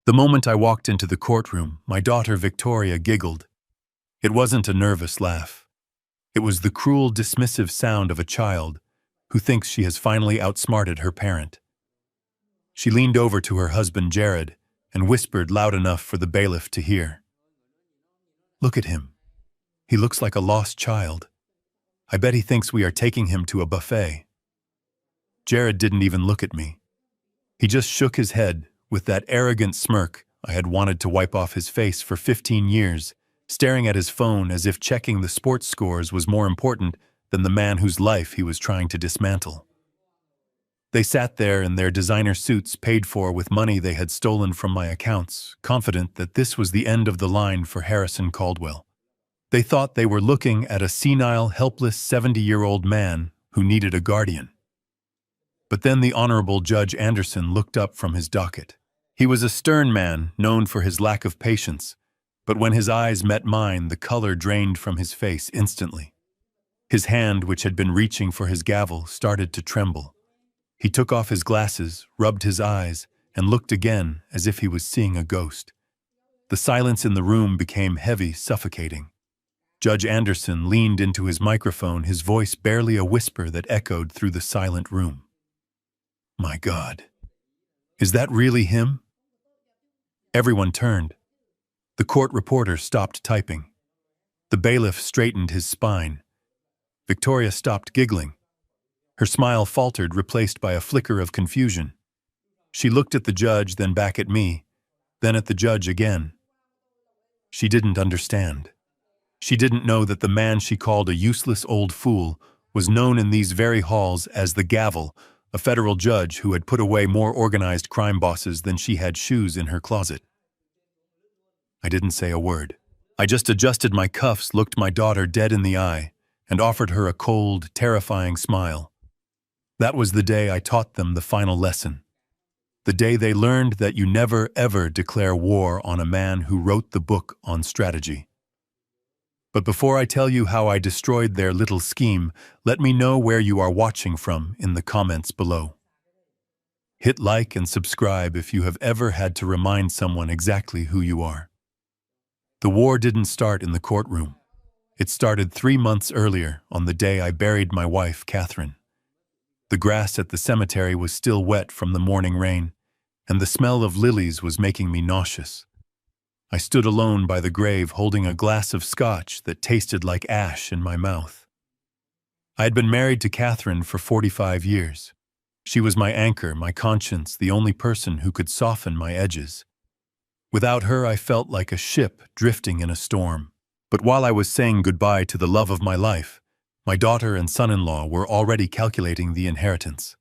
The moment I walked into the courtroom, my daughter Victoria giggled. It wasn't a nervous laugh. It was the cruel, dismissive sound of a child who thinks she has finally outsmarted her parent. She leaned over to her husband Jared and whispered loud enough for the bailiff to hear. "Look at him. He looks like a lost child. I bet he thinks we are taking him to a buffet." Jared didn't even look at me. He just shook his head with that arrogant smirk I had wanted to wipe off his face for 15 years, staring at his phone as if checking the sports scores was more important than the man whose life he was trying to dismantle. They sat there in their designer suits paid for with money they had stolen from my accounts, confident that this was the end of the line for Harrison Caldwell. They thought they were looking at a senile, helpless 70-year-old man who needed a guardian. But then the Honorable Judge Anderson looked up from his docket. He was a stern man, known for his lack of patience, but when his eyes met mine, the color drained from his face instantly. His hand, which had been reaching for his gavel, started to tremble. He took off his glasses, rubbed his eyes, and looked again as if he was seeing a ghost. The silence in the room became heavy, suffocating. Judge Anderson leaned into his microphone, his voice barely a whisper that echoed through the silent room. "My God, is that really him?" Everyone turned. The court reporter stopped typing. The bailiff straightened his spine. Victoria stopped giggling. Her smile faltered, replaced by a flicker of confusion. She looked at the judge, then back at me, then at the judge again. She didn't understand. She didn't know that the man she called a useless old fool was known in these very halls as the Gavel, a federal judge who had put away more organized crime bosses than she had shoes in her closet. I didn't say a word. I just adjusted my cuffs, looked my daughter dead in the eye, and offered her a cold, terrifying smile. That was the day I taught them the final lesson. The day they learned that you never, ever declare war on a man who wrote the book on strategy. But before I tell you how I destroyed their little scheme, let me know where you are watching from in the comments below. Hit like and subscribe if you have ever had to remind someone exactly who you are. The war didn't start in the courtroom. It started 3 months earlier, on the day I buried my wife, Catherine. The grass at the cemetery was still wet from the morning rain, and the smell of lilies was making me nauseous. I stood alone by the grave, holding a glass of scotch that tasted like ash in my mouth. I had been married to Catherine for 45 years. She was my anchor, my conscience, the only person who could soften my edges. Without her, I felt like a ship drifting in a storm. But while I was saying goodbye to the love of my life, my daughter and son-in-law were already calculating the inheritance.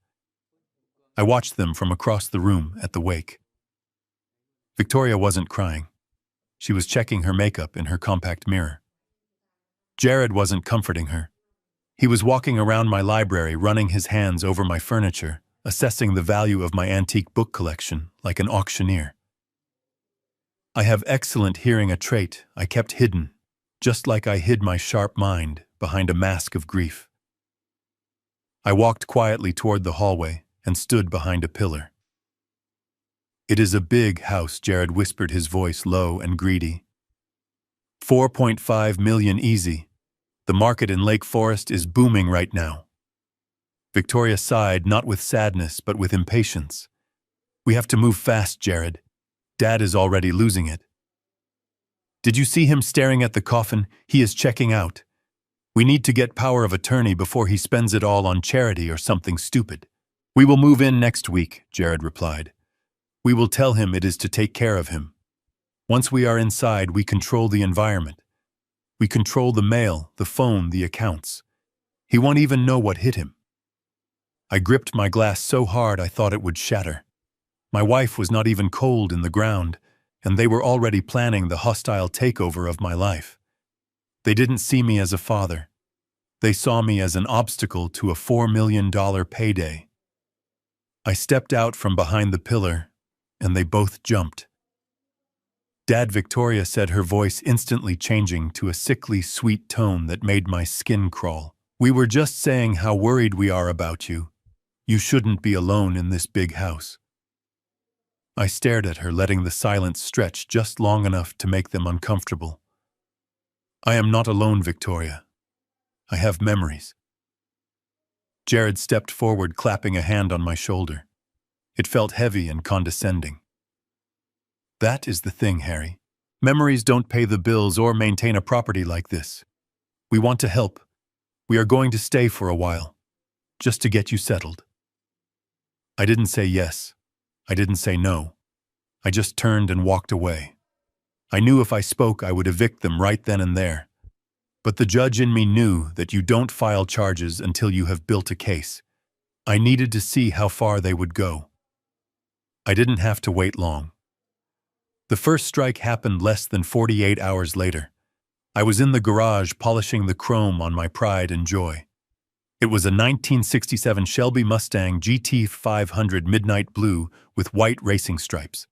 I watched them from across the room at the wake. Victoria wasn't crying. She was checking her makeup in her compact mirror. Jared wasn't comforting her. He was walking around my library, running his hands over my furniture, assessing the value of my antique book collection like an auctioneer. I have excellent hearing, a trait I kept hidden, just like I hid my sharp mind behind a mask of grief. I walked quietly toward the hallway and stood behind a pillar. "It is a big house," Jared whispered, his voice low and greedy. 4.5 million easy. The market in Lake Forest is booming right now. Victoria sighed, not with sadness, but with impatience. "We have to move fast, Jared. Dad is already losing it." "Did you see him staring at the coffin? He is checking out. We need to get power of attorney before he spends it all on charity or something stupid." "We will move in next week," Jared replied. "We will tell him it is to take care of him. Once we are inside, we control the environment. We control the mail, the phone, the accounts. He won't even know what hit him." I gripped my glass so hard I thought it would shatter. My wife was not even cold in the ground, and they were already planning the hostile takeover of my life. They didn't see me as a father. They saw me as an obstacle to a $4 million payday. I stepped out from behind the pillar, and they both jumped. "Dad," Victoria said, her voice instantly changing to a sickly, sweet tone that made my skin crawl. "We were just saying how worried we are about you. You shouldn't be alone in this big house." I stared at her, letting the silence stretch just long enough to make them uncomfortable. I am not alone, Victoria. I have memories. Jared stepped forward, clapping a hand on my shoulder. It felt heavy and condescending. That is the thing, Harry. Memories don't pay the bills or maintain a property like this. We want to help. We are going to stay for a while, just to get you settled. I didn't say yes. I didn't say no. I just turned and walked away. I knew if I spoke, I would evict them right then and there. But the judge in me knew that you don't file charges until you have built a case. I needed to see how far they would go. I didn't have to wait long. The first strike happened less than 48 hours later. I was in the garage polishing the chrome on my pride and joy. It was a 1967 Shelby Mustang GT 500 Midnight Blue with white racing stripes.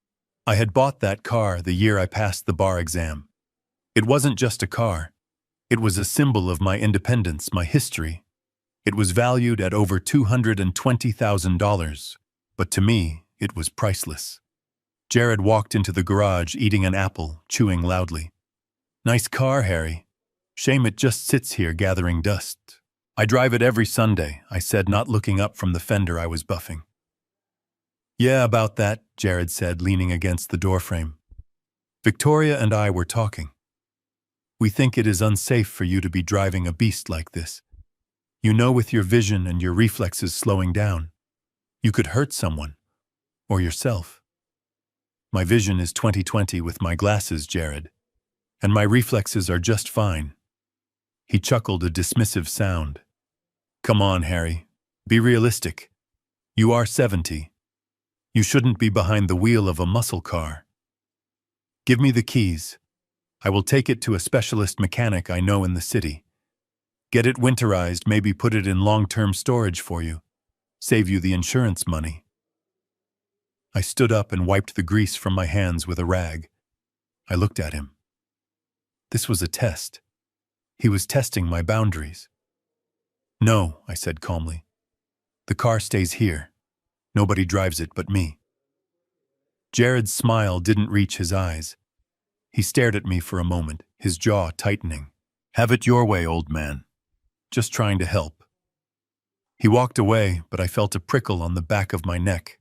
I had bought that car the year I passed the bar exam. It wasn't just a car. It was a symbol of my independence, my history. It was valued at over $220,000, but to me, it was priceless. Jared walked into the garage eating an apple, chewing loudly. Nice car, Harry. Shame it just sits here gathering dust. I drive it every Sunday, I said, not looking up from the fender I was buffing. Yeah, about that, Jared said, leaning against the doorframe. Victoria and I were talking. We think it is unsafe for you to be driving a beast like this. You know, with your vision and your reflexes slowing down, you could hurt someone, or yourself. My vision is 20/20 with my glasses, Jared, and my reflexes are just fine. He chuckled a dismissive sound. Come on, Harry, be realistic. You are 70. You shouldn't be behind the wheel of a muscle car. Give me the keys. I will take it to a specialist mechanic I know in the city. Get it winterized, maybe put it in long-term storage for you. Save you the insurance money. I stood up and wiped the grease from my hands with a rag. I looked at him. This was a test. He was testing my boundaries. No, I said calmly. The car stays here. Nobody drives it but me. Jared's smile didn't reach his eyes. He stared at me for a moment, his jaw tightening. Have it your way, old man. Just trying to help. He walked away, but I felt a prickle on the back of my neck.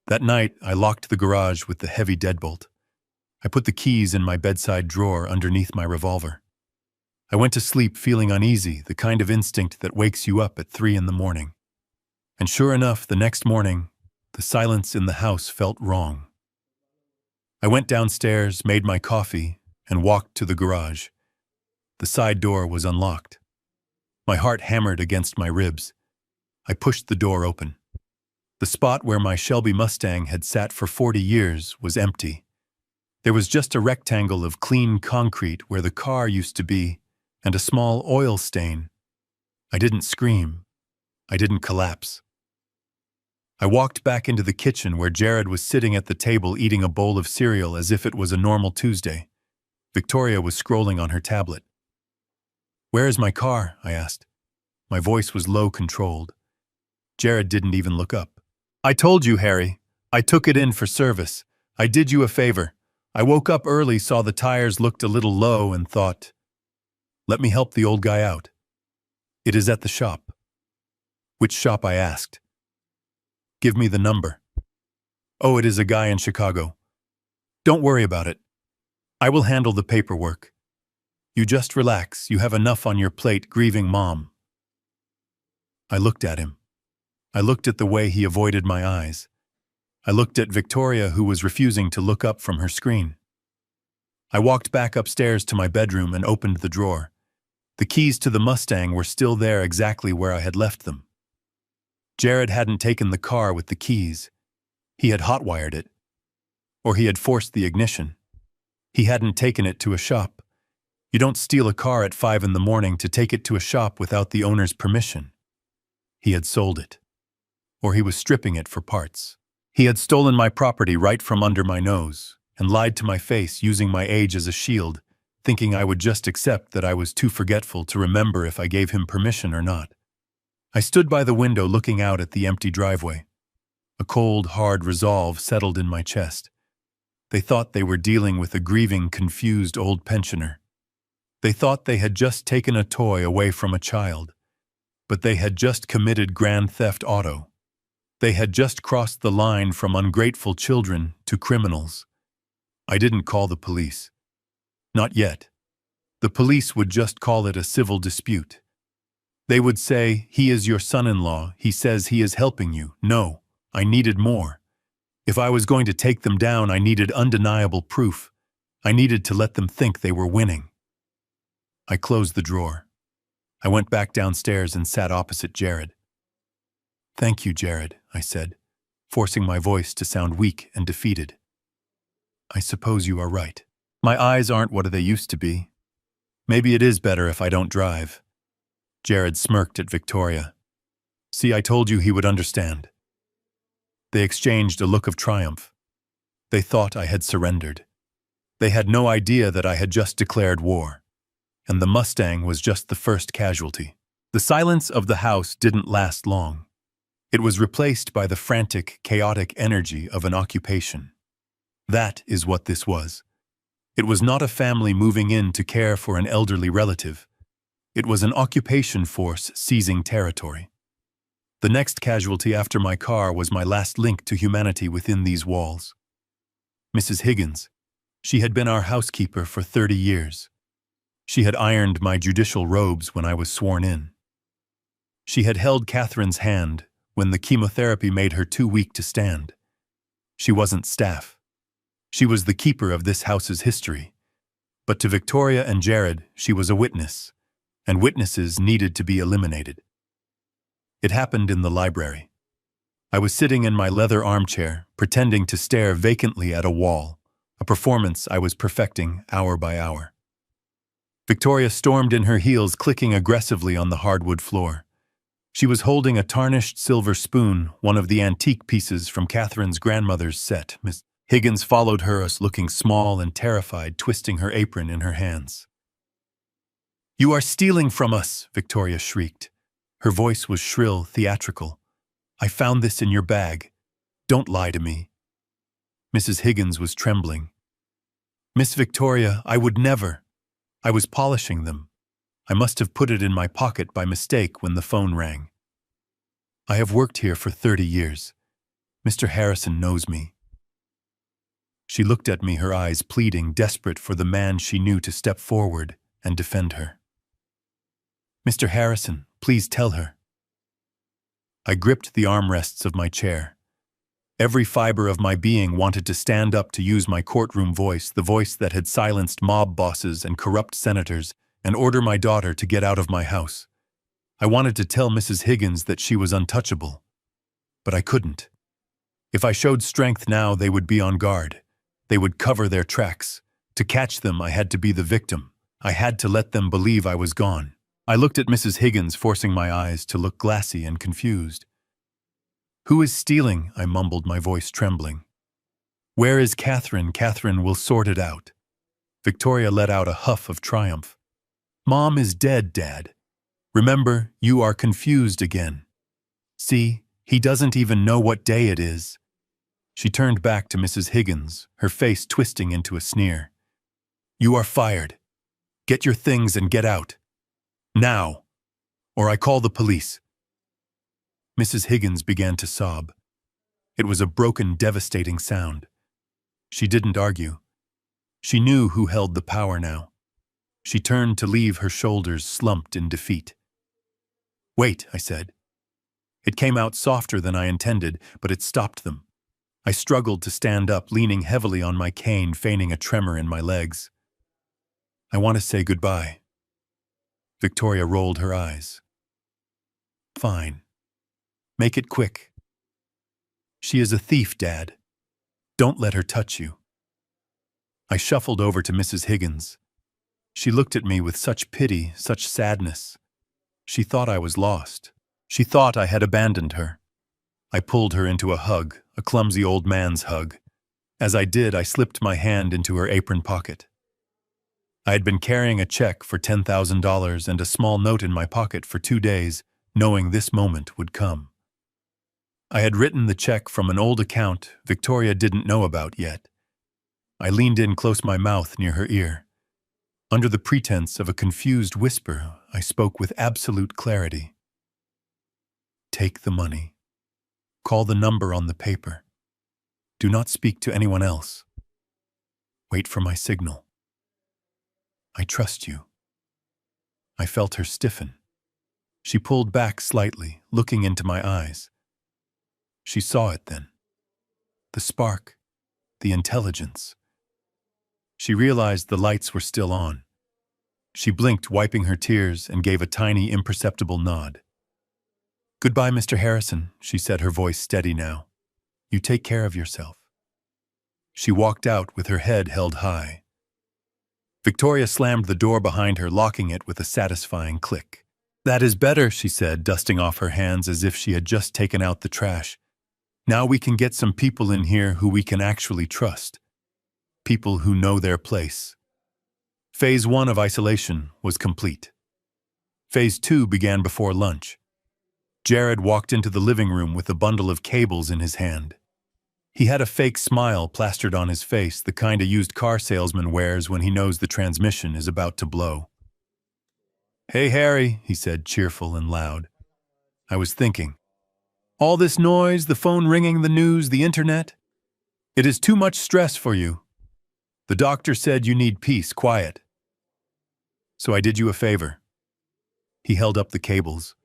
That night, I locked the garage with the heavy deadbolt. I put the keys in my bedside drawer underneath my revolver. I went to sleep feeling uneasy, the kind of instinct that wakes you up at 3 a.m. And sure enough, the next morning, the silence in the house felt wrong. I went downstairs, made my coffee, and walked to the garage. The side door was unlocked. My heart hammered against my ribs. I pushed the door open. The spot where my Shelby Mustang had sat for 40 years was empty. There was just a rectangle of clean concrete where the car used to be, and a small oil stain. I didn't scream. I didn't collapse. I walked back into the kitchen where Jared was sitting at the table eating a bowl of cereal as if it was a normal Tuesday. Victoria was scrolling on her tablet. Where is my car? I asked. My voice was low, controlled. Jared didn't even look up. I told you, Harry. I took it in for service. I did you a favor. I woke up early, saw the tires looked a little low, and thought, let me help the old guy out. It is at the shop. Which shop? I asked. Give me the number. Oh, it is a guy in Chicago. Don't worry about it. I will handle the paperwork. You just relax. You have enough on your plate grieving Mom. I looked at him. I looked at the way he avoided my eyes. I looked at Victoria, who was refusing to look up from her screen. I walked back upstairs to my bedroom and opened the drawer. The keys to the Mustang were still there, exactly where I had left them. Jared hadn't taken the car with the keys. He had hotwired it. Or he had forced the ignition. He hadn't taken it to a shop. You don't steal a car at 5 a.m. to take it to a shop without the owner's permission. He had sold it. Or he was stripping it for parts. He had stolen my property right from under my nose and lied to my face, using my age as a shield, thinking I would just accept that I was too forgetful to remember if I gave him permission or not. I stood by the window looking out at the empty driveway. A cold, hard resolve settled in my chest. They thought they were dealing with a grieving, confused old pensioner. They thought they had just taken a toy away from a child. But they had just committed grand theft auto. They had just crossed the line from ungrateful children to criminals. I didn't call the police. Not yet. The police would just call it a civil dispute. They would say, "He is your son-in-law, he says he is helping you." No, I needed more. If I was going to take them down, I needed undeniable proof. I needed to let them think they were winning. I closed the drawer. I went back downstairs and sat opposite Jared. "Thank you, Jared," I said, forcing my voice to sound weak and defeated. "I suppose you are right. My eyes aren't what they used to be. Maybe it is better if I don't drive." Jared smirked at Victoria. "See, I told you he would understand." They exchanged a look of triumph. They thought I had surrendered. They had no idea that I had just declared war. And the Mustang was just the first casualty. The silence of the house didn't last long. It was replaced by the frantic, chaotic energy of an occupation. That is what this was. It was not a family moving in to care for an elderly relative. It was an occupation force seizing territory. The next casualty after my car was my last link to humanity within these walls. Mrs. Higgins. She had been our housekeeper for 30 years. She had ironed my judicial robes when I was sworn in. She had held Catherine's hand when the chemotherapy made her too weak to stand. She wasn't staff. She was the keeper of this house's history. But to Victoria and Jared, she was a witness, and witnesses needed to be eliminated. It happened in the library. I was sitting in my leather armchair, pretending to stare vacantly at a wall, a performance I was perfecting hour by hour. Victoria stormed in her heels, clicking aggressively on the hardwood floor. She was holding a tarnished silver spoon, one of the antique pieces from Catherine's grandmother's set. Miss Higgins followed her, looking small and terrified, twisting her apron in her hands. "You are stealing from us," Victoria shrieked. Her voice was shrill, theatrical. "I found this in your bag. Don't lie to me." Mrs. Higgins was trembling. "Miss Victoria, I would never. I was polishing them. I must have put it in my pocket by mistake when the phone rang. I have worked here for 30 years. Mr. Harrison knows me." She looked at me, her eyes pleading, desperate for the man she knew to step forward and defend her. "Mr. Harrison, please tell her." I gripped the armrests of my chair. Every fiber of my being wanted to stand up to use my courtroom voice, the voice that had silenced mob bosses and corrupt senators, and order my daughter to get out of my house. I wanted to tell Mrs. Higgins that she was untouchable. But I couldn't. If I showed strength now, they would be on guard. They would cover their tracks. To catch them, I had to be the victim. I had to let them believe I was gone. I looked at Mrs. Higgins, forcing my eyes to look glassy and confused. "Who is stealing?" I mumbled, my voice trembling. "Where is Catherine? Catherine will sort it out." Victoria let out a huff of triumph. "Mom is dead, Dad. Remember, you are confused again. See, he doesn't even know what day it is." She turned back to Mrs. Higgins, her face twisting into a sneer. "You are fired. Get your things and get out. Now, or I call the police." Mrs. Higgins began to sob. It was a broken, devastating sound. She didn't argue. She knew who held the power now. She turned to leave, her shoulders slumped in defeat. "Wait," I said. It came out softer than I intended, but it stopped them. I struggled to stand up, leaning heavily on my cane, feigning a tremor in my legs. "I want to say goodbye." Victoria rolled her eyes. "Fine. Make it quick. She is a thief, Dad. Don't let her touch you." I shuffled over to Mrs. Higgins. She looked at me with such pity, such sadness. She thought I was lost. She thought I had abandoned her. I pulled her into a hug, a clumsy old man's hug. As I did, I slipped my hand into her apron pocket. I had been carrying a check for $10,000 and a small note in my pocket for 2 days, knowing this moment would come. I had written the check from an old account Victoria didn't know about yet. I leaned in close my mouth near her ear. Under the pretense of a confused whisper, I spoke with absolute clarity. Take the money. Call the number on the paper. Do not speak to anyone else. Wait for my signal. I trust you. I felt her stiffen. She pulled back slightly, looking into my eyes. She saw it then. The spark, the intelligence. She realized the lights were still on. She blinked, wiping her tears, and gave a tiny, imperceptible nod. Goodbye, Mr. Harrison, she said, her voice steady now. You take care of yourself. She walked out with her head held high. Victoria slammed the door behind her, locking it with a satisfying click. That is better, she said, dusting off her hands as if she had just taken out the trash. Now we can get some people in here who we can actually trust. People who know their place. Phase 1 of isolation was complete. Phase 2 began before lunch. Jared walked into the living room with a bundle of cables in his hand. He had a fake smile plastered on his face, the kind a used car salesman wears when he knows the transmission is about to blow. Hey, Harry, he said, cheerful and loud. I was thinking. All this noise, the phone ringing, the news, the internet. It is too much stress for you. The doctor said you need peace, quiet. So I did you a favor. He held up the cables.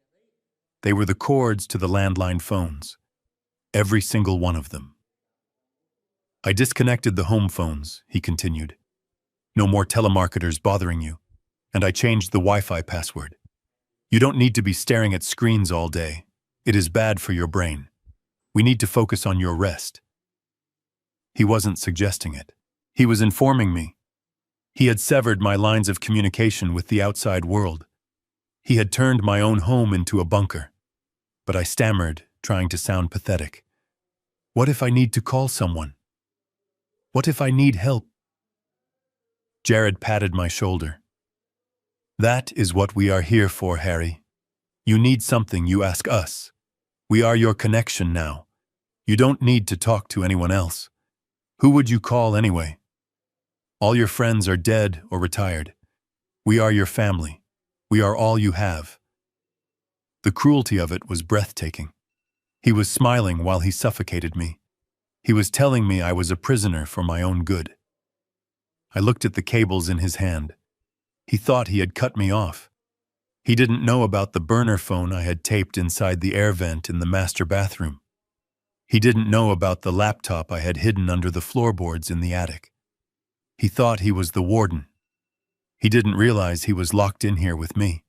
They were the cords to the landline phones. Every single one of them. I disconnected the home phones, he continued. No more telemarketers bothering you. And I changed the Wi-Fi password. You don't need to be staring at screens all day. It is bad for your brain. We need to focus on your rest. He wasn't suggesting it. He was informing me. He had severed my lines of communication with the outside world. He had turned my own home into a bunker. But I stammered, trying to sound pathetic. What if I need to call someone? What if I need help? Jared patted my shoulder. That is what we are here for, Harry. You need something, you ask us. We are your connection now. You don't need to talk to anyone else. Who would you call anyway? All your friends are dead or retired. We are your family. We are all you have. The cruelty of it was breathtaking. He was smiling while he suffocated me. He was telling me I was a prisoner for my own good. I looked at the cables in his hand. He thought he had cut me off. He didn't know about the burner phone I had taped inside the air vent in the master bathroom. He didn't know about the laptop I had hidden under the floorboards in the attic. He thought he was the warden. He didn't realize he was locked in here with me.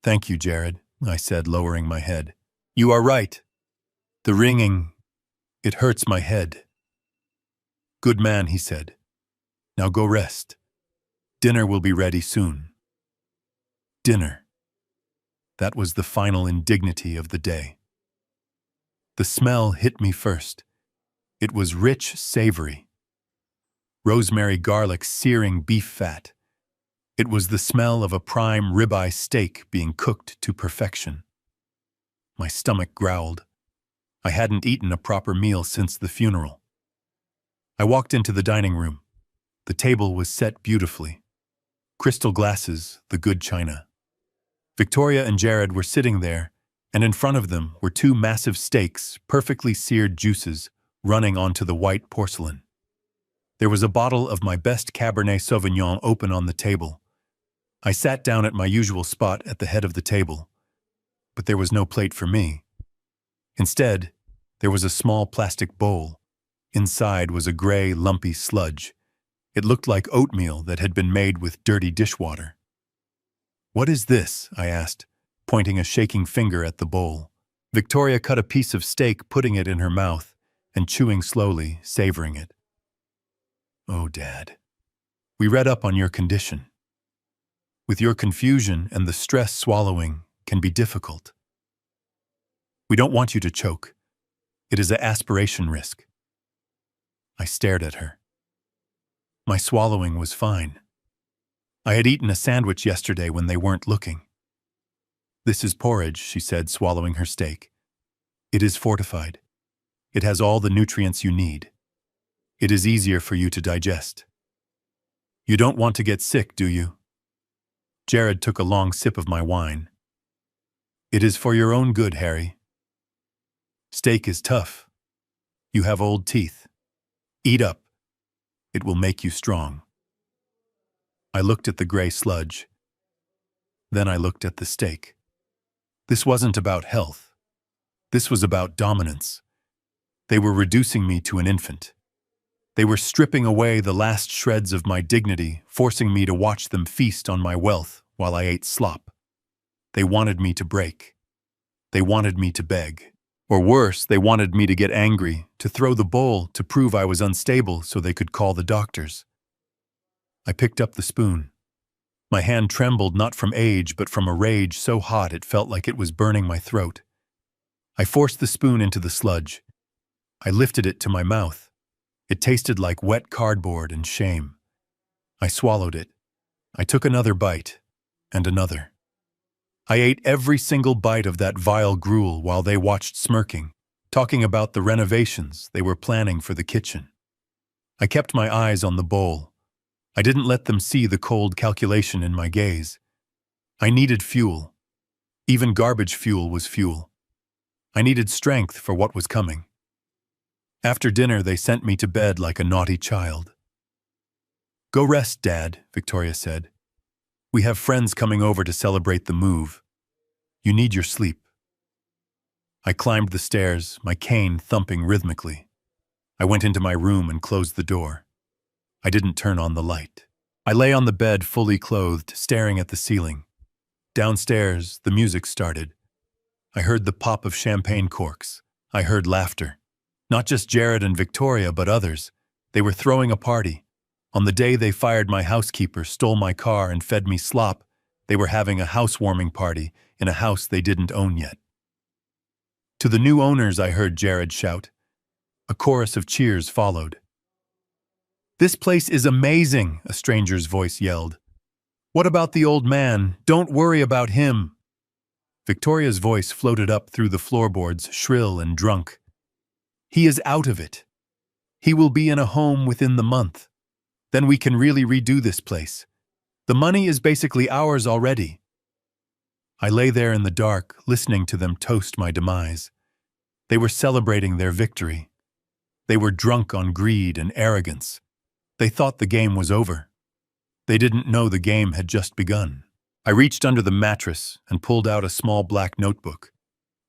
Thank you, Jared, I said, lowering my head. You are right. The ringing, it hurts my head. Good man, he said. Now go rest. Dinner will be ready soon. Dinner. That was the final indignity of the day. The smell hit me first. It was rich, savory. Rosemary, garlic, searing beef fat. It was the smell of a prime ribeye steak being cooked to perfection. My stomach growled. I hadn't eaten a proper meal since the funeral. I walked into the dining room. The table was set beautifully. Crystal glasses, the good china. Victoria and Jared were sitting there, and in front of them were two massive steaks, perfectly seared juices, running onto the white porcelain. There was a bottle of my best Cabernet Sauvignon open on the table. I sat down at my usual spot at the head of the table, but there was no plate for me. Instead, there was a small plastic bowl. Inside was a gray, lumpy sludge. It looked like oatmeal that had been made with dirty dishwater. What is this? I asked, pointing a shaking finger at the bowl. Victoria cut a piece of steak, putting it in her mouth, and chewing slowly, savoring it. Oh, Dad. We read up on your condition. With your confusion and the stress, swallowing can be difficult. We don't want you to choke. It is an aspiration risk. I stared at her. My swallowing was fine. I had eaten a sandwich yesterday when they weren't looking. This is porridge, she said, swallowing her steak. It is fortified. It has all the nutrients you need. It is easier for you to digest. You don't want to get sick, do you? Jared took a long sip of my wine. It is for your own good, Harry. Steak is tough. You have old teeth. Eat up. It will make you strong. I looked at the gray sludge. Then I looked at the steak. This wasn't about health. This was about dominance. They were reducing me to an infant. They were stripping away the last shreds of my dignity, forcing me to watch them feast on my wealth while I ate slop. They wanted me to break. They wanted me to beg. Or worse, they wanted me to get angry, to throw the bowl, to prove I was unstable so they could call the doctors. I picked up the spoon. My hand trembled not from age but from a rage so hot it felt like it was burning my throat. I forced the spoon into the sludge. I lifted it to my mouth. It tasted like wet cardboard and shame. I swallowed it. I took another bite, and another. I ate every single bite of that vile gruel while they watched smirking, talking about the renovations they were planning for the kitchen. I kept my eyes on the bowl. I didn't let them see the cold calculation in my gaze. I needed fuel. Even garbage fuel was fuel. I needed strength for what was coming. After dinner, they sent me to bed like a naughty child. "Go rest, Dad," Victoria said. "We have friends coming over to celebrate the move. You need your sleep." I climbed the stairs, my cane thumping rhythmically. I went into my room and closed the door. I didn't turn on the light. I lay on the bed fully clothed, staring at the ceiling. Downstairs, the music started. I heard the pop of champagne corks. I heard laughter. Not just Jared and Victoria, but others. They were throwing a party. On the day they fired my housekeeper, stole my car, and fed me slop, they were having a housewarming party in a house they didn't own yet. To the new owners, I heard Jared shout. A chorus of cheers followed. "This place is amazing," a stranger's voice yelled. "What about the old man? Don't worry about him." Victoria's voice floated up through the floorboards, shrill and drunk. "He is out of it. He will be in a home within the month. Then we can really redo this place. The money is basically ours already." I lay there in the dark, listening to them toast my demise. They were celebrating their victory. They were drunk on greed and arrogance. They thought the game was over. They didn't know the game had just begun. I reached under the mattress and pulled out a small black notebook.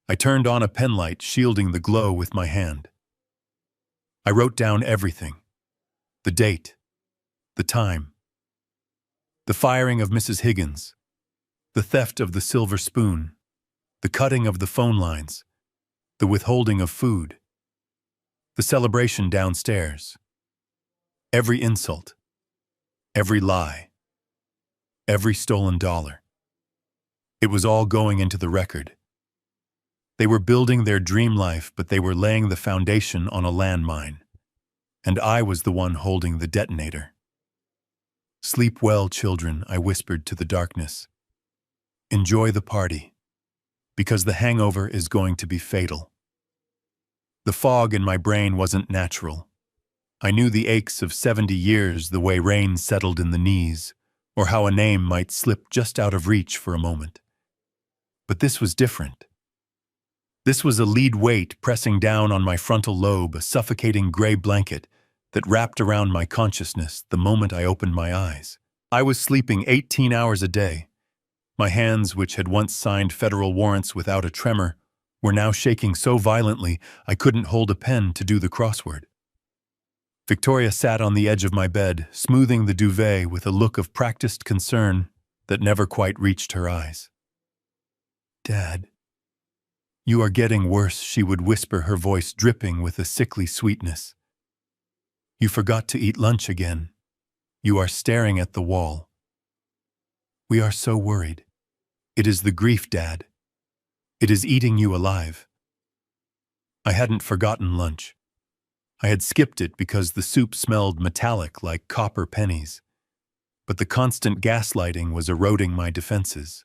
I turned on a penlight, shielding the glow with my hand. I wrote down everything. The date. The time. The firing of Mrs. Higgins. The theft of the silver spoon. The cutting of the phone lines. The withholding of food. The celebration downstairs. Every insult. Every lie. Every stolen dollar. It was all going into the record. They were building their dream life, but they were laying the foundation on a landmine. And I was the one holding the detonator. "Sleep well, children," I whispered to the darkness. "Enjoy the party, because the hangover is going to be fatal." The fog in my brain wasn't natural. I knew the aches of 70 years the way rain settled in the knees, or how a name might slip just out of reach for a moment. But this was different. This was a lead weight pressing down on my frontal lobe, a suffocating gray blanket that wrapped around my consciousness the moment I opened my eyes. I was sleeping 18 hours a day. My hands, which had once signed federal warrants without a tremor, were now shaking so violently I couldn't hold a pen to do the crossword. Victoria sat on the edge of my bed, smoothing the duvet with a look of practiced concern that never quite reached her eyes. "Dad, you are getting worse," she would whisper, her voice dripping with a sickly sweetness. "You forgot to eat lunch again. You are staring at the wall. We are so worried. It is the grief, Dad. It is eating you alive." I hadn't forgotten lunch. I had skipped it because the soup smelled metallic like copper pennies. But the constant gaslighting was eroding my defenses.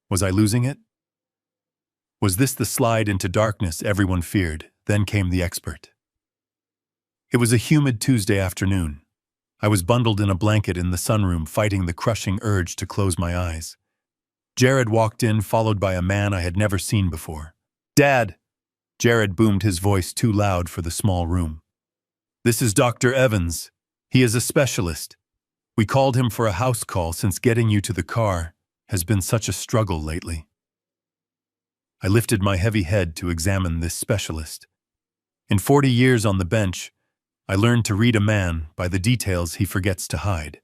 Was I losing it? Was this the slide into darkness everyone feared? Then came the expert. It was a humid Tuesday afternoon. I was bundled in a blanket in the sunroom, fighting the crushing urge to close my eyes. Jared walked in, followed by a man I had never seen before. "Dad!" Jared boomed, his voice too loud for the small room. "This is Dr. Evans. He is a specialist. We called him for a house call since getting you to the car has been such a struggle lately." I lifted my heavy head to examine this specialist. In 40 years on the bench, I learned to read a man by the details he forgets to hide.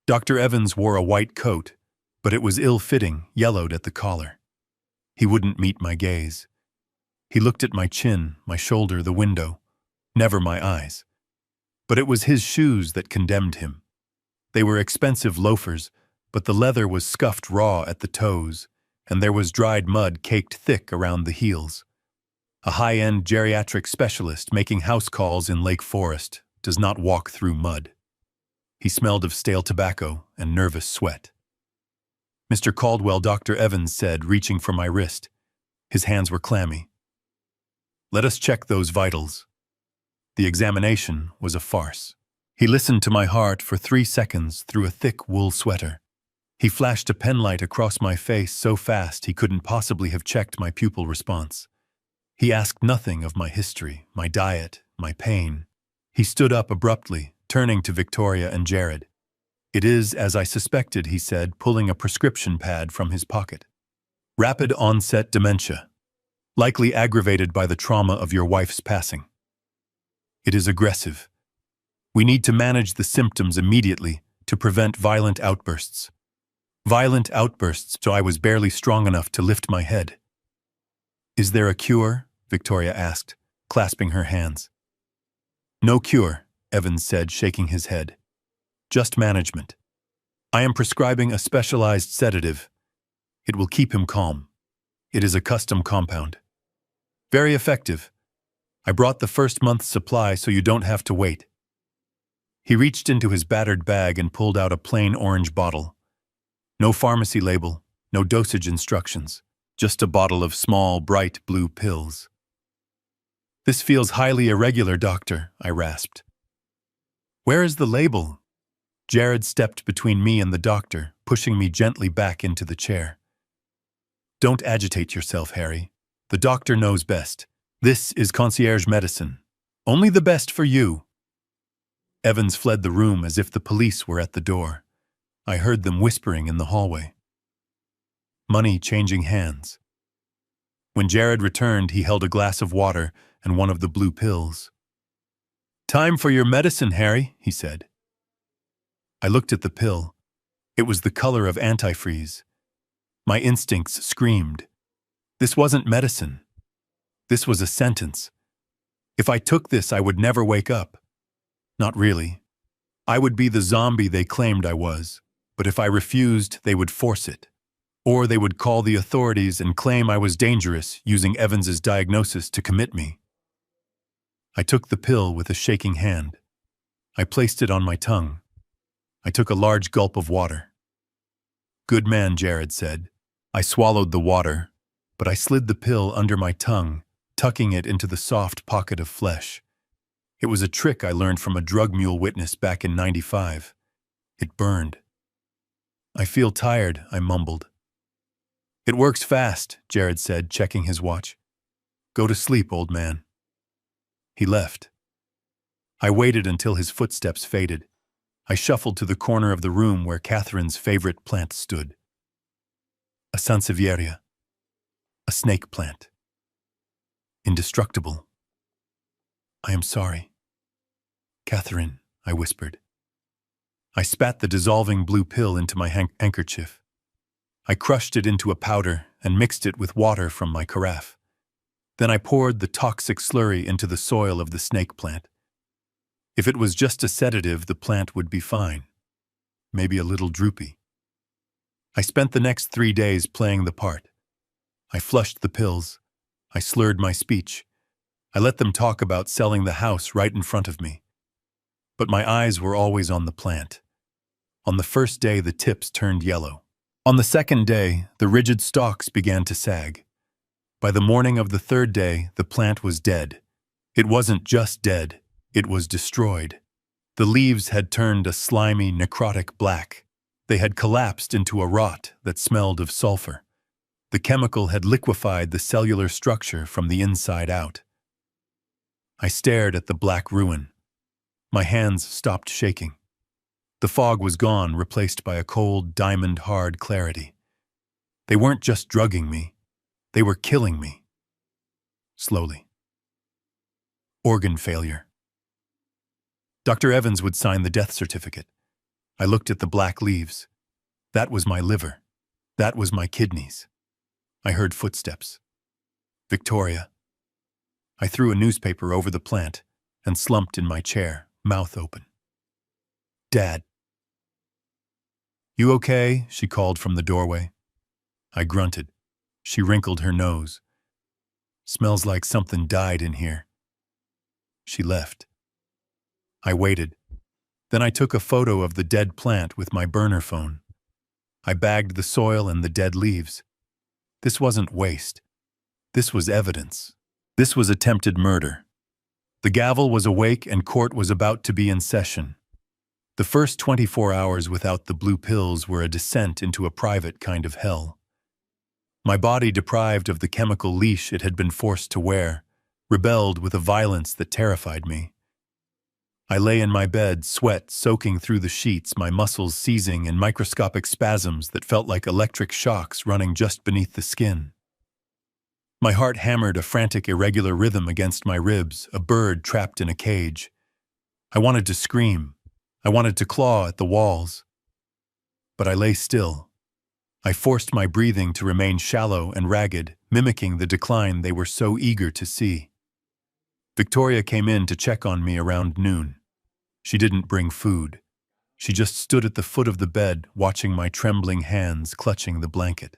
Dr. Evans wore a white coat, but it was ill-fitting, yellowed at the collar. He wouldn't meet my gaze. He looked at my chin, my shoulder, the window, never my eyes. But it was his shoes that condemned him. They were expensive loafers, but the leather was scuffed raw at the toes, and there was dried mud caked thick around the heels. A high-end geriatric specialist making house calls in Lake Forest does not walk through mud. He smelled of stale tobacco and nervous sweat. "Mr. Caldwell," Dr. Evans said, reaching for my wrist. His hands were clammy. "Let us check those vitals." The examination was a farce. He listened to my heart for 3 seconds through a thick wool sweater. He flashed a penlight across my face so fast he couldn't possibly have checked my pupil response. He asked nothing of my history, my diet, my pain. He stood up abruptly, turning to Victoria and Jared. "It is as I suspected," he said, pulling a prescription pad from his pocket. "Rapid onset dementia, likely aggravated by the trauma of your wife's passing. It is aggressive. We need to manage the symptoms immediately to prevent violent outbursts." Violent outbursts, so I was barely strong enough to lift my head. "Is there a cure?" Victoria asked, clasping her hands. "No cure," Evans said, shaking his head. "Just management. I am prescribing a specialized sedative. It will keep him calm. It is a custom compound. Very effective. I brought the first month's supply so you don't have to wait." He reached into his battered bag and pulled out a plain orange bottle. No pharmacy label, no dosage instructions, just a bottle of small, bright blue pills. "This feels highly irregular, doctor," I rasped. "Where is the label?" Jared stepped between me and the doctor, pushing me gently back into the chair. "Don't agitate yourself, Harry. The doctor knows best. This is concierge medicine. Only the best for you." Evans fled the room as if the police were at the door. I heard them whispering in the hallway. Money changing hands. When Jared returned, he held a glass of water and one of the blue pills. "Time for your medicine, Harry," he said. I looked at the pill. It was the color of antifreeze. My instincts screamed. This wasn't medicine. This was a sentence. If I took this, I would never wake up. Not really. I would be the zombie they claimed I was, but if I refused, they would force it. Or they would call the authorities and claim I was dangerous, using Evans's diagnosis to commit me. I took the pill with a shaking hand. I placed it on my tongue. I took a large gulp of water. "Good man," Jared said. I swallowed the water, but I slid the pill under my tongue, tucking it into the soft pocket of flesh. It was a trick I learned from a drug mule witness back in '95. It burned. "I feel tired," I mumbled. "It works fast," Jared said, checking his watch. "Go to sleep, old man." He left. I waited until his footsteps faded. I shuffled to the corner of the room where Catherine's favorite plant stood. A sansevieria. A snake plant. Indestructible. "I am sorry." "Catherine," I whispered. I spat the dissolving blue pill into my handkerchief. I crushed it into a powder and mixed it with water from my carafe. Then I poured the toxic slurry into the soil of the snake plant. If it was just a sedative, the plant would be fine. Maybe a little droopy. I spent the next 3 days playing the part. I flushed the pills. I slurred my speech. I let them talk about selling the house right in front of me. But my eyes were always on the plant. On the first day, the tips turned yellow. On the second day, the rigid stalks began to sag. By the morning of the third day, the plant was dead. It wasn't just dead, it was destroyed. The leaves had turned a slimy, necrotic black. They had collapsed into a rot that smelled of sulfur. The chemical had liquefied the cellular structure from the inside out. I stared at the black ruin. My hands stopped shaking. The fog was gone, replaced by a cold, diamond-hard clarity. They weren't just drugging me. They were killing me. Slowly. Organ failure. Dr. Evans would sign the death certificate. I looked at the black leaves. That was my liver. That was my kidneys. I heard footsteps. Victoria. I threw a newspaper over the plant and slumped in my chair, mouth open. Dad. You okay? She called from the doorway. I grunted. She wrinkled her nose. Smells like something died in here. She left. I waited. Then I took a photo of the dead plant with my burner phone. I bagged the soil and the dead leaves. This wasn't waste. This was evidence. This was attempted murder. The gavel was awake and court was about to be in session. The first 24 hours without the blue pills were a descent into a private kind of hell. My body, deprived of the chemical leash it had been forced to wear, rebelled with a violence that terrified me. I lay in my bed, sweat soaking through the sheets, my muscles seizing in microscopic spasms that felt like electric shocks running just beneath the skin. My heart hammered a frantic, irregular rhythm against my ribs, a bird trapped in a cage. I wanted to scream. I wanted to claw at the walls. But I lay still. I forced my breathing to remain shallow and ragged, mimicking the decline they were so eager to see. Victoria came in to check on me around noon. She didn't bring food. She just stood at the foot of the bed, watching my trembling hands clutching the blanket.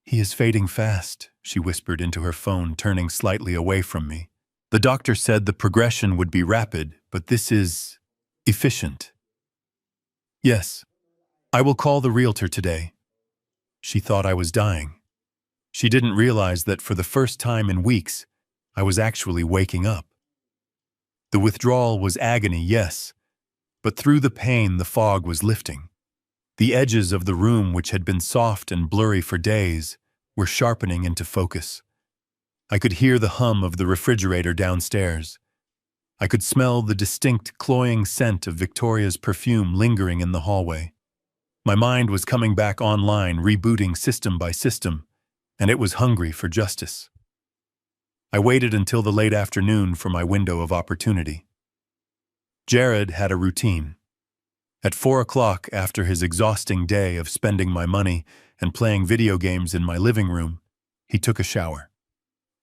He is fading fast, she whispered into her phone, turning slightly away from me. The doctor said the progression would be rapid, but this is efficient. Yes, I will call the realtor today. She thought I was dying. She didn't realize that for the first time in weeks, I was actually waking up. The withdrawal was agony, yes, but through the pain the fog was lifting. The edges of the room, which had been soft and blurry for days, were sharpening into focus. I could hear the hum of the refrigerator downstairs. I could smell the distinct, cloying scent of Victoria's perfume lingering in the hallway. My mind was coming back online, rebooting system by system, and it was hungry for justice. I waited until the late afternoon for my window of opportunity. Jared had a routine. At 4 o'clock, after his exhausting day of spending my money and playing video games in my living room, he took a shower.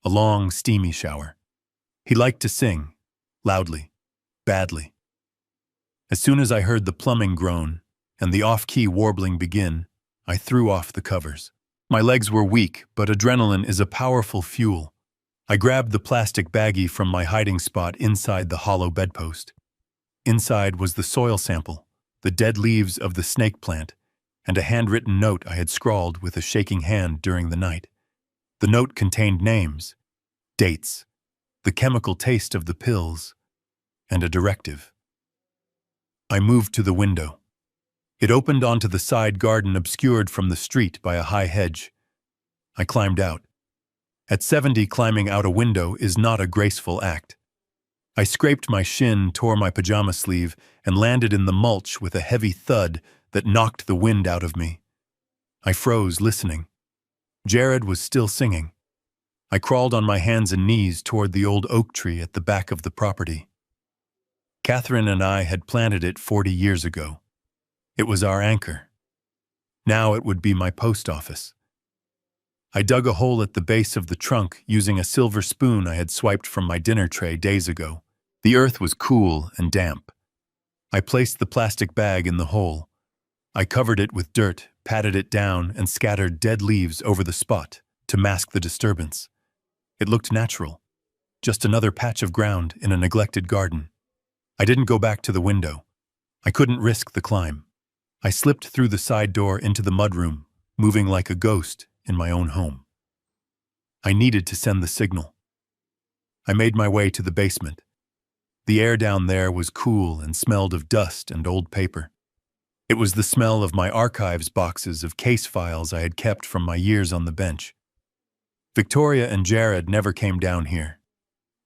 A long, steamy shower. He liked to sing, loudly, badly. As soon as I heard the plumbing groan and the off-key warbling begin, I threw off the covers. My legs were weak, but adrenaline is a powerful fuel. I grabbed the plastic baggie from my hiding spot inside the hollow bedpost. Inside was the soil sample, the dead leaves of the snake plant, and a handwritten note I had scrawled with a shaking hand during the night. The note contained names, dates, the chemical taste of the pills, and a directive. I moved to the window. It opened onto the side garden obscured from the street by a high hedge. I climbed out. At 70, climbing out a window is not a graceful act. I scraped my shin, tore my pajama sleeve, and landed in the mulch with a heavy thud that knocked the wind out of me. I froze, listening. Jared was still singing. I crawled on my hands and knees toward the old oak tree at the back of the property. Catherine and I had planted it 40 years ago. It was our anchor. Now it would be my post office. I dug a hole at the base of the trunk using a silver spoon I had swiped from my dinner tray days ago. The earth was cool and damp. I placed the plastic bag in the hole. I covered it with dirt, patted it down, and scattered dead leaves over the spot to mask the disturbance. It looked natural, just another patch of ground in a neglected garden. I didn't go back to the window. I couldn't risk the climb. I slipped through the side door into the mudroom, moving like a ghost in my own home. I needed to send the signal. I made my way to the basement. The air down there was cool and smelled of dust and old paper. It was the smell of my archives boxes of case files I had kept from my years on the bench. Victoria and Jared never came down here.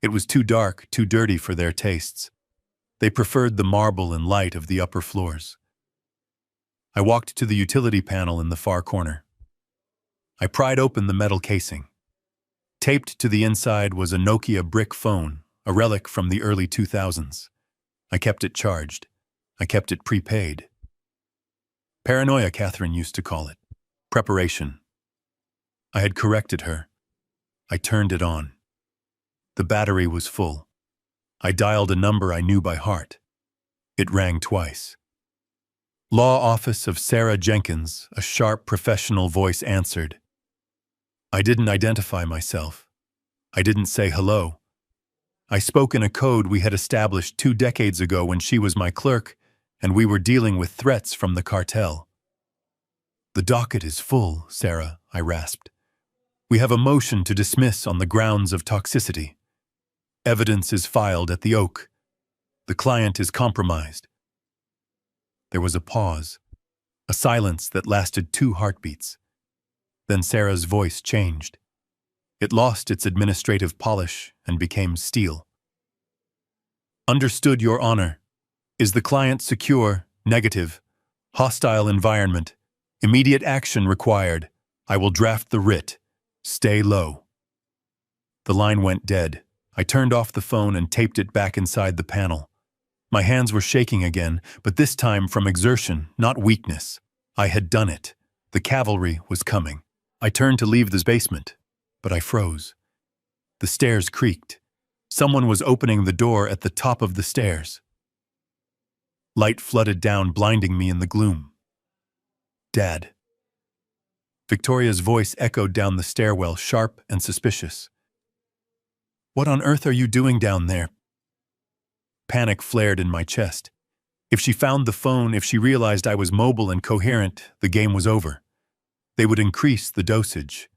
It was too dark, too dirty for their tastes. They preferred the marble and light of the upper floors. I walked to the utility panel in the far corner. I pried open the metal casing. Taped to the inside was a Nokia brick phone, a relic from the early 2000s. I kept it charged. I kept it prepaid. Paranoia, Catherine used to call it. Preparation. I had corrected her. I turned it on. The battery was full. I dialed a number I knew by heart. It rang twice. Law Office of Sarah Jenkins, a sharp professional voice answered. I didn't identify myself. I didn't say hello. I spoke in a code we had established 2 decades ago when she was my clerk, and we were dealing with threats from the cartel. The docket is full, Sarah, I rasped. We have a motion to dismiss on the grounds of toxicity. Evidence is filed at the Oak. The client is compromised. There was a pause, a silence that lasted 2 heartbeats. Then Sarah's voice changed. It lost its administrative polish and became steel. Understood, Your Honor. Is the client secure? Negative. Hostile environment. Immediate action required. I will draft the writ. Stay low. The line went dead. I turned off the phone and taped it back inside the panel. My hands were shaking again, but this time from exertion, not weakness. I had done it. The cavalry was coming. I turned to leave the basement, but I froze. The stairs creaked. Someone was opening the door at the top of the stairs. Light flooded down, blinding me in the gloom. Dad. Victoria's voice echoed down the stairwell, sharp and suspicious. What on earth are you doing down there? Panic flared in my chest. If she found the phone, if she realized I was mobile and coherent, the game was over. They would increase the dosage.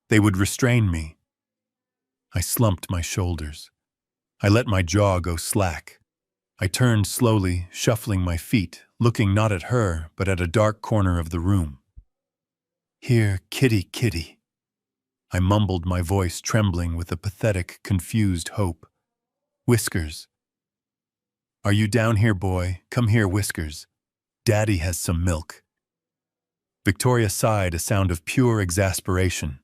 They would restrain me. I slumped my shoulders. I let my jaw go slack. I turned slowly, shuffling my feet, looking not at her, but at a dark corner of the room. Here, kitty, kitty. I mumbled, my voice trembling with a pathetic, confused hope. Whiskers. Are you down here, boy? Come here, Whiskers. Daddy has some milk. Victoria sighed, a sound of pure exasperation.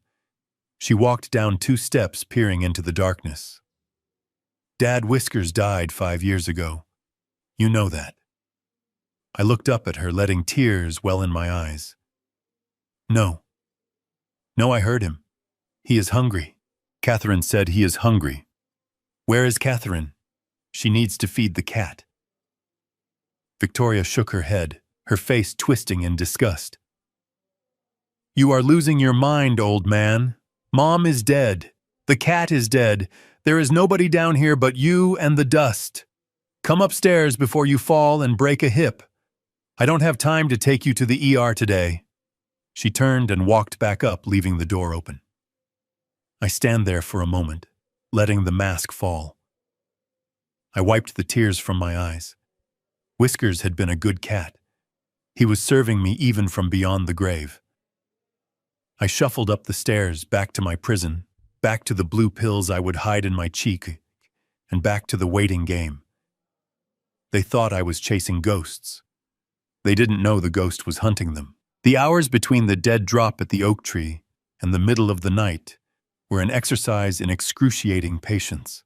She walked down 2 steps, peering into the darkness. Dad, Whiskers died 5 years ago. You know that. I looked up at her, letting tears well in my eyes. No. No, I heard him. He is hungry. Catherine said he is hungry. Where is Catherine? She needs to feed the cat. Victoria shook her head, her face twisting in disgust. You are losing your mind, old man. Mom is dead. The cat is dead. There is nobody down here but you and the dust. Come upstairs before you fall and break a hip. I don't have time to take you to the ER today. She turned and walked back up, leaving the door open. I stand there for a moment, letting the mask fall. I wiped the tears from my eyes. Whiskers had been a good cat. He was serving me even from beyond the grave. I shuffled up the stairs, back to my prison, back to the blue pills I would hide in my cheek, and back to the waiting game. They thought I was chasing ghosts. They didn't know the ghost was hunting them. The hours between the dead drop at the oak tree and the middle of the night were an exercise in excruciating patience.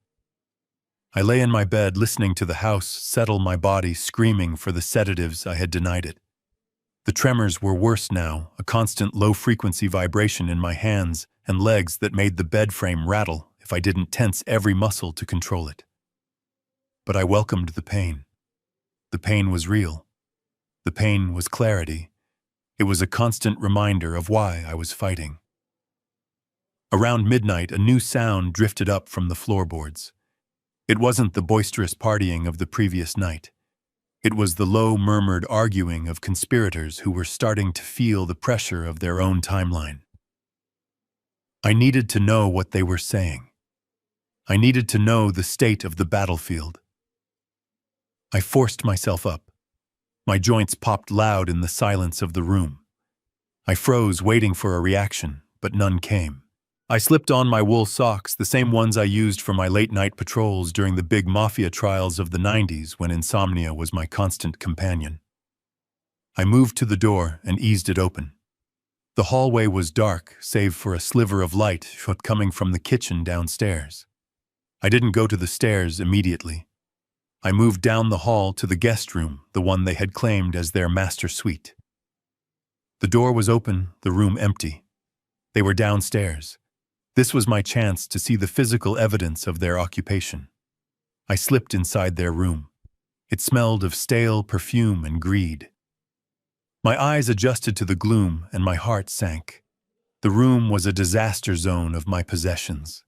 I lay in my bed, listening to the house settle my body, screaming for the sedatives I had denied it. The tremors were worse now, a constant low-frequency vibration in my hands and legs that made the bed frame rattle if I didn't tense every muscle to control it. But I welcomed the pain. The pain was real. The pain was clarity. It was a constant reminder of why I was fighting. Around midnight, a new sound drifted up from the floorboards. It wasn't the boisterous partying of the previous night. It was the low, murmured arguing of conspirators who were starting to feel the pressure of their own timeline. I needed to know what they were saying. I needed to know the state of the battlefield. I forced myself up. My joints popped loud in the silence of the room. I froze, waiting for a reaction, but none came. I slipped on my wool socks, the same ones I used for my late-night patrols during the big mafia trials of the 90s when insomnia was my constant companion. I moved to the door and eased it open. The hallway was dark, save for a sliver of light coming from the kitchen downstairs. I didn't go to the stairs immediately. I moved down the hall to the guest room, the one they had claimed as their master suite. The door was open, the room empty. They were downstairs. This was my chance to see the physical evidence of their occupation. I slipped inside their room. It smelled of stale perfume and greed. My eyes adjusted to the gloom and my heart sank. The room was a disaster zone of my possessions.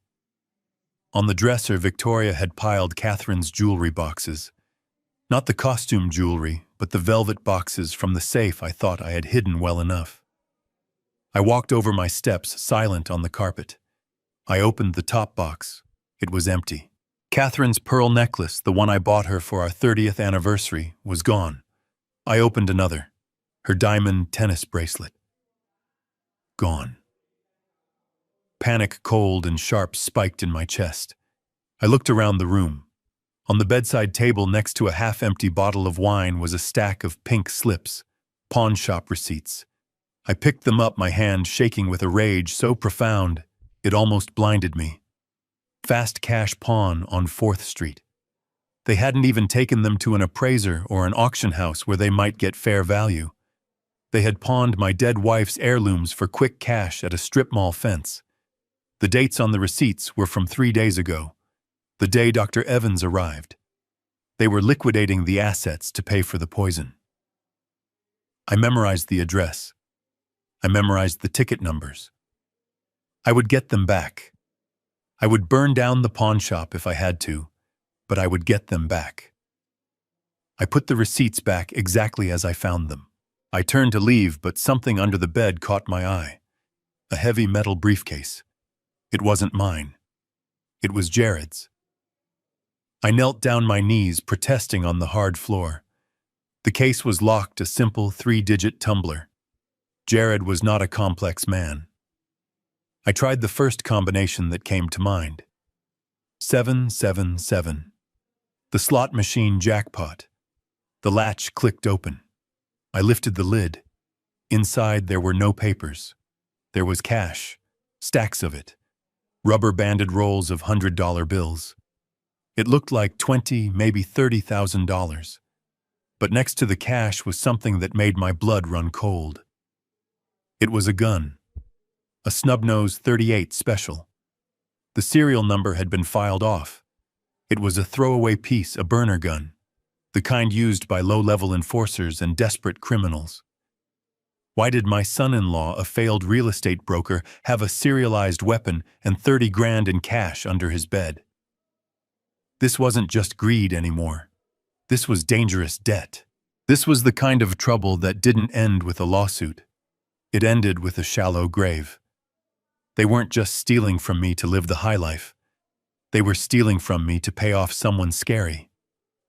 On the dresser, Victoria had piled Catherine's jewelry boxes. Not the costume jewelry, but the velvet boxes from the safe I thought I had hidden well enough. I walked over my steps, silent on the carpet. I opened the top box. It was empty. Catherine's pearl necklace, the one I bought her for our 30th anniversary, was gone. I opened another. Her diamond tennis bracelet. Gone. Panic, cold and sharp, spiked in my chest. I looked around the room. On the bedside table next to a half-empty bottle of wine was a stack of pink slips, pawn shop receipts. I picked them up, my hand shaking with a rage so profound it almost blinded me. Fast cash pawn on 4th Street. They hadn't even taken them to an appraiser or an auction house where they might get fair value. They had pawned my dead wife's heirlooms for quick cash at a strip mall fence. The dates on the receipts were from 3 days ago, the day Dr. Evans arrived. They were liquidating the assets to pay for the poison. I memorized the address. I memorized the ticket numbers. I would get them back. I would burn down the pawn shop if I had to, but I would get them back. I put the receipts back exactly as I found them. I turned to leave, but something under the bed caught my eye. A heavy metal briefcase. It wasn't mine. It was Jared's. I knelt down my knees, protesting on the hard floor. The case was locked, a simple 3-digit tumbler. Jared was not a complex man. I tried the first combination that came to mind. 777. The slot machine jackpot. The latch clicked open. I lifted the lid. Inside there were no papers. There was cash, stacks of it, rubber-banded rolls of $100 bills. It looked like $20,000, maybe $30,000. But next to the cash was something that made my blood run cold. It was a gun, a snub-nose .38 special. The serial number had been filed off. It was a throwaway piece, a burner gun, the kind used by low-level enforcers and desperate criminals. Why did my son-in-law, a failed real estate broker, have a serialized weapon and 30 grand in cash under his bed? This wasn't just greed anymore. This was dangerous debt. This was the kind of trouble that didn't end with a lawsuit. It ended with a shallow grave. They weren't just stealing from me to live the high life. They were stealing from me to pay off someone scary.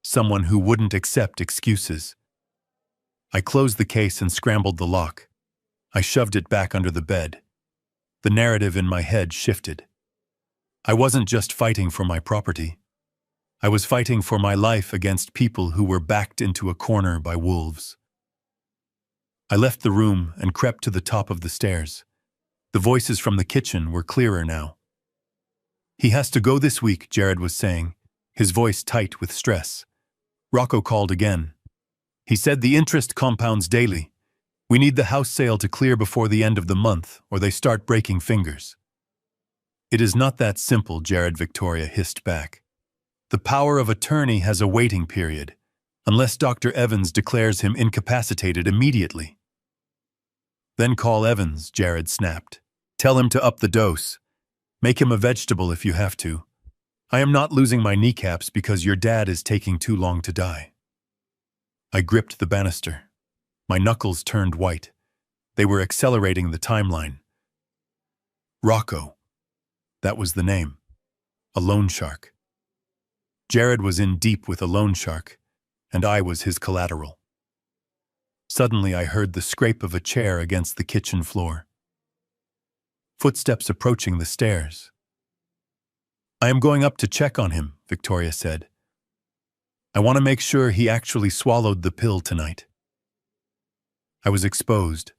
Someone who wouldn't accept excuses. I closed the case and scrambled the lock. I shoved it back under the bed. The narrative in my head shifted. I wasn't just fighting for my property. I was fighting for my life against people who were backed into a corner by wolves. I left the room and crept to the top of the stairs. The voices from the kitchen were clearer now. "He has to go this week," Jared was saying, his voice tight with stress. Rocco called again. He said the interest compounds daily. We need the house sale to clear before the end of the month, or they start breaking fingers. "It is not that simple," Jared, Victoria hissed back. "The power of attorney has a waiting period, unless Dr. Evans declares him incapacitated immediately." "Then call Evans," Jared snapped. "Tell him to up the dose. Make him a vegetable if you have to. I am not losing my kneecaps because your dad is taking too long to die." I gripped the banister. My knuckles turned white. They were accelerating the timeline. Rocco. That was the name. A loan shark. Jared was in deep with a loan shark, and I was his collateral. Suddenly I heard the scrape of a chair against the kitchen floor. Footsteps approaching the stairs. "I am going up to check on him," Victoria said. "I want to make sure he actually swallowed the pill tonight." I was exposed.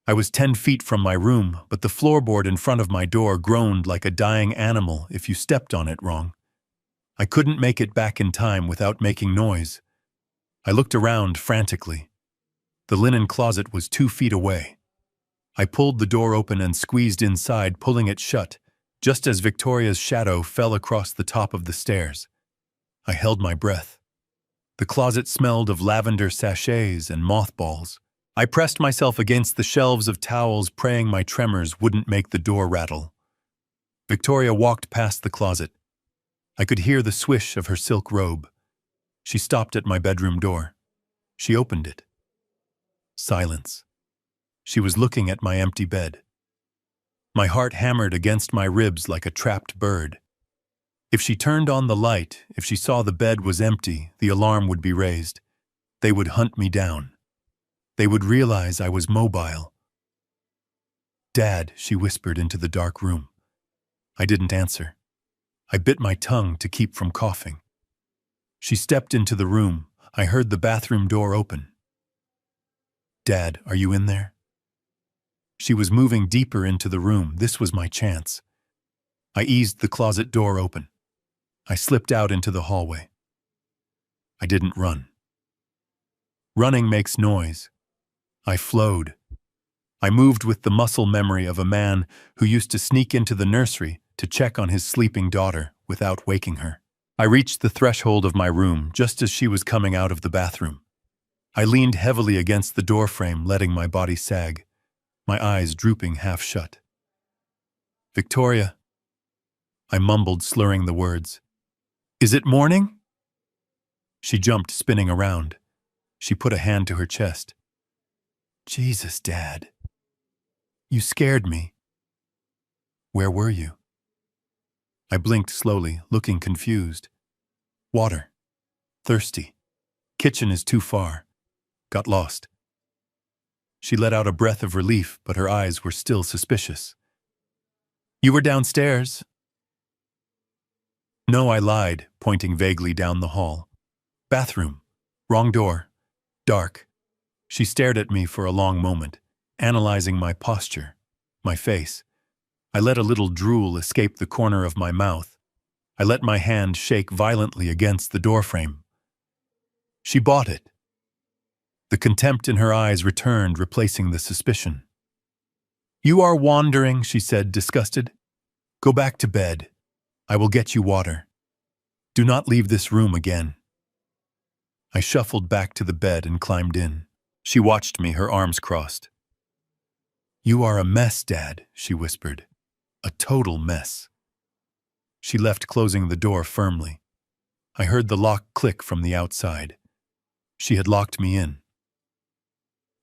I was 10 feet from my room, but the floorboard in front of my door groaned like a dying animal if you stepped on it wrong. I couldn't make it back in time without making noise. I looked around frantically. The linen closet was 2 feet away. I pulled the door open and squeezed inside, pulling it shut, just as Victoria's shadow fell across the top of the stairs. I held my breath. The closet smelled of lavender sachets and mothballs. I pressed myself against the shelves of towels, praying my tremors wouldn't make the door rattle. Victoria walked past the closet. I could hear the swish of her silk robe. She stopped at my bedroom door. She opened it. Silence. She was looking at my empty bed. My heart hammered against my ribs like a trapped bird. If she turned on the light, if she saw the bed was empty, the alarm would be raised. They would hunt me down. They would realize I was mobile. "Dad," she whispered into the dark room. I didn't answer. I bit my tongue to keep from coughing. She stepped into the room. I heard the bathroom door open. "Dad, are you in there?" She was moving deeper into the room. This was my chance. I eased the closet door open. I slipped out into the hallway. I didn't run. Running makes noise. I flowed. I moved with the muscle memory of a man who used to sneak into the nursery to check on his sleeping daughter without waking her. I reached the threshold of my room just as she was coming out of the bathroom. I leaned heavily against the doorframe, letting my body sag, my eyes drooping half shut. "Victoria," I mumbled, slurring the words. "Is it morning?" She jumped, spinning around. She put a hand to her chest. "Jesus, Dad. You scared me." "Where were you?" I blinked slowly, looking confused. "Water. Thirsty. Kitchen is too far. Got lost." She let out a breath of relief, but her eyes were still suspicious. "You were downstairs." "No," I lied, pointing vaguely down the hall. "Bathroom. Wrong door. Dark." She stared at me for a long moment, analyzing my posture, my face. I let a little drool escape the corner of my mouth. I let my hand shake violently against the doorframe. She bought it. The contempt in her eyes returned, replacing the suspicion. "You are wandering," she said, disgusted. "Go back to bed. I will get you water. Do not leave this room again." I shuffled back to the bed and climbed in. She watched me, her arms crossed. "You are a mess, Dad," she whispered. "A total mess." She left, closing the door firmly. I heard the lock click from the outside. She had locked me in.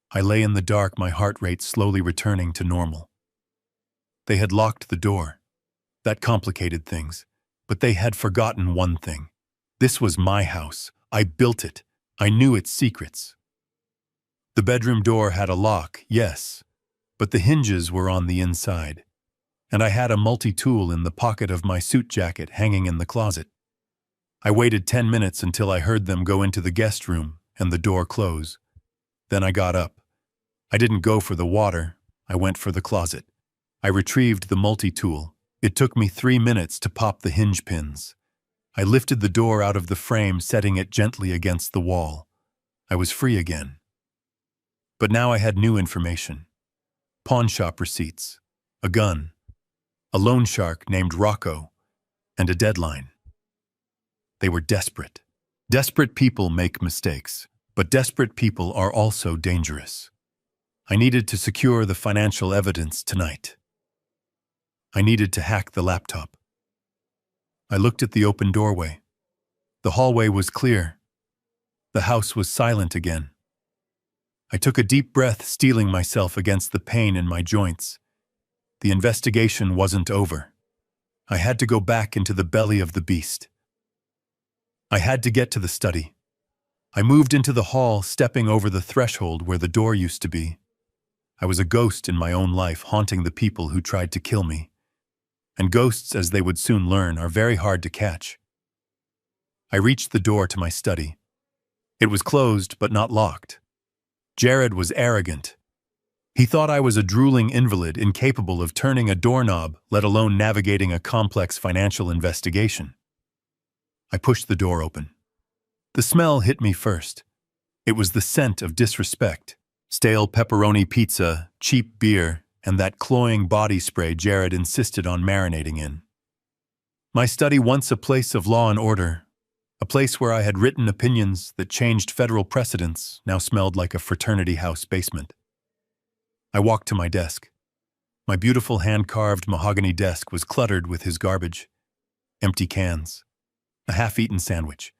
I lay in the dark, my heart rate slowly returning to normal. They had locked the door. That complicated things. But they had forgotten one thing. This was my house. I built it. I knew its secrets. The bedroom door had a lock, yes, but the hinges were on the inside. And I had a multi-tool in the pocket of my suit jacket hanging in the closet. I waited 10 minutes until I heard them go into the guest room and the door close. Then I got up. I didn't go for the water. I went for the closet. I retrieved the multi-tool. It took me 3 minutes to pop the hinge pins. I lifted the door out of the frame, setting it gently against the wall. I was free again. But now I had new information. Pawn shop receipts, a gun, a loan shark named Rocco, and a deadline. They were desperate. Desperate people make mistakes, but desperate people are also dangerous. I needed to secure the financial evidence tonight. I needed to hack the laptop. I looked at the open doorway. The hallway was clear. The house was silent again. I took a deep breath, steeling myself against the pain in my joints. the investigation wasn't over. I had to go back into the belly of the beast. I had to get to the study. I moved into the hall, stepping over the threshold where the door used to be. I was a ghost in my own life, haunting the people who tried to kill me. And ghosts, as they would soon learn, are very hard to catch. I reached the door to my study. It was closed, but not locked. Jared was arrogant. He thought I was a drooling invalid incapable of turning a doorknob, let alone navigating a complex financial investigation. I pushed the door open. The smell hit me first. It was the scent of disrespect. Stale pepperoni pizza, cheap beer, and that cloying body spray Jared insisted on marinating in. My study, once a place of law and order, a place where I had written opinions that changed federal precedents, now smelled like a fraternity house basement. I walked to my desk. My beautiful hand-carved mahogany desk was cluttered with his garbage, empty cans, a half-eaten sandwich,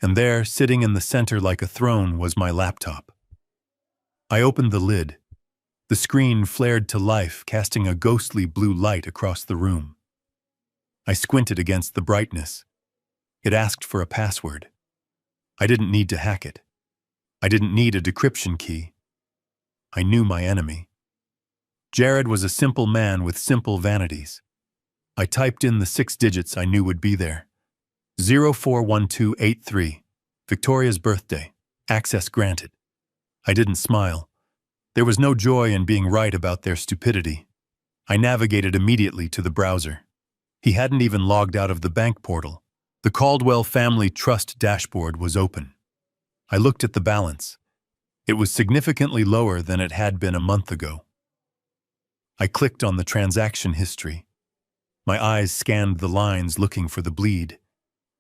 and there, sitting in the center like a throne, was my laptop. I opened the lid. The screen flared to life, casting a ghostly blue light across the room. I squinted against the brightness. It asked for a password. I didn't need to hack it. I didn't need a decryption key. I knew my enemy. Jared was a simple man with simple vanities. I typed in the 6 digits I knew would be there. 041283. Victoria's birthday. Access granted. I didn't smile. There was no joy in being right about their stupidity. I navigated immediately to the browser. He hadn't even logged out of the bank portal. The Caldwell Family Trust dashboard was open. I looked at the balance. It was significantly lower than it had been a month ago. I clicked on the transaction history. My eyes scanned the lines looking for the bleed.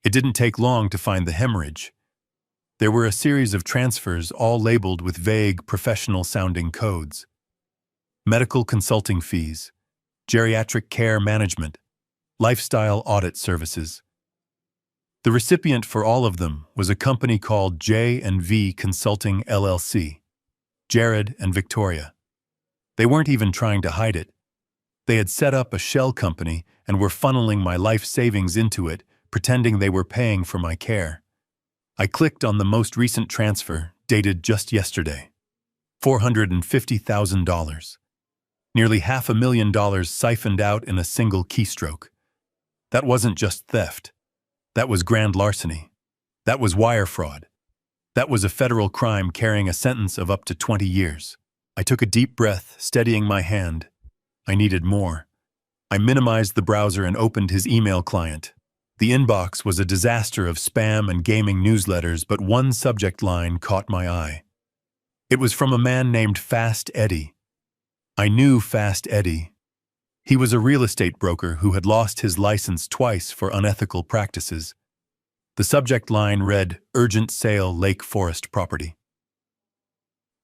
It didn't take long to find the hemorrhage. There were a series of transfers, all labeled with vague, professional-sounding codes. Medical consulting fees, geriatric care management, lifestyle audit services. The recipient for all of them was a company called J&V Consulting LLC, Jared and Victoria. They weren't even trying to hide it. They had set up a shell company and were funneling my life savings into it, pretending they were paying for my care. I clicked on the most recent transfer, dated just yesterday. $450,000. Nearly $500,000 siphoned out in a single keystroke. That wasn't just theft. That was grand larceny. That was wire fraud. That was a federal crime carrying a sentence of up to 20 years. I took a deep breath, steadying my hand. I needed more. I minimized the browser and opened his email client. The inbox was a disaster of spam and gaming newsletters, but one subject line caught my eye. It was from a man named Fast Eddie. I knew Fast Eddie. He was a real estate broker who had lost his license twice for unethical practices. The subject line read, "Urgent sale Lake Forest property."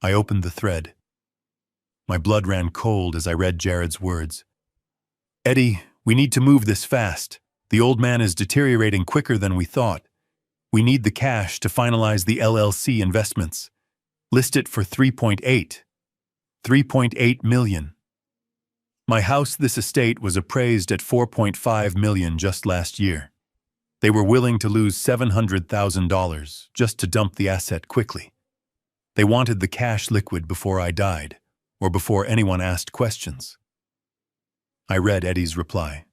I opened the thread. My blood ran cold as I read Jared's words. "Eddie, we need to move this fast. The old man is deteriorating quicker than we thought. We need the cash to finalize the LLC investments. List it for 3.8 million. My house, this estate, was appraised at 4.5 million just last year. They were willing to lose $700,000 just to dump the asset quickly. They wanted the cash liquid before I died, or before anyone asked questions." I read Eddie's reply.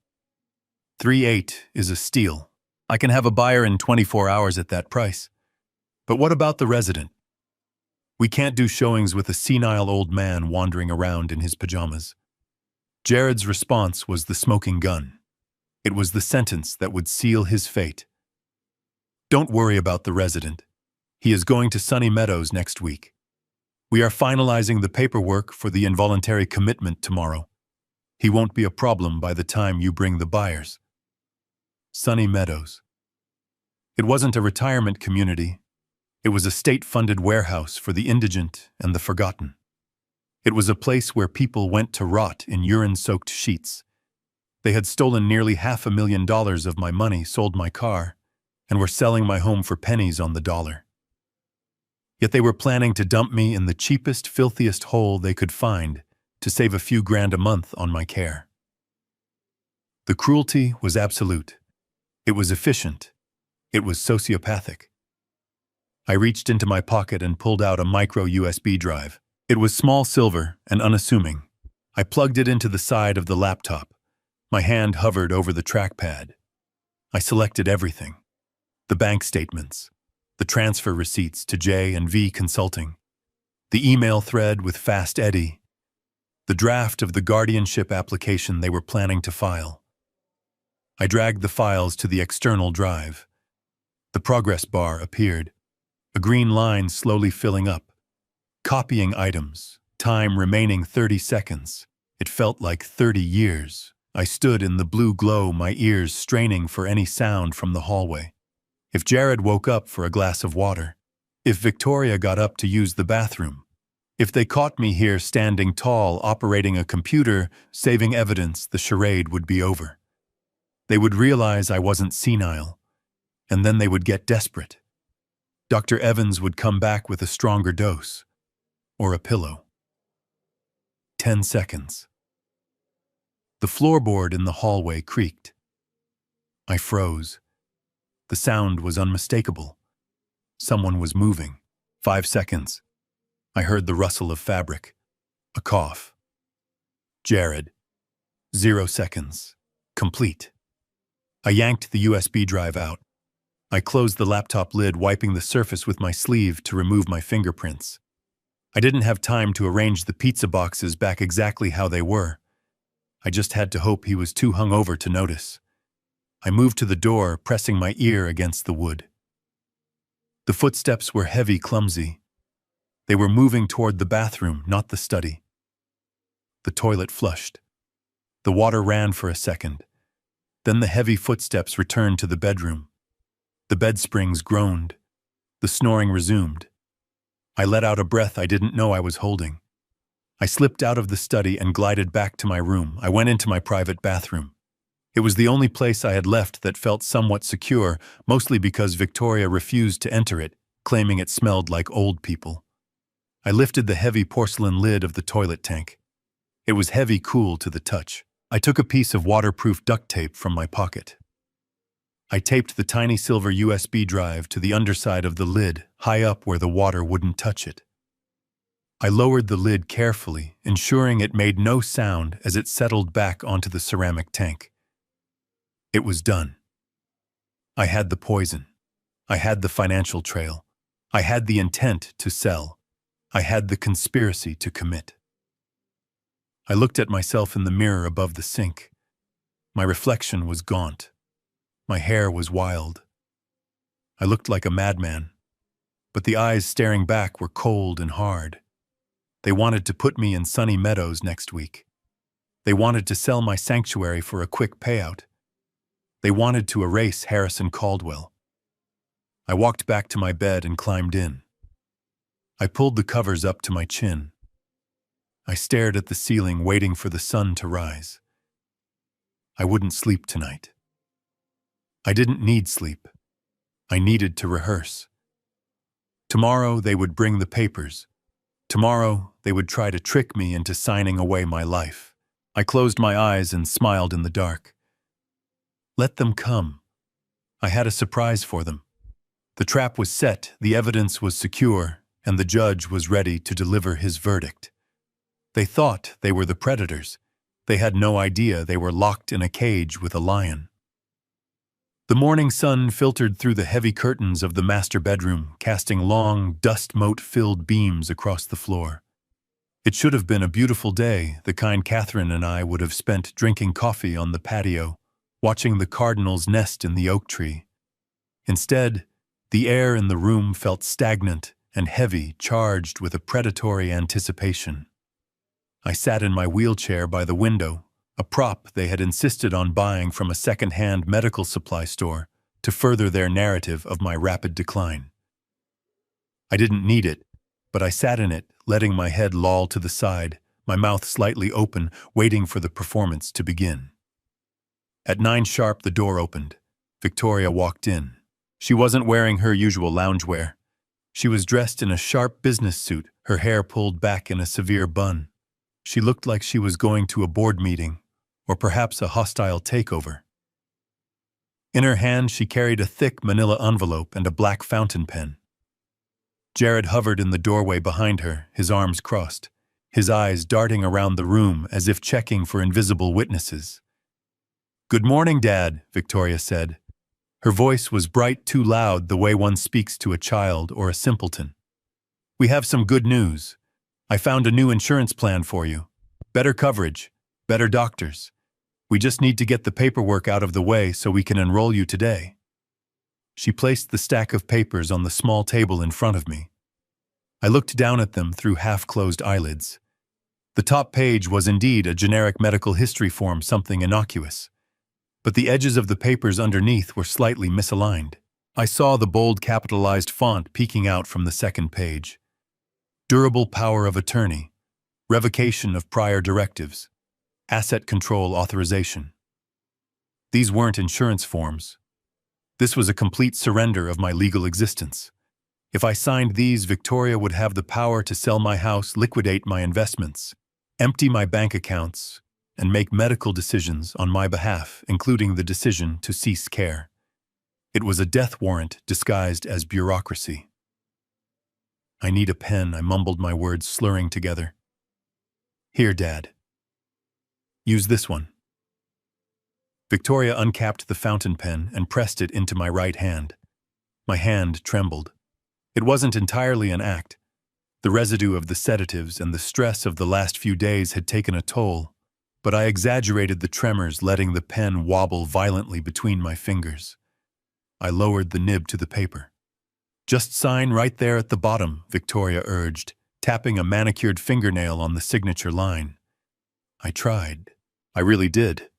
3.8 is a steal. I can have a buyer in 24 hours at that price. But what about the resident? We can't do showings with a senile old man wandering around in his pajamas. Jared's response was the smoking gun. It was the sentence that would seal his fate. "Don't worry about the resident. He is going to Sunny Meadows next week. We are finalizing the paperwork for the involuntary commitment tomorrow. He won't be a problem by the time you bring the buyers." Sunny Meadows. It wasn't a retirement community. It was a state-funded warehouse for the indigent and the forgotten. It was a place where people went to rot in urine-soaked sheets. They had stolen nearly $500,000 of my money, sold my car, and were selling my home for pennies on the dollar. Yet they were planning to dump me in the cheapest, filthiest hole they could find, to to save a few grand a month on my care. The cruelty was absolute. It was efficient. It was sociopathic. I reached into my pocket and pulled out a micro USB drive. It was small, silver, and unassuming. I plugged it into the side of the laptop. My hand hovered over the trackpad. I selected everything. The bank statements, the transfer receipts to J&V Consulting, the email thread with Fast Eddie, the draft of the guardianship application they were planning to file. I dragged the files to the external drive. The progress bar appeared, a green line slowly filling up. Copying items, time remaining 30 seconds. It felt like 30 years. I stood in the blue glow, my ears straining for any sound from the hallway. If Jared woke up for a glass of water, if Victoria got up to use the bathroom, if they caught me here standing tall, operating a computer, saving evidence, the charade would be over. They would realize I wasn't senile, and then they would get desperate. Dr. Evans would come back with a stronger dose, or a pillow. 10 seconds. The floorboard in the hallway creaked. I froze. The sound was unmistakable. Someone was moving. 5 seconds. I heard the rustle of fabric. A cough. Jared. 0 seconds. Complete. I yanked the USB drive out. I closed the laptop lid, wiping the surface with my sleeve to remove my fingerprints. I didn't have time to arrange the pizza boxes back exactly how they were. I just had to hope he was too hungover to notice. I moved to the door, pressing my ear against the wood. The footsteps were heavy, clumsy. They were moving toward the bathroom, not the study. The toilet flushed. The water ran for a second. Then the heavy footsteps returned to the bedroom. The bed springs groaned. The snoring resumed. I let out a breath I didn't know I was holding. I slipped out of the study and glided back to my room. I went into my private bathroom. It was the only place I had left that felt somewhat secure, mostly because Victoria refused to enter it, claiming it smelled like old people. I lifted the heavy porcelain lid of the toilet tank. It was heavy, cool to the touch. I took a piece of waterproof duct tape from my pocket. I taped the tiny silver USB drive to the underside of the lid, high up where the water wouldn't touch it. I lowered the lid carefully, ensuring it made no sound as it settled back onto the ceramic tank. It was done. I had the poison. I had the financial trail. I had the intent to sell. I had the conspiracy to commit. I looked at myself in the mirror above the sink. My reflection was gaunt. My hair was wild. I looked like a madman, but the eyes staring back were cold and hard. They wanted to put me in Sunny Meadows next week. They wanted to sell my sanctuary for a quick payout. They wanted to erase Harrison Caldwell. I walked back to my bed and climbed in. I pulled the covers up to my chin. I stared at the ceiling, waiting for the sun to rise. I wouldn't sleep tonight. I didn't need sleep. I needed to rehearse. Tomorrow they would bring the papers. Tomorrow they would try to trick me into signing away my life. I closed my eyes and smiled in the dark. Let them come. I had a surprise for them. The trap was set, the evidence was secure, and the judge was ready to deliver his verdict. They thought they were the predators. They had no idea they were locked in a cage with a lion. The morning sun filtered through the heavy curtains of the master bedroom, casting long, dust-mote-filled beams across the floor. It should have been a beautiful day, the kind Catherine and I would have spent drinking coffee on the patio, watching the cardinals nest in the oak tree. Instead, the air in the room felt stagnant and heavy, charged with a predatory anticipation. I sat in my wheelchair by the window, a prop they had insisted on buying from a second-hand medical supply store to further their narrative of my rapid decline. I didn't need it, but I sat in it, letting my head loll to the side, my mouth slightly open, waiting for the performance to begin. At 9 sharp, the door opened. Victoria walked in. She wasn't wearing her usual loungewear. She was dressed in a sharp business suit, her hair pulled back in a severe bun. She looked like she was going to a board meeting, or perhaps a hostile takeover. In her hand, she carried a thick manila envelope and a black fountain pen. Jared hovered in the doorway behind her, his arms crossed, his eyes darting around the room as if checking for invisible witnesses. "Good morning, Dad," Victoria said. Her voice was bright, too loud, the way one speaks to a child or a simpleton. "We have some good news. I found a new insurance plan for you. Better coverage, better doctors. We just need to get the paperwork out of the way so we can enroll you today." She placed the stack of papers on the small table in front of me. I looked down at them through half-closed eyelids. The top page was indeed a generic medical history form, something innocuous. But the edges of the papers underneath were slightly misaligned. I saw the bold capitalized font peeking out from the second page. Durable power of attorney, revocation of prior directives, asset control authorization. These weren't insurance forms. This was a complete surrender of my legal existence. If I signed these, Victoria would have the power to sell my house, liquidate my investments, empty my bank accounts, and make medical decisions on my behalf, including the decision to cease care. It was a death warrant disguised as bureaucracy. "I need a pen," I mumbled, my words slurring together. "Here, Dad. Use this one." Victoria uncapped the fountain pen and pressed it into my right hand. My hand trembled. It wasn't entirely an act. The residue of the sedatives and the stress of the last few days had taken a toll, but I exaggerated the tremors, letting the pen wobble violently between my fingers. I lowered the nib to the paper. "Just sign right there at the bottom," Victoria urged, tapping a manicured fingernail on the signature line. I tried. I really did.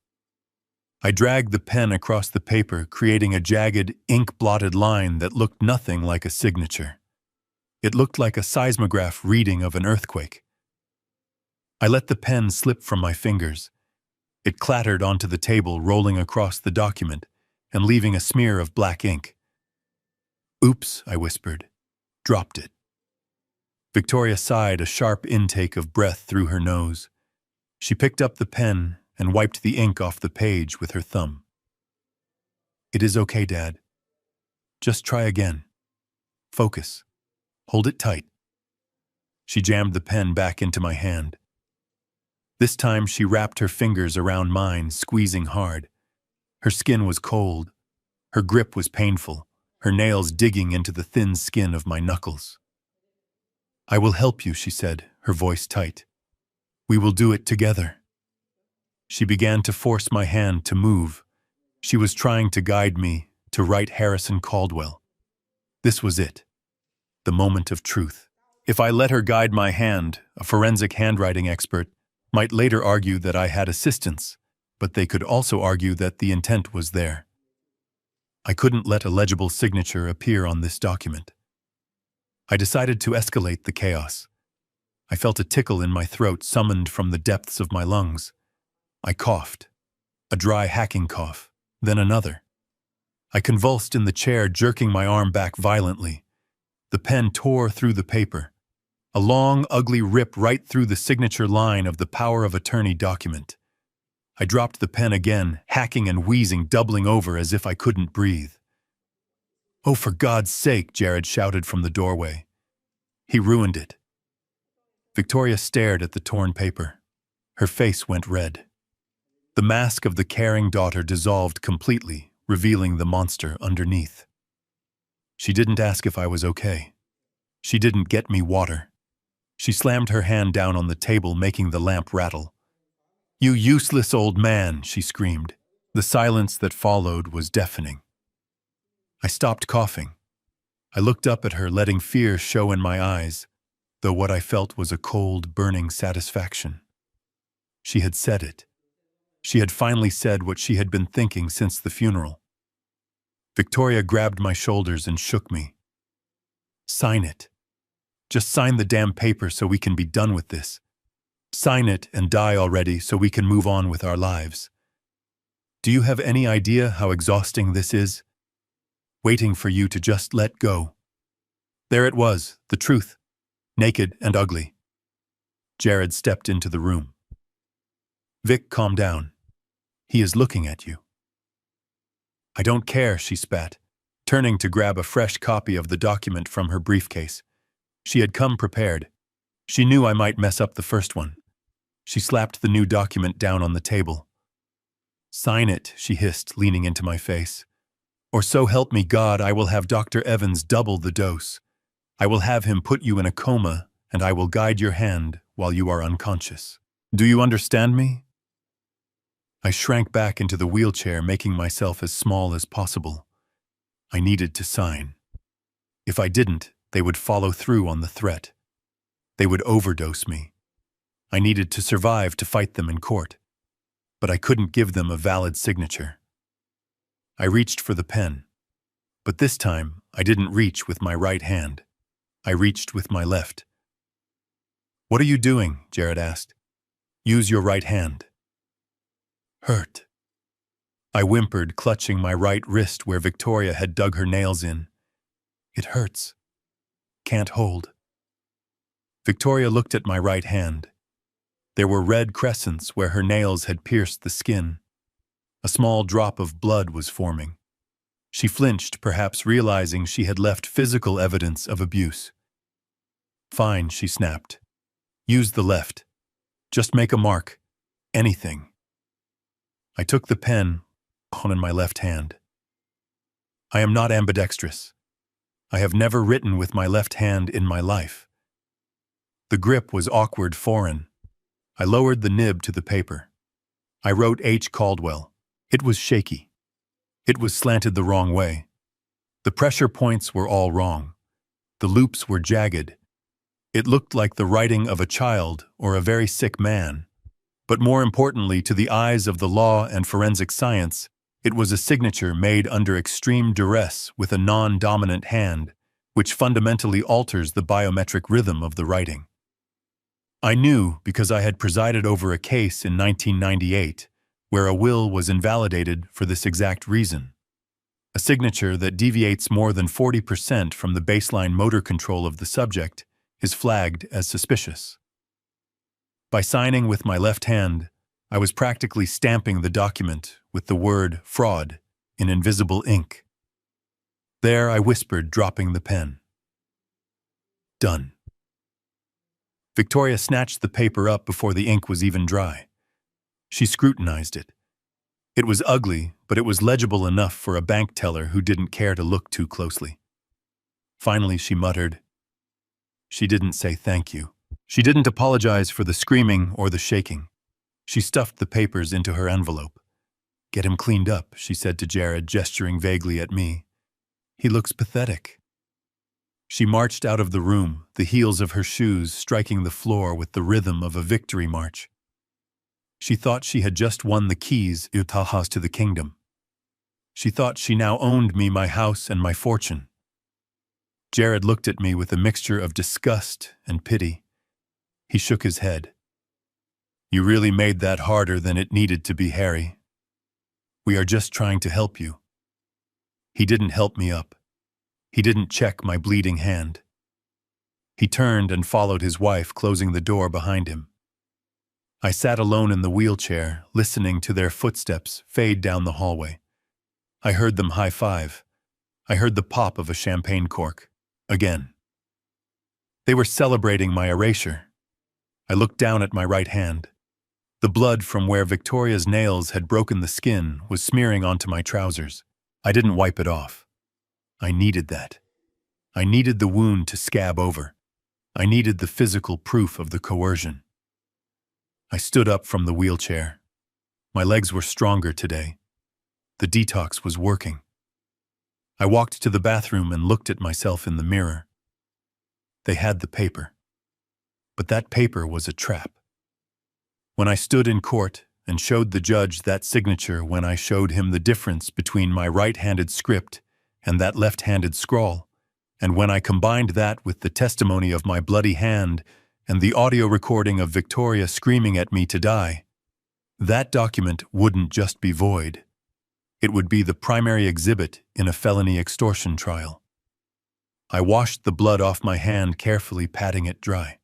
I dragged the pen across the paper, creating a jagged, ink-blotted line that looked nothing like a signature. It looked like a seismograph reading of an earthquake. I let the pen slip from my fingers. It clattered onto the table, rolling across the document and leaving a smear of black ink. "Oops," I whispered. Dropped it. Victoria sighed, a sharp intake of breath through her nose. She picked up the pen and wiped the ink off the page with her thumb. "It is okay, Dad. Just try again. Focus. Hold it tight." She jammed the pen back into my hand. This time she wrapped her fingers around mine, squeezing hard. Her skin was cold. Her grip was painful, her nails digging into the thin skin of my knuckles. "I will help you," she said, her voice tight. "We will do it together." She began to force my hand to move. She was trying to guide me to write Harrison Caldwell. This was it. The moment of truth. If I let her guide my hand, a forensic handwriting expert might later argue that I had assistance, but they could also argue that the intent was there. I couldn't let a legible signature appear on this document. I decided to escalate the chaos. I felt a tickle in my throat summoned from the depths of my lungs. I coughed. A dry, hacking cough, then another. I convulsed in the chair, jerking my arm back violently. The pen tore through the paper. A long, ugly rip right through the signature line of the power of attorney document. I dropped the pen again, hacking and wheezing, doubling over as if I couldn't breathe. "Oh, for God's sake," Jared shouted from the doorway. "He ruined it." Victoria stared at the torn paper. Her face went red. The mask of the caring daughter dissolved completely, revealing the monster underneath. She didn't ask if I was okay. She didn't get me water. She slammed her hand down on the table, making the lamp rattle. "You useless old man," she screamed. The silence that followed was deafening. I stopped coughing. I looked up at her, letting fear show in my eyes, though what I felt was a cold, burning satisfaction. She had said it. She had finally said what she had been thinking since the funeral. Victoria grabbed my shoulders and shook me. "Sign it. Just sign the damn paper so we can be done with this. Sign it and die already so we can move on with our lives. Do you have any idea how exhausting this is? Waiting for you to just let go." There it was, the truth, naked and ugly. Jared stepped into the room. Vic, calm down. He is looking at you. I don't care, she spat, turning to grab a fresh copy of the document from her briefcase. She had come prepared. She knew I might mess up the first one. She slapped the new document down on the table. Sign it, she hissed, leaning into my face. Or so help me God, I will have Dr. Evans double the dose. I will have him put you in a coma, and I will guide your hand while you are unconscious. Do you understand me? I shrank back into the wheelchair, making myself as small as possible. I needed to sign. If I didn't, they would follow through on the threat. They would overdose me. I needed to survive to fight them in court. But I couldn't give them a valid signature. I reached for the pen. But this time, I didn't reach with my right hand. I reached with my left. What are you doing? Jared asked. Use your right hand. Hurt. I whimpered, clutching my right wrist where Victoria had dug her nails in. It hurts. Can't hold. Victoria looked at my right hand. There were red crescents where her nails had pierced the skin. A small drop of blood was forming. She flinched, perhaps realizing she had left physical evidence of abuse. Fine, she snapped. Use the left. Just make a mark. Anything. I took the pen on in my left hand. I am not ambidextrous. I have never written with my left hand in my life. The grip was awkward, foreign. I lowered the nib to the paper. I wrote H. Caldwell. It was shaky. It was slanted the wrong way. The pressure points were all wrong. The loops were jagged. It looked like the writing of a child or a very sick man. But more importantly, to the eyes of the law and forensic science, it was a signature made under extreme duress with a non-dominant hand, which fundamentally alters the biometric rhythm of the writing. I knew because I had presided over a case in 1998 where a will was invalidated for this exact reason. A signature that deviates more than 40% from the baseline motor control of the subject is flagged as suspicious. By signing with my left hand, I was practically stamping the document with the word fraud in invisible ink. There I whispered, dropping the pen. Done. Victoria snatched the paper up before the ink was even dry. She scrutinized it. It was ugly, but it was legible enough for a bank teller who didn't care to look too closely. Finally, she muttered. She didn't say thank you. She didn't apologize for the screaming or the shaking. She stuffed the papers into her envelope. Get him cleaned up, she said to Jared, gesturing vaguely at me. He looks pathetic. She marched out of the room, the heels of her shoes striking the floor with the rhythm of a victory march. She thought she had just won the keys to the kingdom. She thought she now owned me, my house, and my fortune. Jared looked at me with a mixture of disgust and pity. He shook his head. You really made that harder than it needed to be, Harry. We are just trying to help you. He didn't help me up. He didn't check my bleeding hand. He turned and followed his wife, closing the door behind him. I sat alone in the wheelchair, listening to their footsteps fade down the hallway. I heard them high-five. I heard the pop of a champagne cork. Again. They were celebrating my erasure. I looked down at my right hand. The blood from where Victoria's nails had broken the skin was smearing onto my trousers. I didn't wipe it off. I needed that. I needed the wound to scab over. I needed the physical proof of the coercion. I stood up from the wheelchair. My legs were stronger today. The detox was working. I walked to the bathroom and looked at myself in the mirror. They had the paper. But that paper was a trap. When I stood in court and showed the judge that signature, when I showed him the difference between my right-handed script and that left-handed scrawl, and when I combined that with the testimony of my bloody hand and the audio recording of Victoria screaming at me to die, that document wouldn't just be void. It would be the primary exhibit in a felony extortion trial. I washed the blood off my hand, carefully patting it dry.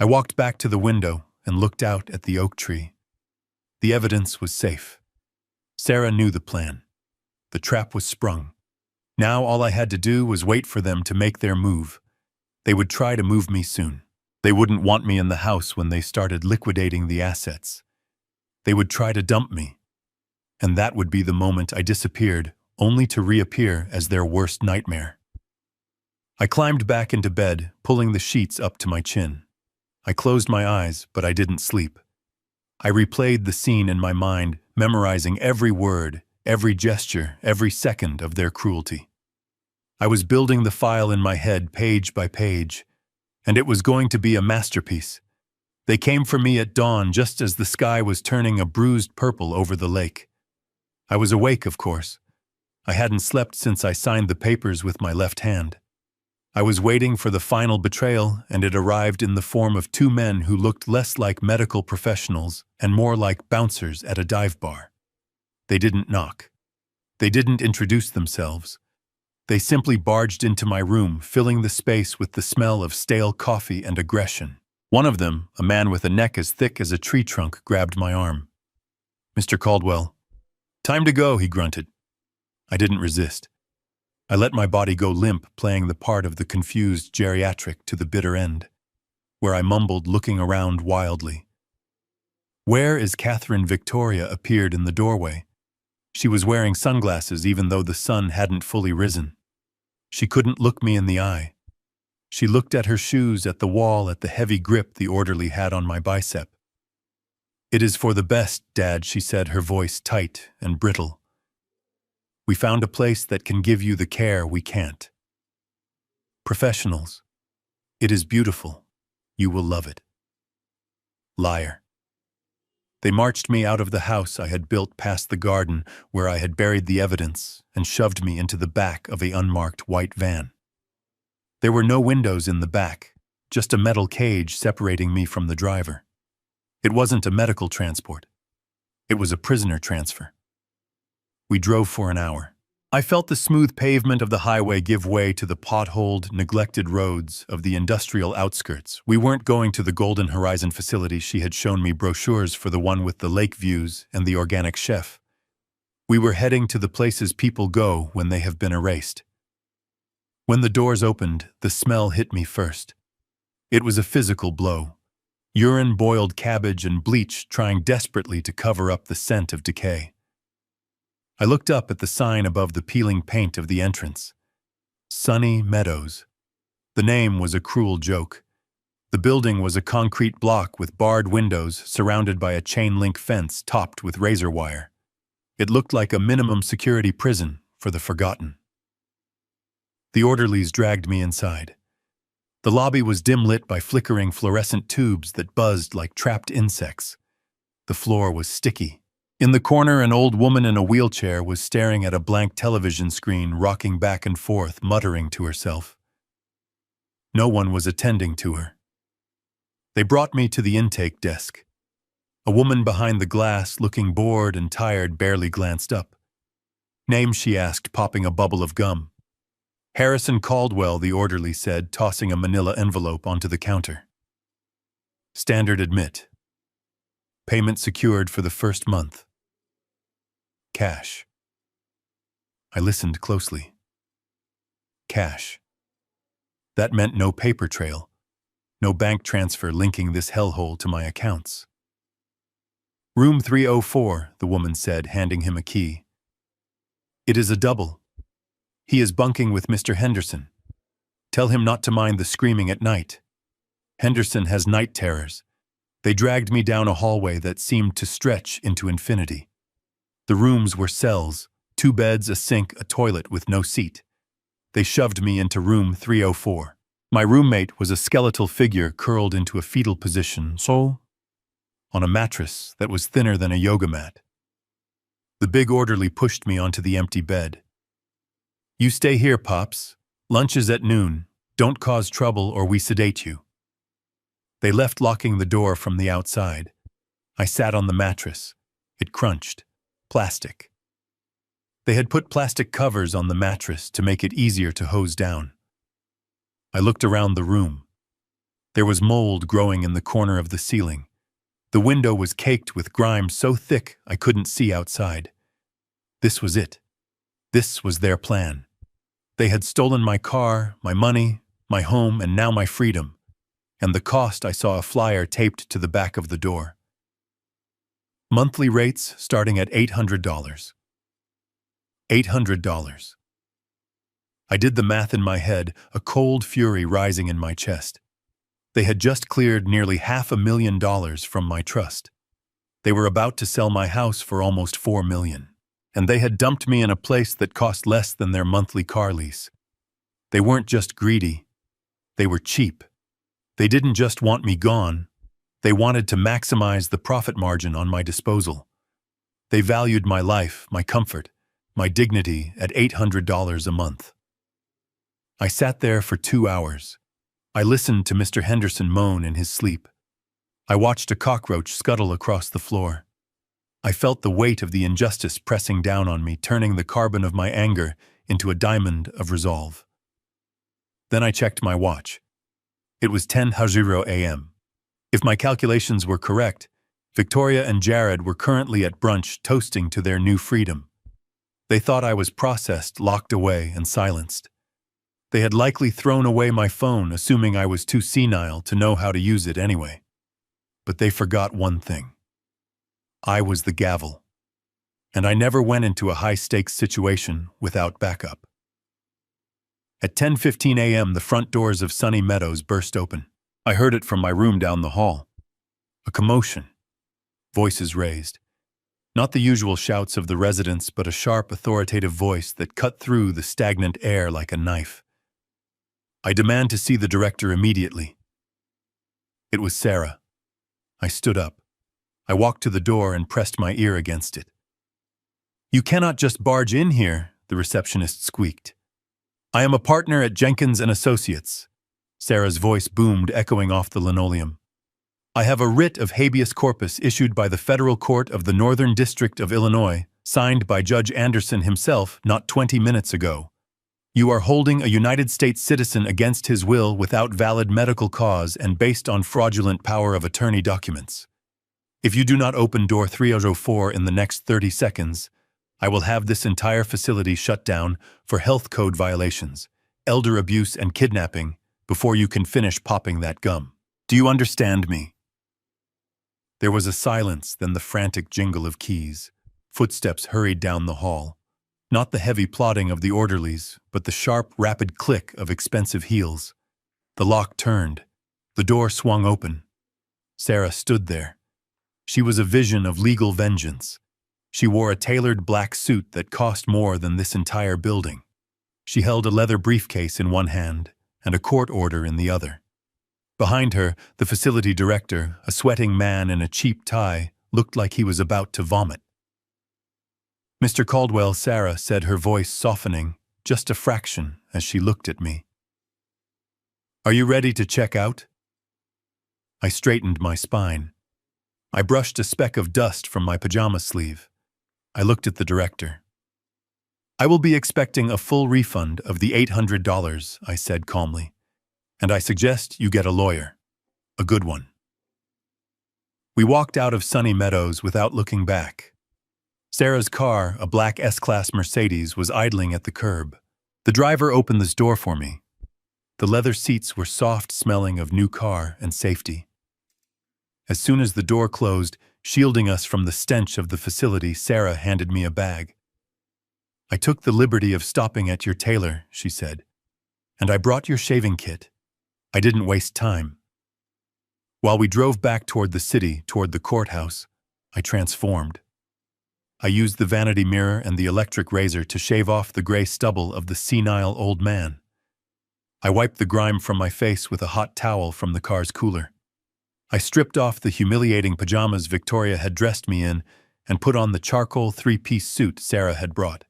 I walked back to the window and looked out at the oak tree. The evidence was safe. Sarah knew the plan. The trap was sprung. Now all I had to do was wait for them to make their move. They would try to move me soon. They wouldn't want me in the house when they started liquidating the assets. They would try to dump me. And that would be the moment I disappeared, only to reappear as their worst nightmare. I climbed back into bed, pulling the sheets up to my chin. I closed my eyes, but I didn't sleep. I replayed the scene in my mind, memorizing every word, every gesture, every second of their cruelty. I was building the file in my head page by page, and it was going to be a masterpiece. They came for me at dawn just as the sky was turning a bruised purple over the lake. I was awake, of course. I hadn't slept since I signed the papers with my left hand. I was waiting for the final betrayal, and it arrived in the form of two men who looked less like medical professionals and more like bouncers at a dive bar. They didn't knock. They didn't introduce themselves. They simply barged into my room, filling the space with the smell of stale coffee and aggression. One of them, a man with a neck as thick as a tree trunk, grabbed my arm. "Mr. Caldwell." "Time to go," he grunted. I didn't resist. I let my body go limp, playing the part of the confused geriatric to the bitter end, where I mumbled, looking around wildly. "Where is Catherine?" Victoria appeared in the doorway. She was wearing sunglasses even though the sun hadn't fully risen. She couldn't look me in the eye. She looked at her shoes, at the wall, at the heavy grip the orderly had on my bicep. "It is for the best, Dad," she said, her voice tight and brittle. "We found a place that can give you the care we can't. Professionals. It is beautiful. You will love it." Liar. They marched me out of the house I had built past the garden where I had buried the evidence and shoved me into the back of an unmarked white van. There were no windows in the back, just a metal cage separating me from the driver. It wasn't a medical transport. It was a prisoner transfer. We drove for an hour. I felt the smooth pavement of the highway give way to the potholed, neglected roads of the industrial outskirts. We weren't going to the Golden Horizon facility. She had shown me brochures for the one with the lake views and the organic chef. We were heading to the places people go when they have been erased. When the doors opened, the smell hit me first. It was a physical blow. Urine, boiled cabbage, and bleach trying desperately to cover up the scent of decay. I looked up at the sign above the peeling paint of the entrance. Sunny Meadows. The name was a cruel joke. The building was a concrete block with barred windows surrounded by a chain-link fence topped with razor wire. It looked like a minimum security prison for the forgotten. The orderlies dragged me inside. The lobby was dim-lit by flickering fluorescent tubes that buzzed like trapped insects. The floor was sticky. In the corner, an old woman in a wheelchair was staring at a blank television screen, rocking back and forth, muttering to herself. No one was attending to her. They brought me to the intake desk. A woman behind the glass, looking bored and tired, barely glanced up. "Name?" she asked, popping a bubble of gum. "Harrison Caldwell," the orderly said, tossing a manila envelope onto the counter. "Standard admit. Payment secured for the first month. Cash." I listened closely. Cash. That meant no paper trail, no bank transfer linking this hellhole to my accounts. "Room 304, the woman said, handing him a key. "It is a double. He is bunking with Mr. Henderson. Tell him not to mind the screaming at night. Henderson has night terrors." They dragged me down a hallway that seemed to stretch into infinity. The rooms were cells, 2 beds, a sink, a toilet with no seat. They shoved me into room 304. My roommate was a skeletal figure curled into a fetal position, on a mattress that was thinner than a yoga mat. The big orderly pushed me onto the empty bed. "You stay here, Pops. Lunch is at noon. Don't cause trouble or we sedate you." They left, locking the door from the outside. I sat on the mattress. It crunched. Plastic. They had put plastic covers on the mattress to make it easier to hose down. I looked around the room. There was mold growing in the corner of the ceiling. The window was caked with grime so thick I couldn't see outside. This was it. This was their plan. They had stolen my car, my money, my home, and now my freedom. And the cost, I saw a flyer taped to the back of the door. Monthly rates starting at $800. $800. I did the math in my head, a cold fury rising in my chest. They had just cleared nearly $500,000 from my trust. They were about to sell my house for almost $4 million. And they had dumped me in a place that cost less than their monthly car lease. They weren't just greedy. They were cheap. They didn't just want me gone. They wanted to maximize the profit margin on my disposal. They valued my life, my comfort, my dignity at $800 a month. I sat there for 2 hours. I listened to Mr. Henderson moan in his sleep. I watched a cockroach scuttle across the floor. I felt the weight of the injustice pressing down on me, turning the carbon of my anger into a diamond of resolve. Then I checked my watch. It was 10:00 a.m. If my calculations were correct, Victoria and Jared were currently at brunch toasting to their new freedom. They thought I was processed, locked away, and silenced. They had likely thrown away my phone, assuming I was too senile to know how to use it anyway. But they forgot one thing. I was the gavel. And I never went into a high-stakes situation without backup. At 10:15 a.m., the front doors of Sunny Meadows burst open. I heard it from my room down the hall. A commotion. Voices raised. Not the usual shouts of the residents, but a sharp, authoritative voice that cut through the stagnant air like a knife. I demand to see the director immediately. It was Sarah. I stood up. I walked to the door and pressed my ear against it. "You cannot just barge in here," the receptionist squeaked. "I am a partner at Jenkins & Associates." Sarah's voice boomed, echoing off the linoleum. "I have a writ of habeas corpus issued by the Federal Court of the Northern District of Illinois, signed by Judge Anderson himself not 20 minutes ago. You are holding a United States citizen against his will without valid medical cause and based on fraudulent power of attorney documents. If you do not open door 304 in the next 30 seconds, I will have this entire facility shut down for health code violations, elder abuse, and kidnapping before you can finish popping that gum. Do you understand me?" There was a silence, then the frantic jingle of keys. Footsteps hurried down the hall. Not the heavy plodding of the orderlies, but the sharp, rapid click of expensive heels. The lock turned. The door swung open. Sarah stood there. She was a vision of legal vengeance. She wore a tailored black suit that cost more than this entire building. She held a leather briefcase in one hand and a court order in the other. Behind her, the facility director, a sweating man in a cheap tie, looked like he was about to vomit. "Mr. Caldwell," Sarah said, her voice softening just a fraction as she looked at me. "Are you ready to check out?" I straightened my spine. I brushed a speck of dust from my pajama sleeve. I looked at the director. "I will be expecting a full refund of the $800, I said calmly. "And I suggest you get a lawyer. A good one." We walked out of Sunny Meadows without looking back. Sarah's car, a black S-Class Mercedes, was idling at the curb. The driver opened this door for me. The leather seats were soft, smelling of new car and safety. As soon as the door closed, shielding us from the stench of the facility, Sarah handed me a bag. "I took the liberty of stopping at your tailor," she said, "and I brought your shaving kit. I didn't waste time." While we drove back toward the city, toward the courthouse, I transformed. I used the vanity mirror and the electric razor to shave off the gray stubble of the senile old man. I wiped the grime from my face with a hot towel from the car's cooler. I stripped off the humiliating pajamas Victoria had dressed me in and put on the charcoal 3-piece suit Sarah had brought.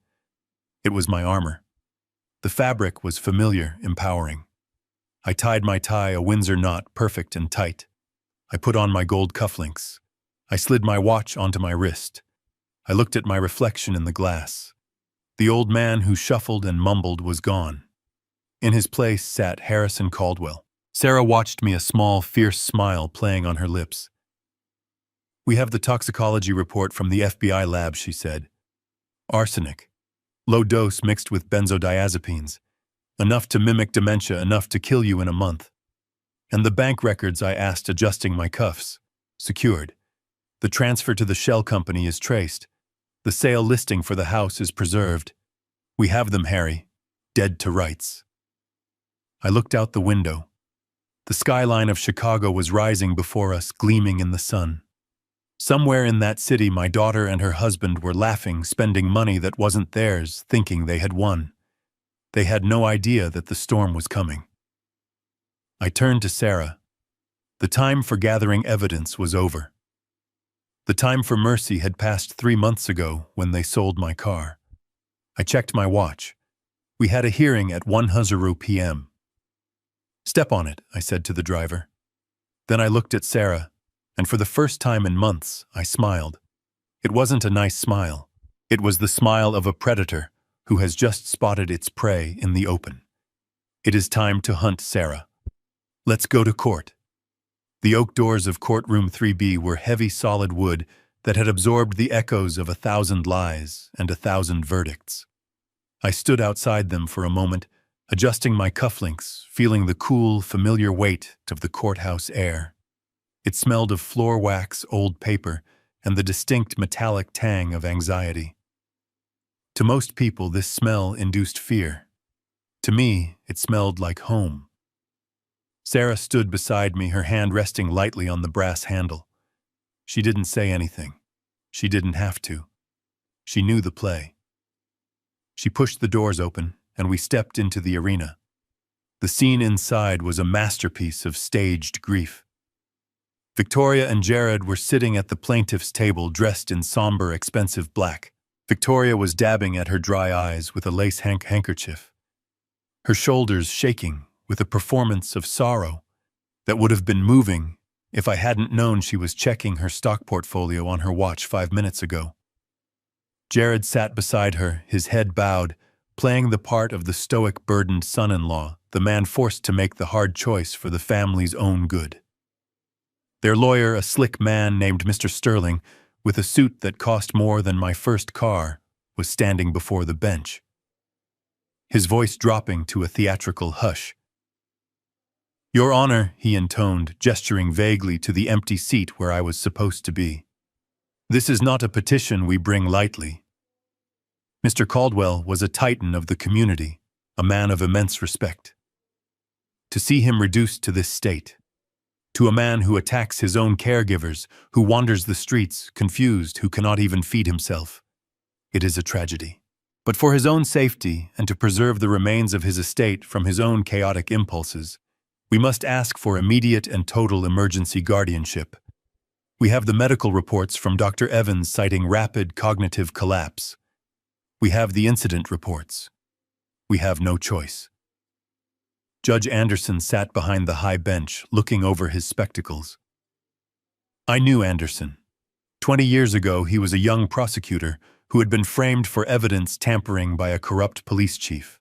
It was my armor. The fabric was familiar, empowering. I tied my tie a Windsor knot, perfect and tight. I put on my gold cufflinks. I slid my watch onto my wrist. I looked at my reflection in the glass. The old man who shuffled and mumbled was gone. In his place sat Harrison Caldwell. Sarah watched me, a small, fierce smile playing on her lips. "We have the toxicology report from the FBI lab," she said. "Arsenic. Low dose mixed with benzodiazepines. Enough to mimic dementia, enough to kill you in a month. And the bank records I asked adjusting my cuffs. Secured. The transfer to the shell company is traced. The sale listing for the house is preserved. We have them, Harry. Dead to rights." I looked out the window. The skyline of Chicago was rising before us, gleaming in the sun. Somewhere in that city, my daughter and her husband were laughing, spending money that wasn't theirs, thinking they had won. They had no idea that the storm was coming. I turned to Sarah. The time for gathering evidence was over. The time for mercy had passed 3 months ago when they sold my car. I checked my watch. We had a hearing at 1:00 p.m. "Step on it," I said to the driver. Then I looked at Sarah, and for the first time in months, I smiled. It wasn't a nice smile. It was the smile of a predator who has just spotted its prey in the open. "It is time to hunt, Sarah. Let's go to court." The oak doors of courtroom 3B were heavy solid wood that had absorbed the echoes of 1,000 lies and 1,000 verdicts. I stood outside them for a moment, adjusting my cufflinks, feeling the cool, familiar weight of the courthouse air. It smelled of floor wax, old paper, and the distinct metallic tang of anxiety. To most people, this smell induced fear. To me, it smelled like home. Sarah stood beside me, her hand resting lightly on the brass handle. She didn't say anything. She didn't have to. She knew the play. She pushed the doors open, and we stepped into the arena. The scene inside was a masterpiece of staged grief. Victoria and Jared were sitting at the plaintiff's table, dressed in somber, expensive black. Victoria was dabbing at her dry eyes with a lace handkerchief, her shoulders shaking with a performance of sorrow that would have been moving if I hadn't known she was checking her stock portfolio on her watch 5 minutes ago. Jared sat beside her, his head bowed, playing the part of the stoic, burdened son-in-law, the man forced to make the hard choice for the family's own good. Their lawyer, a slick man named Mr. Sterling, with a suit that cost more than my first car, was standing before the bench, his voice dropping to a theatrical hush. "Your Honor," he intoned, gesturing vaguely to the empty seat where I was supposed to be. "This is not a petition we bring lightly." Mr. Caldwell was a titan of the community, a man of immense respect. To see him reduced to this state, to a man who attacks his own caregivers, who wanders the streets, confused, who cannot even feed himself, it is a tragedy. But for his own safety and to preserve the remains of his estate from his own chaotic impulses, we must ask for immediate and total emergency guardianship. We have the medical reports from Dr. Evans citing rapid cognitive collapse. We have the incident reports. We have no choice. Judge Anderson sat behind the high bench, looking over his spectacles. I knew Anderson. 20 years ago, he was a young prosecutor who had been framed for evidence tampering by a corrupt police chief.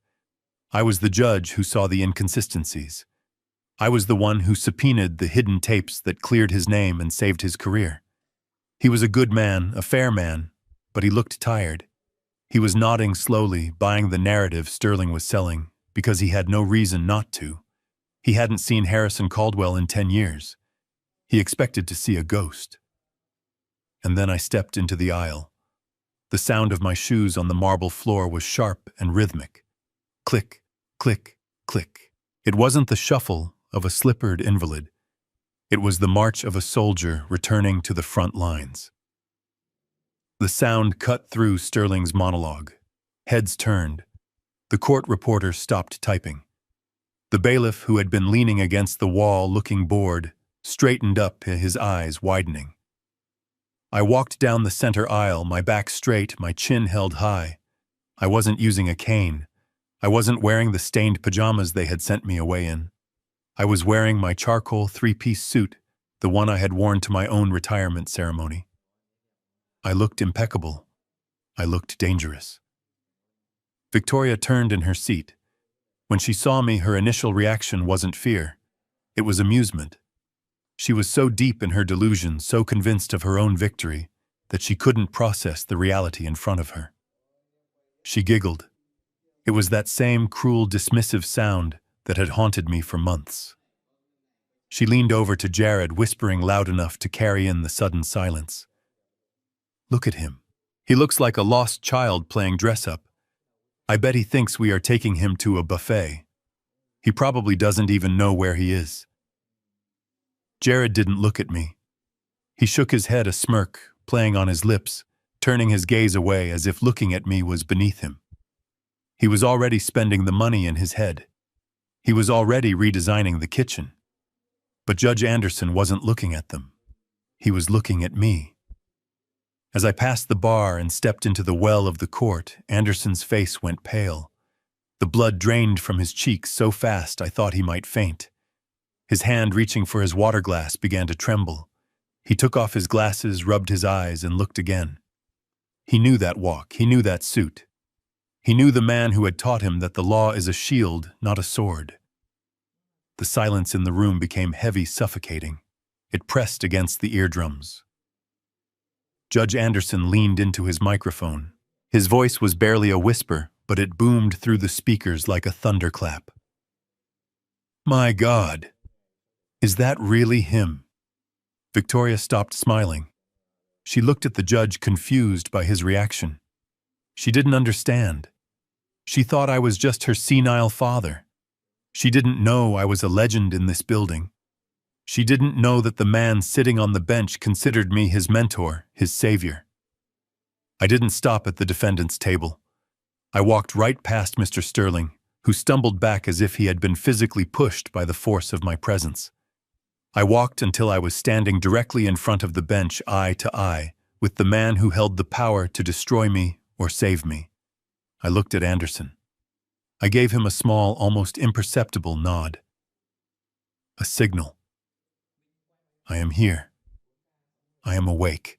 I was the judge who saw the inconsistencies. I was the one who subpoenaed the hidden tapes that cleared his name and saved his career. He was a good man, a fair man, but he looked tired. He was nodding slowly, buying the narrative Sterling was selling, because he had no reason not to. He hadn't seen Harrison Caldwell in 10 years. He expected to see a ghost. And then I stepped into the aisle. The sound of my shoes on the marble floor was sharp and rhythmic. Click, click, click. It wasn't the shuffle of a slippered invalid. It was the march of a soldier returning to the front lines. The sound cut through Sterling's monologue. Heads turned. The court reporter stopped typing. The bailiff, who had been leaning against the wall looking bored, straightened up, his eyes widening. I walked down the center aisle, my back straight, my chin held high. I wasn't using a cane. I wasn't wearing the stained pajamas they had sent me away in. I was wearing my charcoal 3-piece suit, the one I had worn to my own retirement ceremony. I looked impeccable. I looked dangerous. Victoria turned in her seat. When she saw me, her initial reaction wasn't fear. It was amusement. She was so deep in her delusion, so convinced of her own victory, that she couldn't process the reality in front of her. She giggled. It was that same cruel, dismissive sound that had haunted me for months. She leaned over to Jared, whispering loud enough to carry in the sudden silence. "Look at him. He looks like a lost child playing dress-up. I bet he thinks we are taking him to a buffet. He probably doesn't even know where he is." Jared didn't look at me. He shook his head, a smirk playing on his lips, turning his gaze away as if looking at me was beneath him. He was already spending the money in his head. He was already redesigning the kitchen. But Judge Anderson wasn't looking at them. He was looking at me. As I passed the bar and stepped into the well of the court, Anderson's face went pale. The blood drained from his cheeks so fast I thought he might faint. His hand reaching for his water glass began to tremble. He took off his glasses, rubbed his eyes, and looked again. He knew that walk, he knew that suit. He knew the man who had taught him that the law is a shield, not a sword. The silence in the room became heavy, suffocating. It pressed against the eardrums. Judge Anderson leaned into his microphone. His voice was barely a whisper, but it boomed through the speakers like a thunderclap. "My God, is that really him?" Victoria stopped smiling. She looked at the judge, confused by his reaction. She didn't understand. She thought I was just her senile father. She didn't know I was a legend in this building. She didn't know that the man sitting on the bench considered me his mentor, his savior. I didn't stop at the defendant's table. I walked right past Mr. Sterling, who stumbled back as if he had been physically pushed by the force of my presence. I walked until I was standing directly in front of the bench, eye to eye, with the man who held the power to destroy me or save me. I looked at Anderson. I gave him a small, almost imperceptible nod. A signal. I am here. I am awake.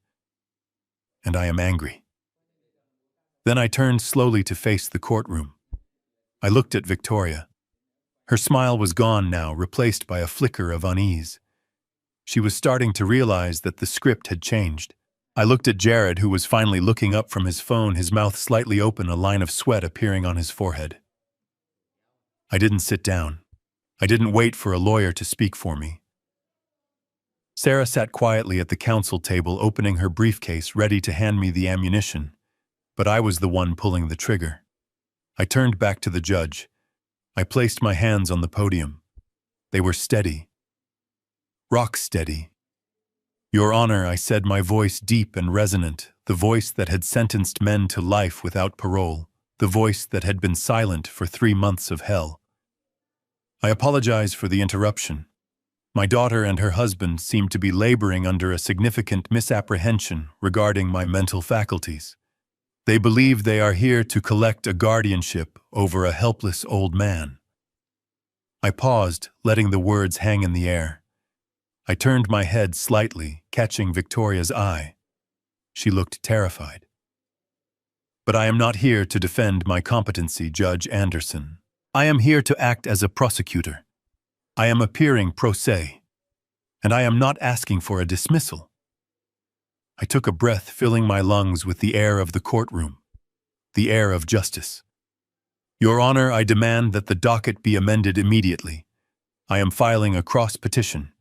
And I am angry. Then I turned slowly to face the courtroom. I looked at Victoria. Her smile was gone now, replaced by a flicker of unease. She was starting to realize that the script had changed. I looked at Jared, who was finally looking up from his phone, his mouth slightly open, a line of sweat appearing on his forehead. I didn't sit down. I didn't wait for a lawyer to speak for me. Sarah sat quietly at the counsel table, opening her briefcase, ready to hand me the ammunition, but I was the one pulling the trigger. I turned back to the judge. I placed my hands on the podium. They were steady. Rock steady. "Your Honor," I said, my voice deep and resonant, the voice that had sentenced men to life without parole, the voice that had been silent for 3 months of hell. "I apologize for the interruption. My daughter and her husband seem to be laboring under a significant misapprehension regarding my mental faculties. They believe they are here to collect a guardianship over a helpless old man." I paused, letting the words hang in the air. I turned my head slightly, catching Victoria's eye. She looked terrified. "But I am not here to defend my competency, Judge Anderson. I am here to act as a prosecutor. I am appearing pro se, and I am not asking for a dismissal." I took a breath, filling my lungs with the air of the courtroom, the air of justice. "Your Honor, I demand that the docket be amended immediately. I am filing a cross petition.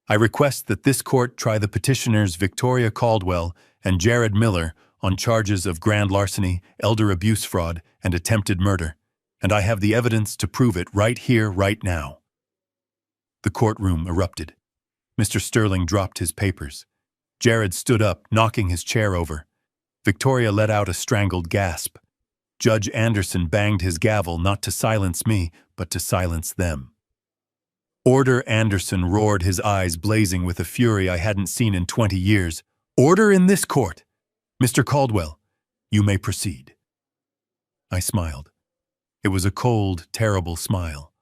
I request that this court try the petitioners Victoria Caldwell and Jared Miller on charges of grand larceny, elder abuse fraud, and attempted murder, and I have the evidence to prove it right here, right now." The courtroom erupted. Mr. Sterling dropped his papers. Jared stood up, knocking his chair over. Victoria let out a strangled gasp. Judge Anderson banged his gavel not to silence me, but to silence them. "Order!" Anderson roared, his eyes blazing with a fury I hadn't seen in 20 years. "Order in this court! Mr. Caldwell, you may proceed." I smiled. It was a cold, terrible smile.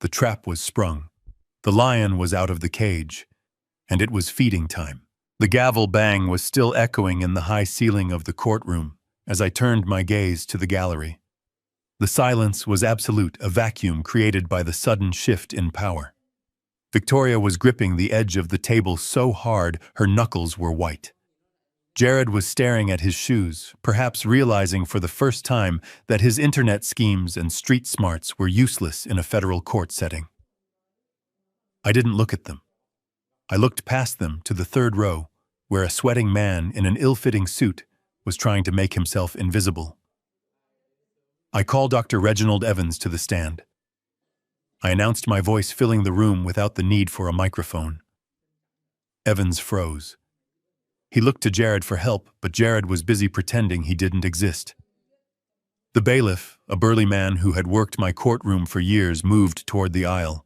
The trap was sprung. The lion was out of the cage, and it was feeding time. The gavel bang was still echoing in the high ceiling of the courtroom as I turned my gaze to the gallery. The silence was absolute, a vacuum created by the sudden shift in power. Victoria was gripping the edge of the table so hard her knuckles were white. Jared was staring at his shoes, perhaps realizing for the first time that his internet schemes and street smarts were useless in a federal court setting. I didn't look at them. I looked past them to the third row, where a sweating man in an ill-fitting suit was trying to make himself invisible. I called Dr. Reginald Evans to the stand. I announced my voice filling the room without the need for a microphone. Evans froze. He looked to Jared for help, but Jared was busy pretending he didn't exist. The bailiff, a burly man who had worked my courtroom for years, moved toward the aisle.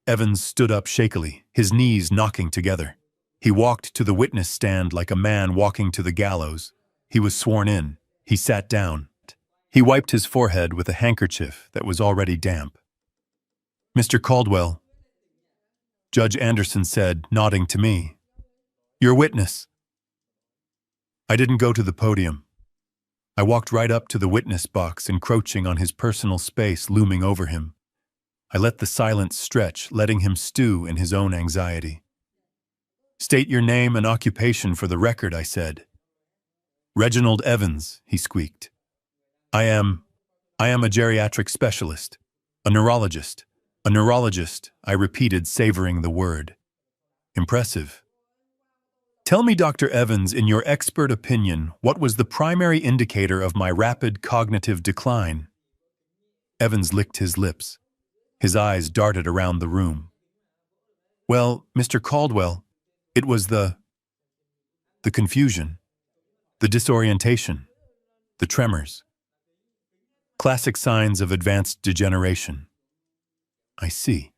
Evans stood up shakily, his knees knocking together. He walked to the witness stand like a man walking to the gallows. He was sworn in. He sat down. He wiped his forehead with a handkerchief that was already damp. "Mr. Caldwell," Judge Anderson said, nodding to me. "Your witness." I didn't go to the podium. I walked right up to the witness box, encroaching on his personal space looming over him. I let the silence stretch, letting him stew in his own anxiety. "State your name and occupation for the record," I said. "Reginald Evans," he squeaked. I am a geriatric specialist, a neurologist, I repeated, savoring the word. "Impressive. Tell me, Dr. Evans, in your expert opinion, what was the primary indicator of my rapid cognitive decline?" Evans licked his lips. His eyes darted around the room. "Well, Mr. Caldwell, it was the confusion, the disorientation, the tremors. Classic signs of advanced degeneration." "I see.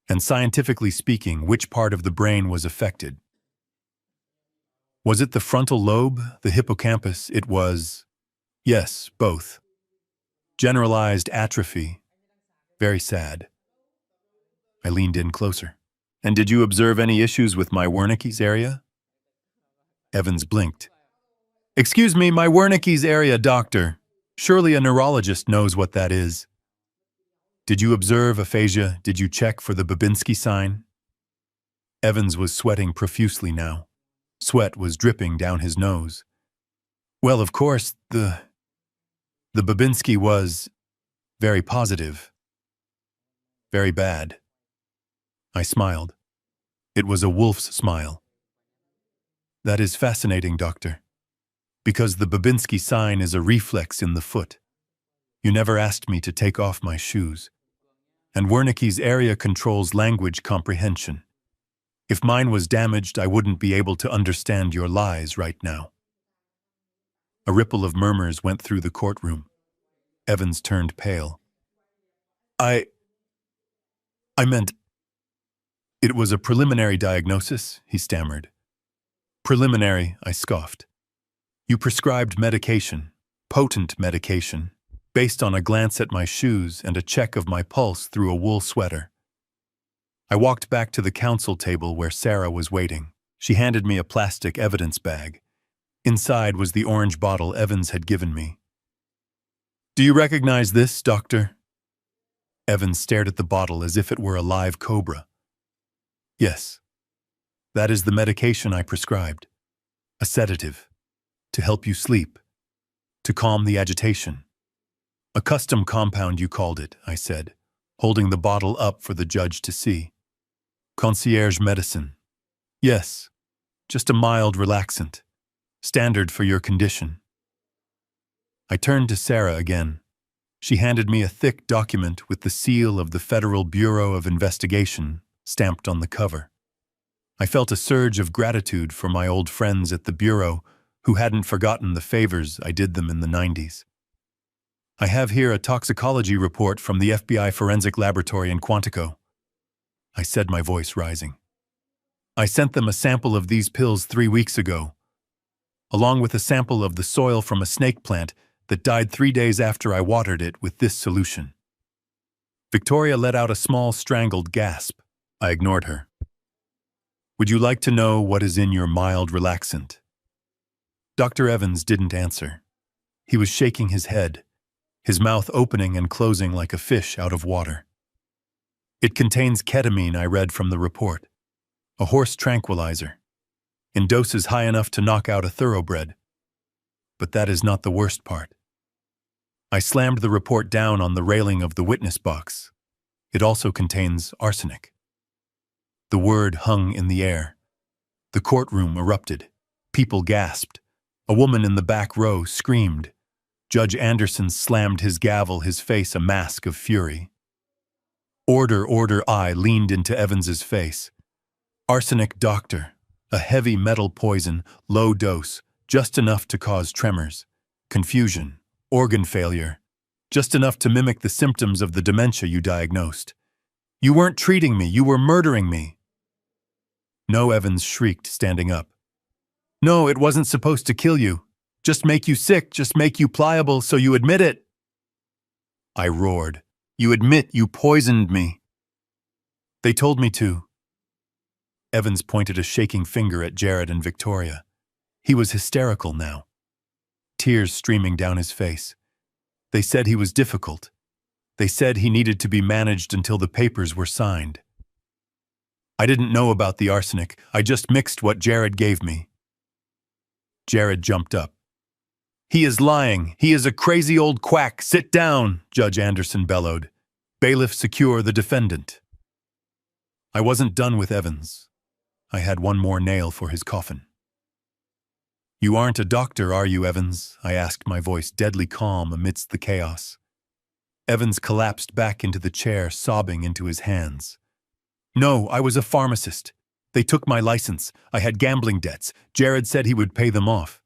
And scientifically speaking, which part of the brain was affected?" "Was it the frontal lobe, the hippocampus?" "It was, yes, both. Generalized atrophy. Very sad." I leaned in closer. "And did you observe any issues with my Wernicke's area?" Evans blinked. "Excuse me, my Wernicke's area, doctor. Surely a neurologist knows what that is." "Did you observe aphasia? Did you check for the Babinski sign?" Evans was sweating profusely now. Sweat was dripping down his nose. "Well, of course, the Babinski was very positive. Very bad." I smiled. It was a wolf's smile. "That is fascinating, doctor. Because the Babinski sign is a reflex in the foot. You never asked me to take off my shoes. And Wernicke's area controls language comprehension. If mine was damaged, I wouldn't be able to understand your lies right now." A ripple of murmurs went through the courtroom. Evans turned pale. I meant, it was a preliminary diagnosis," he stammered. "Preliminary," I scoffed. "You prescribed medication, potent medication, based on a glance at my shoes and a check of my pulse through a wool sweater." I walked back to the counsel table where Sarah was waiting. She handed me a plastic evidence bag. Inside was the orange bottle Evans had given me. "Do you recognize this, doctor?" Evans stared at the bottle as if it were a live cobra. "Yes. That is the medication I prescribed. A sedative. To help you sleep. To calm the agitation. A custom compound you called it," I said, holding the bottle up for the judge to see. "Concierge medicine. Yes. Just a mild relaxant. Standard for your condition." I turned to Sarah again. She handed me a thick document with the seal of the Federal Bureau of Investigation stamped on the cover. I felt a surge of gratitude for my old friends at the Bureau who hadn't forgotten the favors I did them in the 90s. "I have here a toxicology report from the FBI Forensic Laboratory in Quantico," I said, my voice rising. "I sent them a sample of these pills 3 weeks ago, along with a sample of the soil from a snake plant that died 3 days after I watered it with this solution." Victoria let out a small strangled gasp. I ignored her. "Would you like to know what is in your mild relaxant?" Dr. Evans didn't answer. He was shaking his head, his mouth opening and closing like a fish out of water. It contains ketamine, I read from the report. A horse tranquilizer. In doses high enough to knock out a thoroughbred. But that is not the worst part. I slammed the report down on the railing of the witness box. It also contains arsenic. The word hung in the air. The courtroom erupted. People gasped. A woman in the back row screamed. Judge Anderson slammed his gavel, his face a mask of fury. Order, order, I leaned into Evans's face. Arsenic, doctor. A heavy metal poison, low dose, just enough to cause tremors, confusion, organ failure, just enough to mimic the symptoms of the dementia you diagnosed. You weren't treating me, you were murdering me. No, Evans shrieked, standing up. No, it wasn't supposed to kill you. Just make you sick, just make you pliable, so you admit it. I roared. You admit you poisoned me. They told me to. Evans pointed a shaking finger at Jared and Victoria. He was hysterical now. Tears streaming down his face. They said he was difficult. They said he needed to be managed until the papers were signed. I didn't know about the arsenic. I just mixed what Jared gave me. Jared jumped up. He is lying. He is a crazy old quack. Sit down, Judge Anderson bellowed. Bailiff, secure the defendant. I wasn't done with Evans. I had one more nail for his coffin. You aren't a doctor, are you, Evans? I asked, my voice deadly calm amidst the chaos. Evans collapsed back into the chair, sobbing into his hands. No, I was a pharmacist. They took my license. I had gambling debts. Jared said he would pay them off.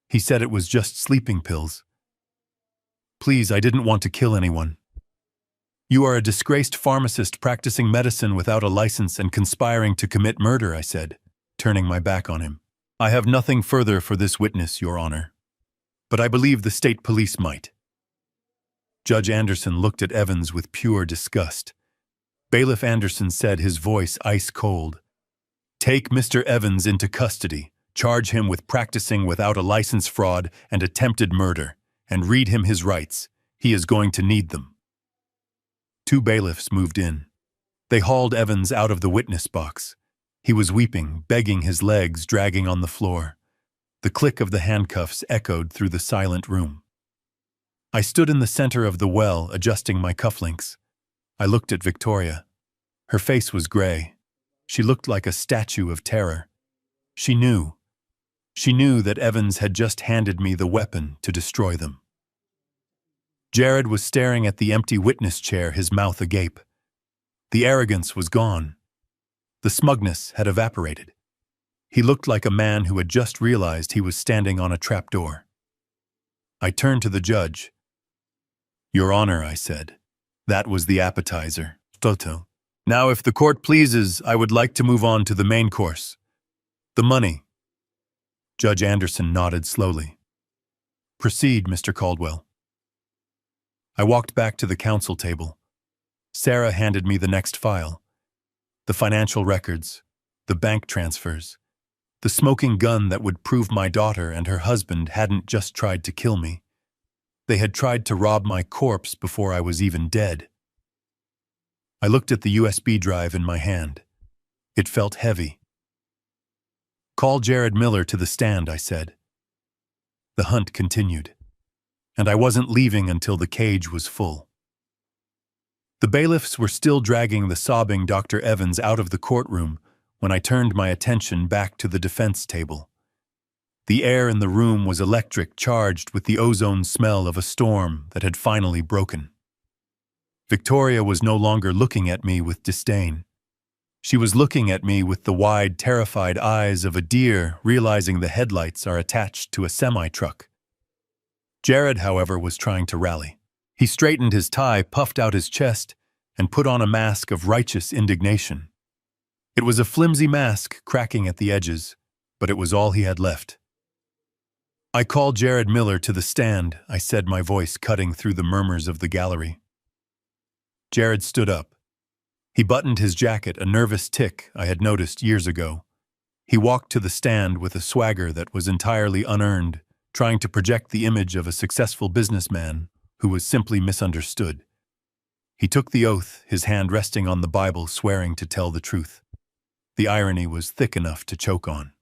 He said it was just sleeping pills. Please, I didn't want to kill anyone. You are a disgraced pharmacist practicing medicine without a license and conspiring to commit murder, I said, turning my back on him. I have nothing further for this witness, Your Honor. But I believe the state police might. Judge Anderson looked at Evans with pure disgust. Bailiff Anderson said, his voice ice cold. Take Mr. Evans into custody, charge him with practicing without a license, fraud, and attempted murder, and read him his rights. He is going to need them. 2 bailiffs moved in. They hauled Evans out of the witness box. He was weeping, begging, his legs dragging on the floor. The click of the handcuffs echoed through the silent room. I stood in the center of the well, adjusting my cufflinks. I looked at Victoria. Her face was gray. She looked like a statue of terror. She knew that Evans had just handed me the weapon to destroy them. Jared was staring at the empty witness chair, his mouth agape. The arrogance was gone. The smugness had evaporated. He looked like a man who had just realized he was standing on a trapdoor. I turned to the judge. Your Honor, I said. That was the appetizer. Toto. Now, if the court pleases, I would like to move on to the main course. The money. Judge Anderson nodded slowly. Proceed, Mr. Caldwell. I walked back to the counsel table. Sarah handed me the next file. The financial records, the bank transfers, the smoking gun that would prove my daughter and her husband hadn't just tried to kill me. They had tried to rob my corpse before I was even dead. I looked at the USB drive in my hand. It felt heavy. Call Jared Miller to the stand, I said. The hunt continued, and I wasn't leaving until the cage was full. The bailiffs were still dragging the sobbing Dr. Evans out of the courtroom when I turned my attention back to the defense table. The air in the room was electric, charged with the ozone smell of a storm that had finally broken. Victoria was no longer looking at me with disdain. She was looking at me with the wide, terrified eyes of a deer realizing the headlights are attached to a semi-truck. Jared, however, was trying to rally. He straightened his tie, puffed out his chest, and put on a mask of righteous indignation. It was a flimsy mask, cracking at the edges, but it was all he had left. I called Jared Miller to the stand, I said, my voice cutting through the murmurs of the gallery. Jared stood up. He buttoned his jacket, a nervous tic I had noticed years ago. He walked to the stand with a swagger that was entirely unearned, trying to project the image of a successful businessman who was simply misunderstood. He took the oath, his hand resting on the Bible, swearing to tell the truth. The irony was thick enough to choke on.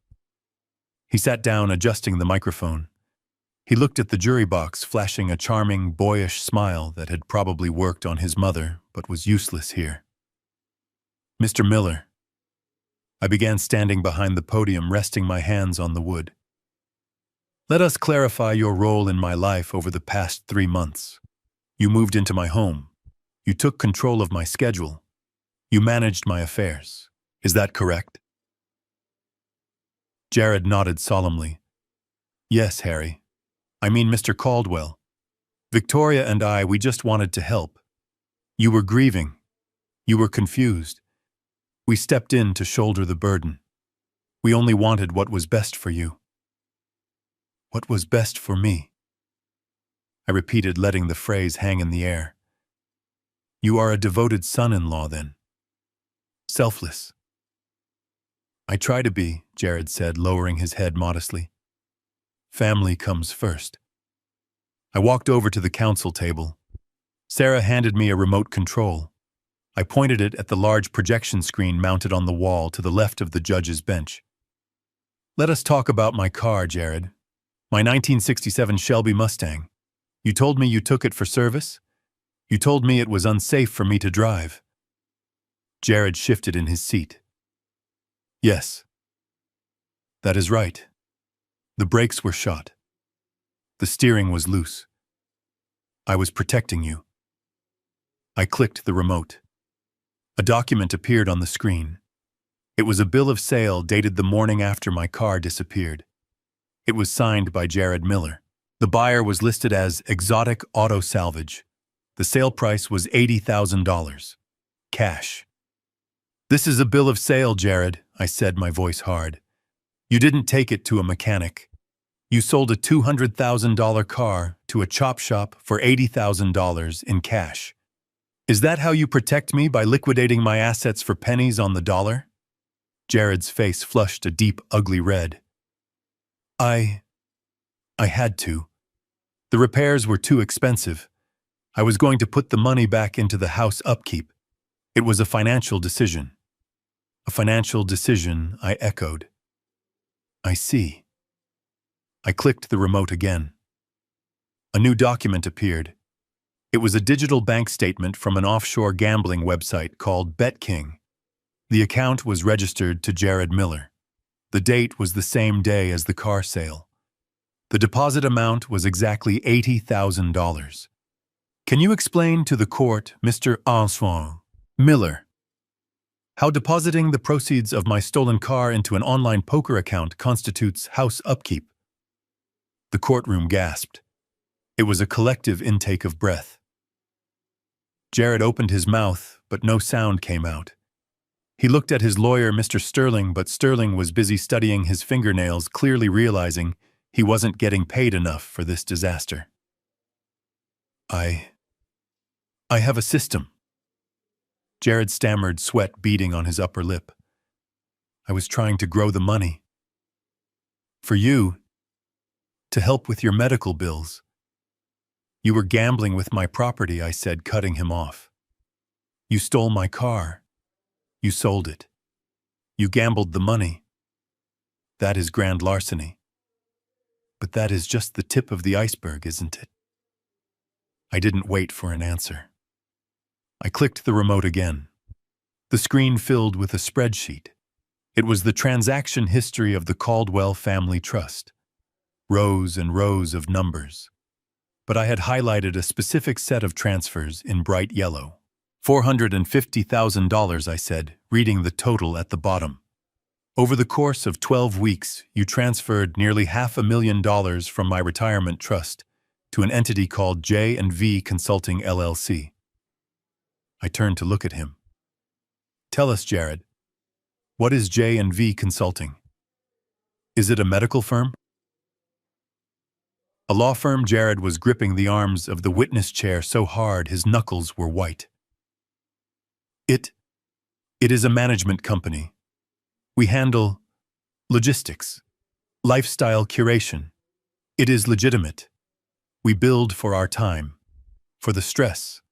He sat down, adjusting the microphone. He looked at the jury box, flashing a charming, boyish smile that had probably worked on his mother, but was useless here. "Mr. Miller." I began, standing behind the podium, resting my hands on the wood. "Let us clarify your role in my life over the past 3 months. You moved into my home. You took control of my schedule. You managed my affairs. Is that correct?" Jared nodded solemnly. "Yes, Harry. I mean, Mr. Caldwell. Victoria and I, we just wanted to help. You were grieving. You were confused. We stepped in to shoulder the burden. We only wanted what was best for you." "What was best for me?" I repeated, letting the phrase hang in the air. "You are a devoted son-in-law, then. Selfless." "I try to be," Jared said, lowering his head modestly. "Family comes first." I walked over to the counsel table. Sarah handed me a remote control. I pointed it at the large projection screen mounted on the wall to the left of the judge's bench. "Let us talk about my car, Jared. My 1967 Shelby Mustang. You told me you took it for service? You told me it was unsafe for me to drive." Jared shifted in his seat. "Yes. That is right. The brakes were shot. The steering was loose. I was protecting you." I clicked the remote. A document appeared on the screen. It was a bill of sale dated the morning after my car disappeared. It was signed by Jared Miller. The buyer was listed as Exotic Auto Salvage. The sale price was $80,000. Cash. "This is a bill of sale, Jared," I said, my voice hard. "You didn't take it to a mechanic. You sold a $200,000 car to a chop shop for $80,000 in cash. Is that how you protect me, by liquidating my assets for pennies on the dollar?" Jared's face flushed a deep, ugly red. I had to. The repairs were too expensive. I was going to put the money back into the house upkeep. It was a financial decision." "A financial decision," I echoed. "I see." I clicked the remote again. A new document appeared. It was a digital bank statement from an offshore gambling website called BetKing. The account was registered to Jared Miller. The date was the same day as the car sale. The deposit amount was exactly $80,000. "Can you explain to the court, Mr. Antoine Miller, how depositing the proceeds of my stolen car into an online poker account constitutes house upkeep?" The courtroom gasped. It was a collective intake of breath. Jared opened his mouth, but no sound came out. He looked at his lawyer, Mr. Sterling, but Sterling was busy studying his fingernails, clearly realizing he wasn't getting paid enough for this disaster. I have a system." Jared stammered, sweat beading on his upper lip. "I was trying to grow the money. For you, to help with your medical bills." "You were gambling with my property," I said, cutting him off. "You stole my car. You sold it. You gambled the money. That is grand larceny. But that is just the tip of the iceberg, isn't it?" I didn't wait for an answer. I clicked the remote again. The screen filled with a spreadsheet. It was the transaction history of the Caldwell Family Trust. Rows and rows of numbers. But I had highlighted a specific set of transfers in bright yellow. $450,000, I said, reading the total at the bottom. "Over the course of 12 weeks, you transferred nearly $500,000 from my retirement trust to an entity called J&V Consulting LLC. I turned to look at him. "Tell us, Jared, what is J&V Consulting? Is it a medical firm?" "A law firm." Jared was gripping the arms of the witness chair so hard his knuckles were white. It is a management company. We handle logistics, lifestyle curation. It is legitimate. We build for our time, for the stress.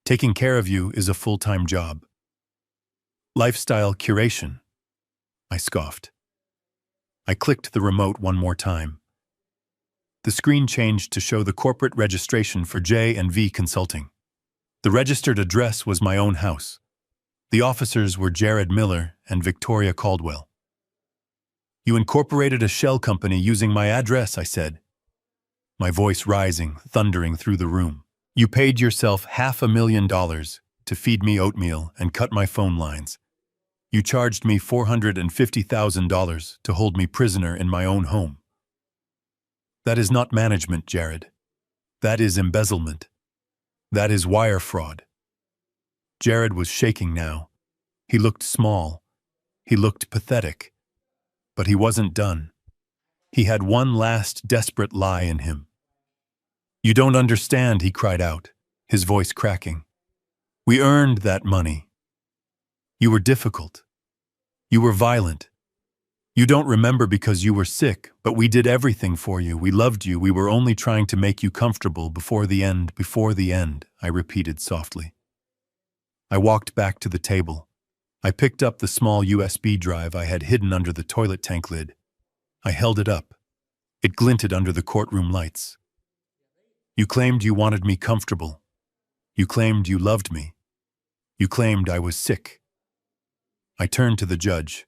Taking care of you is a full-time job. Lifestyle curation, I scoffed. I clicked the remote one more time. The screen changed to show the corporate registration for J&V Consulting. The registered address was my own house. The officers were Jared Miller and Victoria Caldwell. You incorporated a shell company using my address, I said, my voice rising, thundering through the room. You paid yourself $500,000 to feed me oatmeal and cut my phone lines. You charged me $450,000 to hold me prisoner in my own home. That is not management, Jared. That is embezzlement. That is wire fraud. Jared was shaking now. He looked small. He looked pathetic. But he wasn't done. He had one last desperate lie in him. You don't understand, he cried out, his voice cracking. We earned that money. You were difficult. You were violent. You don't remember because you were sick, but we did everything for you. We loved you. We were only trying to make you comfortable before the end, I repeated softly. I walked back to the table. I picked up the small USB drive I had hidden under the toilet tank lid. I held it up. It glinted under the courtroom lights. You claimed you wanted me comfortable. You claimed you loved me. You claimed I was sick. I turned to the judge.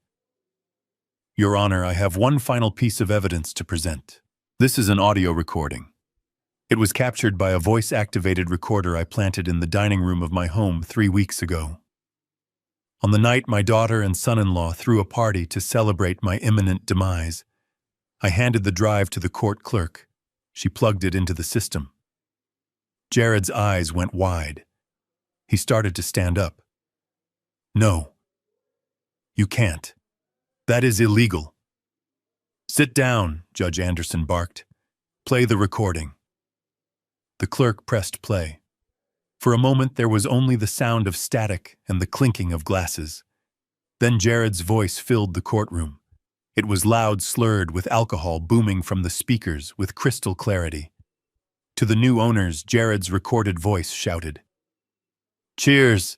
Your Honor, I have one final piece of evidence to present. This is an audio recording. It was captured by a voice-activated recorder I planted in the dining room of my home 3 weeks ago. On the night my daughter and son-in-law threw a party to celebrate my imminent demise, I handed the drive to the court clerk. She plugged it into the system. Jared's eyes went wide. He started to stand up. No. You can't. That is illegal. Sit down, Judge Anderson barked. Play the recording. The clerk pressed play. For a moment there was only the sound of static and the clinking of glasses. Then Jared's voice filled the courtroom. It was loud, slurred, with alcohol booming from the speakers with crystal clarity. To the new owners, Jared's recorded voice shouted, Cheers!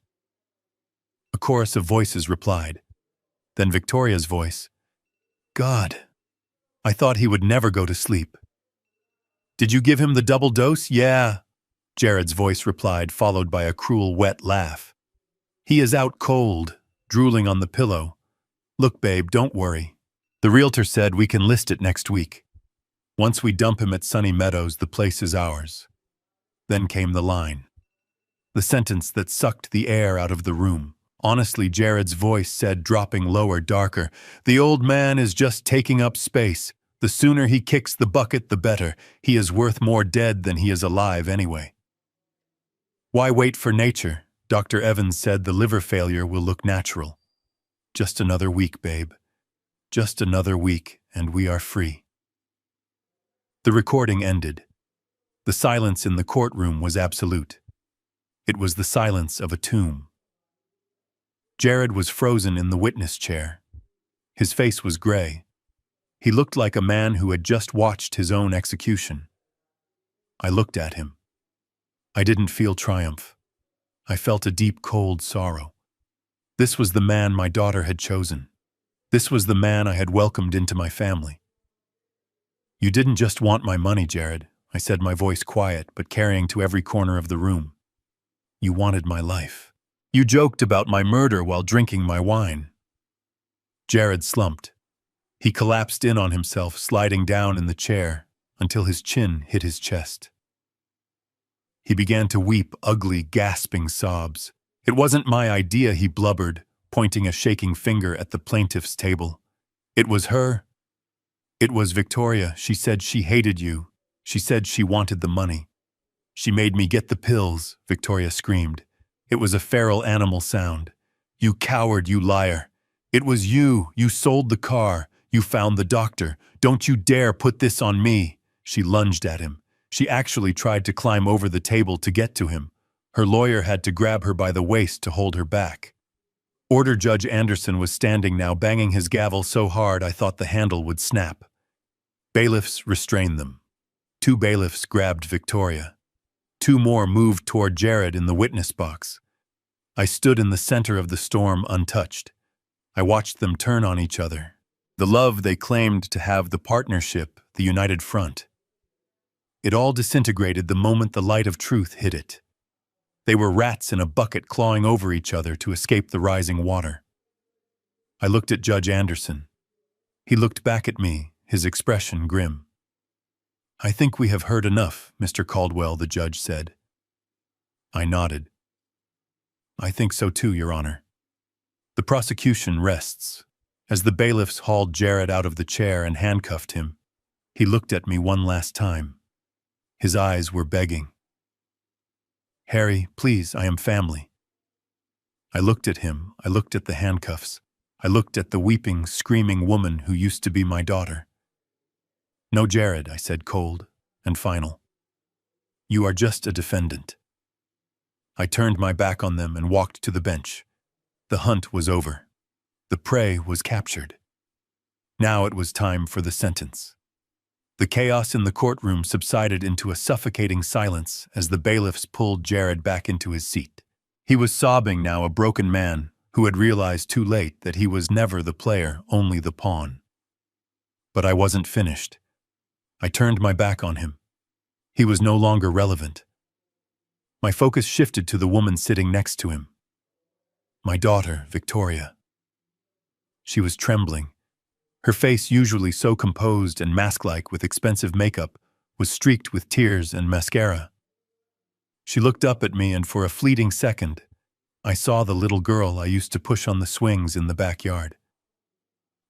A chorus of voices replied. Then Victoria's voice, God, I thought he would never go to sleep. Did you give him the double dose? Yeah, Jared's voice replied, followed by a cruel, wet laugh. He is out cold, drooling on the pillow. Look, babe, don't worry. The realtor said we can list it next week. Once we dump him at Sunny Meadows, the place is ours. Then came the line. The sentence that sucked the air out of the room. Honestly, Jared's voice said, dropping lower, darker, the old man is just taking up space. The sooner he kicks the bucket, the better. He is worth more dead than he is alive anyway. Why wait for nature? Dr. Evans said the liver failure will look natural. Just another week, babe. Just another week, and we are free. The recording ended. The silence in the courtroom was absolute. It was the silence of a tomb. Jared was frozen in the witness chair. His face was gray. He looked like a man who had just watched his own execution. I looked at him. I didn't feel triumph. I felt a deep, cold sorrow. This was the man my daughter had chosen. This was the man I had welcomed into my family. You didn't just want my money, Jared, I said, my voice quiet but carrying to every corner of the room. You wanted my life. You joked about my murder while drinking my wine. Jared slumped. He collapsed in on himself, sliding down in the chair until his chin hit his chest. He began to weep ugly, gasping sobs. It wasn't my idea, he blubbered, pointing a shaking finger at the plaintiff's table. It was her. It was Victoria. She said she hated you. She said she wanted the money. She made me get the pills, Victoria screamed. It was a feral animal sound. You coward, you liar. It was you. You sold the car. You found the doctor. Don't you dare put this on me. She lunged at him. She actually tried to climb over the table to get to him. Her lawyer had to grab her by the waist to hold her back. Order Judge Anderson was standing now, banging his gavel so hard I thought the handle would snap. Bailiffs restrained them. 2 bailiffs grabbed Victoria. Two more moved toward Jared in the witness box. I stood in the center of the storm untouched. I watched them turn on each other. The love they claimed to have, the partnership, the united front. It all disintegrated the moment the light of truth hit it. They were rats in a bucket clawing over each other to escape the rising water. I looked at Judge Anderson. He looked back at me, his expression grim. "I think we have heard enough, Mr. Caldwell," the judge said. I nodded. "I think so too, Your Honor." The prosecution rests. As the bailiffs hauled Jared out of the chair and handcuffed him, he looked at me one last time. His eyes were begging. "Harry, please, I am family." I looked at him. I looked at the handcuffs. I looked at the weeping, screaming woman who used to be my daughter. "No, Jared," I said, cold and final. "You are just a defendant." I turned my back on them and walked to the bench. The hunt was over. The prey was captured. Now it was time for the sentence. The chaos in the courtroom subsided into a suffocating silence as the bailiffs pulled Jared back into his seat. He was sobbing now, a broken man who had realized too late that he was never the player, only the pawn. But I wasn't finished. I turned my back on him. He was no longer relevant. My focus shifted to the woman sitting next to him. My daughter, Victoria. She was trembling. Her face, usually so composed and mask-like with expensive makeup, was streaked with tears and mascara. She looked up at me, and for a fleeting second, I saw the little girl I used to push on the swings in the backyard.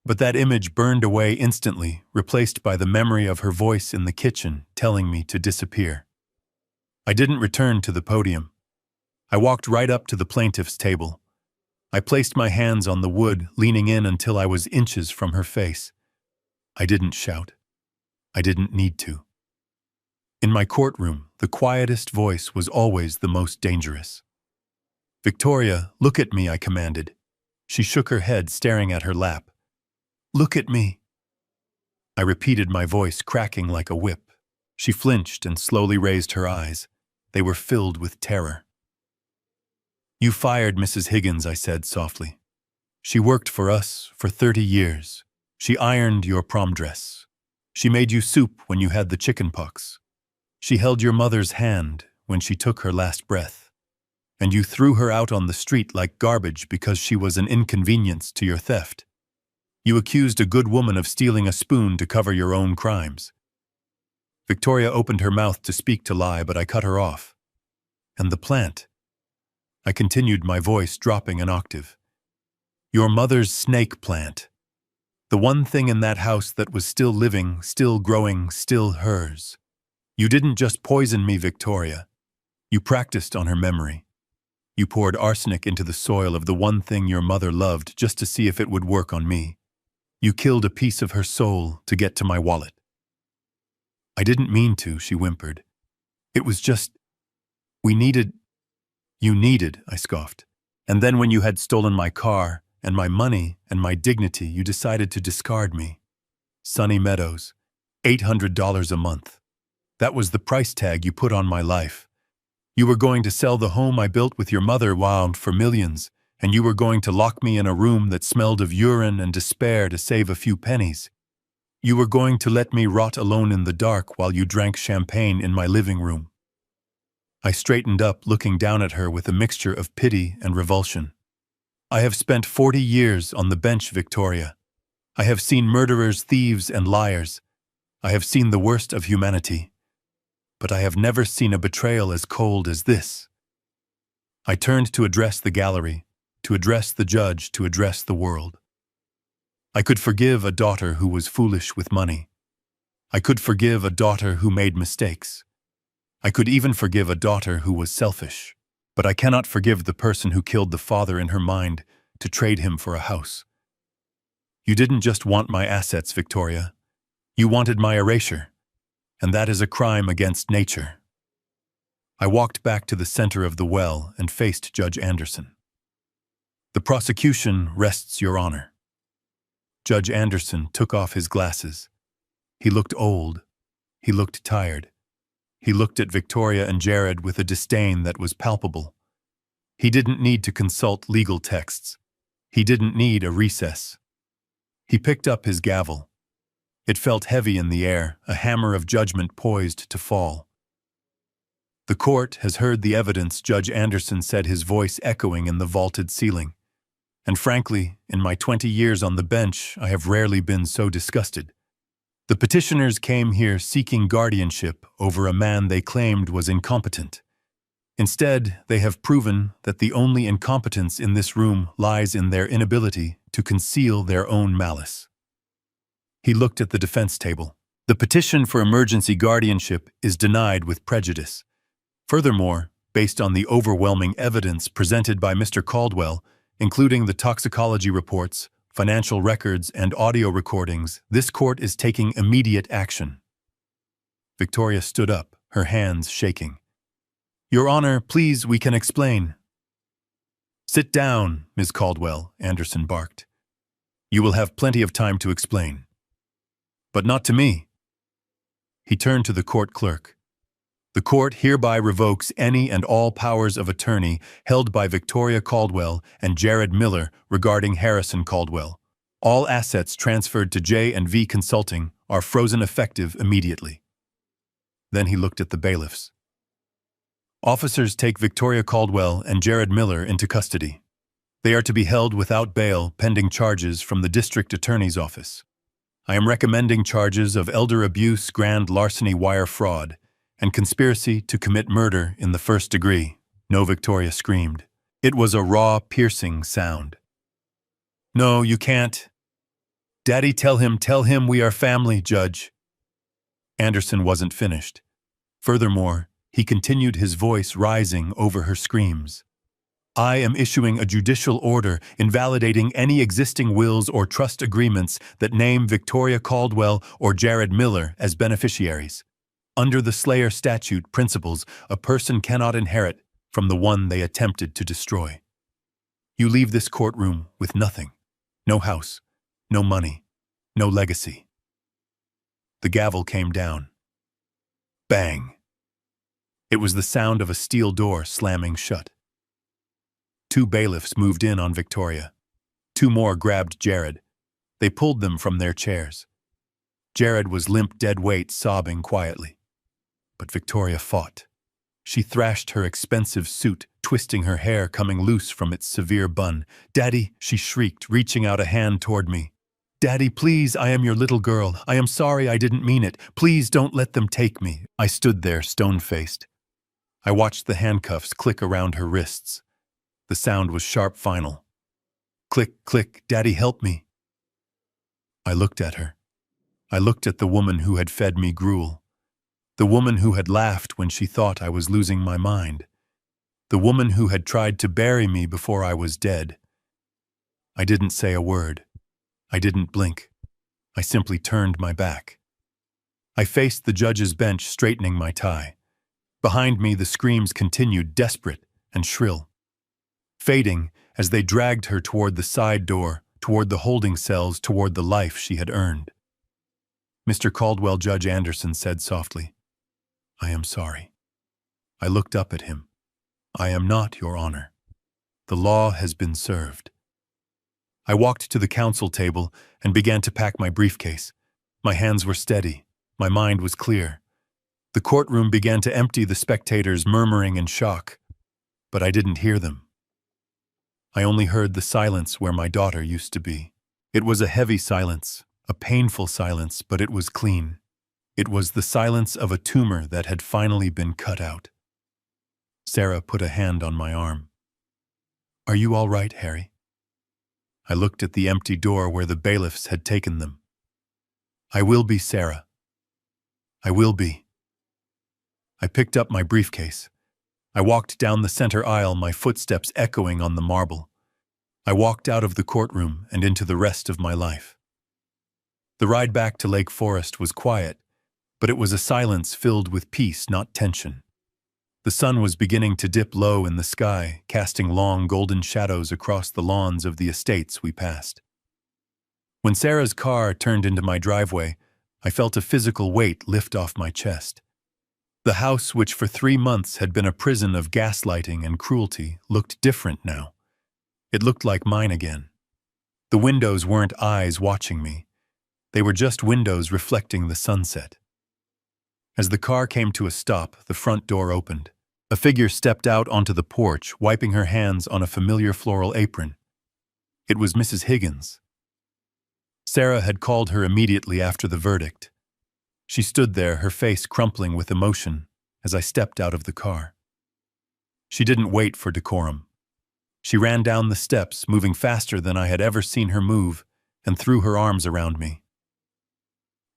But that image burned away instantly, replaced by the memory of her voice in the kitchen telling me to disappear. I didn't return to the podium. I walked right up to the plaintiff's table. I placed my hands on the wood, leaning in until I was inches from her face. I didn't shout. I didn't need to. In my courtroom, the quietest voice was always the most dangerous. "Victoria, look at me," I commanded. She shook her head, staring at her lap. "Look at me." I repeated, my voice cracking like a whip. She flinched and slowly raised her eyes. They were filled with terror. "You fired Mrs. Higgins," I said softly. "She worked for us for 30 years. She ironed your prom dress. She made you soup when you had the chicken pox. She held your mother's hand when she took her last breath. And you threw her out on the street like garbage because she was an inconvenience to your theft. You accused a good woman of stealing a spoon to cover your own crimes." Victoria opened her mouth to speak to lie, but I cut her off. "And the plant," I continued, my voice dropping an octave. "Your mother's snake plant. The one thing in that house that was still living, still growing, still hers. You didn't just poison me, Victoria. You practiced on her memory. You poured arsenic into the soil of the one thing your mother loved just to see if it would work on me. You killed a piece of her soul to get to my wallet." "I didn't mean to," she whimpered. "It was just, we needed—" "You needed," I scoffed. "And then when you had stolen my car and my money and my dignity, you decided to discard me. Sunny Meadows, $800 a month. That was the price tag you put on my life. You were going to sell the home I built with your mother wound for millions, and you were going to lock me in a room that smelled of urine and despair to save a few pennies. You were going to let me rot alone in the dark while you drank champagne in my living room." I straightened up, looking down at her with a mixture of pity and revulsion. "I have spent 40 years on the bench, Victoria. I have seen murderers, thieves, and liars. I have seen the worst of humanity. But I have never seen a betrayal as cold as this." I turned to address the gallery, to address the judge, to address the world. I could forgive a daughter who was foolish with money. I could forgive a daughter who made mistakes. I could even forgive a daughter who was selfish. But I cannot forgive the person who killed the father in her mind to trade him for a house. You didn't just want my assets, Victoria. You wanted my erasure. And that is a crime against nature. I walked back to the center of the well and faced Judge Anderson. "The prosecution rests, Your Honor." Judge Anderson took off his glasses. He looked old. He looked tired. He looked at Victoria and Jared with a disdain that was palpable. He didn't need to consult legal texts. He didn't need a recess. He picked up his gavel. It felt heavy in the air, a hammer of judgment poised to fall. "The court has heard the evidence," Judge Anderson said, his voice echoing in the vaulted ceiling. "And frankly, in my 20 years on the bench, I have rarely been so disgusted. The petitioners came here seeking guardianship over a man they claimed was incompetent. Instead, they have proven that the only incompetence in this room lies in their inability to conceal their own malice." He looked at the defense table. "The petition for emergency guardianship is denied with prejudice. Furthermore, based on the overwhelming evidence presented by Mr. Caldwell, including the toxicology reports, financial records, and audio recordings, this court is taking immediate action." Victoria stood up, her hands shaking. "Your Honor, please, we can explain." "Sit down, Ms. Caldwell," Anderson barked. "You will have plenty of time to explain. But not to me." He turned to the court clerk. "The court hereby revokes any and all powers of attorney held by Victoria Caldwell and Jared Miller regarding Harrison Caldwell. All assets transferred to J&V Consulting are frozen effective immediately." Then he looked at the bailiffs. "Officers, take Victoria Caldwell and Jared Miller into custody. They are to be held without bail pending charges from the district attorney's office. I am recommending charges of elder abuse, grand larceny, wire fraud, and conspiracy to commit murder in the first degree." "No," Victoria screamed. It was a raw, piercing sound. "No, you can't. Daddy, tell him we are family, Judge." Anderson wasn't finished. Furthermore, he continued, his voice rising over her screams. "I am issuing a judicial order invalidating any existing wills or trust agreements that name Victoria Caldwell or Jared Miller as beneficiaries. Under the Slayer statute principles, a person cannot inherit from the one they attempted to destroy. You leave this courtroom with nothing. No house, no money, no legacy." The gavel came down. Bang! It was the sound of a steel door slamming shut. 2 bailiffs moved in on Victoria. 2 more grabbed Jared. They pulled them from their chairs. Jared was limp dead weight, sobbing quietly. But Victoria fought. She thrashed her expensive suit, twisting her hair coming loose from its severe bun. "Daddy," she shrieked, reaching out a hand toward me. "Daddy, please, I am your little girl. I am sorry, I didn't mean it. Please don't let them take me." I stood there, stone-faced. I watched the handcuffs click around her wrists. The sound was sharp, final. Click, click, "Daddy, help me." I looked at her. I looked at the woman who had fed me gruel. The woman who had laughed when she thought I was losing my mind. The woman who had tried to bury me before I was dead. I didn't say a word. I didn't blink. I simply turned my back. I faced the judge's bench, straightening my tie. Behind me, the screams continued, desperate and shrill, fading as they dragged her toward the side door, toward the holding cells, toward the life she had earned. "Mr. Caldwell," Judge Anderson said softly, "I am sorry." I looked up at him. "I am not, Your Honor. The law has been served." I walked to the counsel table and began to pack my briefcase. My hands were steady. My mind was clear. The courtroom began to empty, the spectators murmuring in shock. But I didn't hear them. I only heard the silence where my daughter used to be. It was a heavy silence, a painful silence, but it was clean. It was the silence of a tumor that had finally been cut out. Sarah put a hand on my arm. "Are you all right, Harry?" I looked at the empty door where the bailiffs had taken them. "I will be, Sarah. I will be." I picked up my briefcase. I walked down the center aisle, my footsteps echoing on the marble. I walked out of the courtroom and into the rest of my life. The ride back to Lake Forest was quiet, but it was a silence filled with peace, not tension. The sun was beginning to dip low in the sky, casting long golden shadows across the lawns of the estates we passed. When Sarah's car turned into my driveway, I felt a physical weight lift off my chest. The house, which for 3 months had been a prison of gaslighting and cruelty, looked different now. It looked like mine again. The windows weren't eyes watching me. They were just windows reflecting the sunset. As the car came to a stop, the front door opened. A figure stepped out onto the porch, wiping her hands on a familiar floral apron. It was Mrs. Higgins. Sarah had called her immediately after the verdict. She stood there, her face crumpling with emotion, as I stepped out of the car. She didn't wait for decorum. She ran down the steps, moving faster than I had ever seen her move, and threw her arms around me.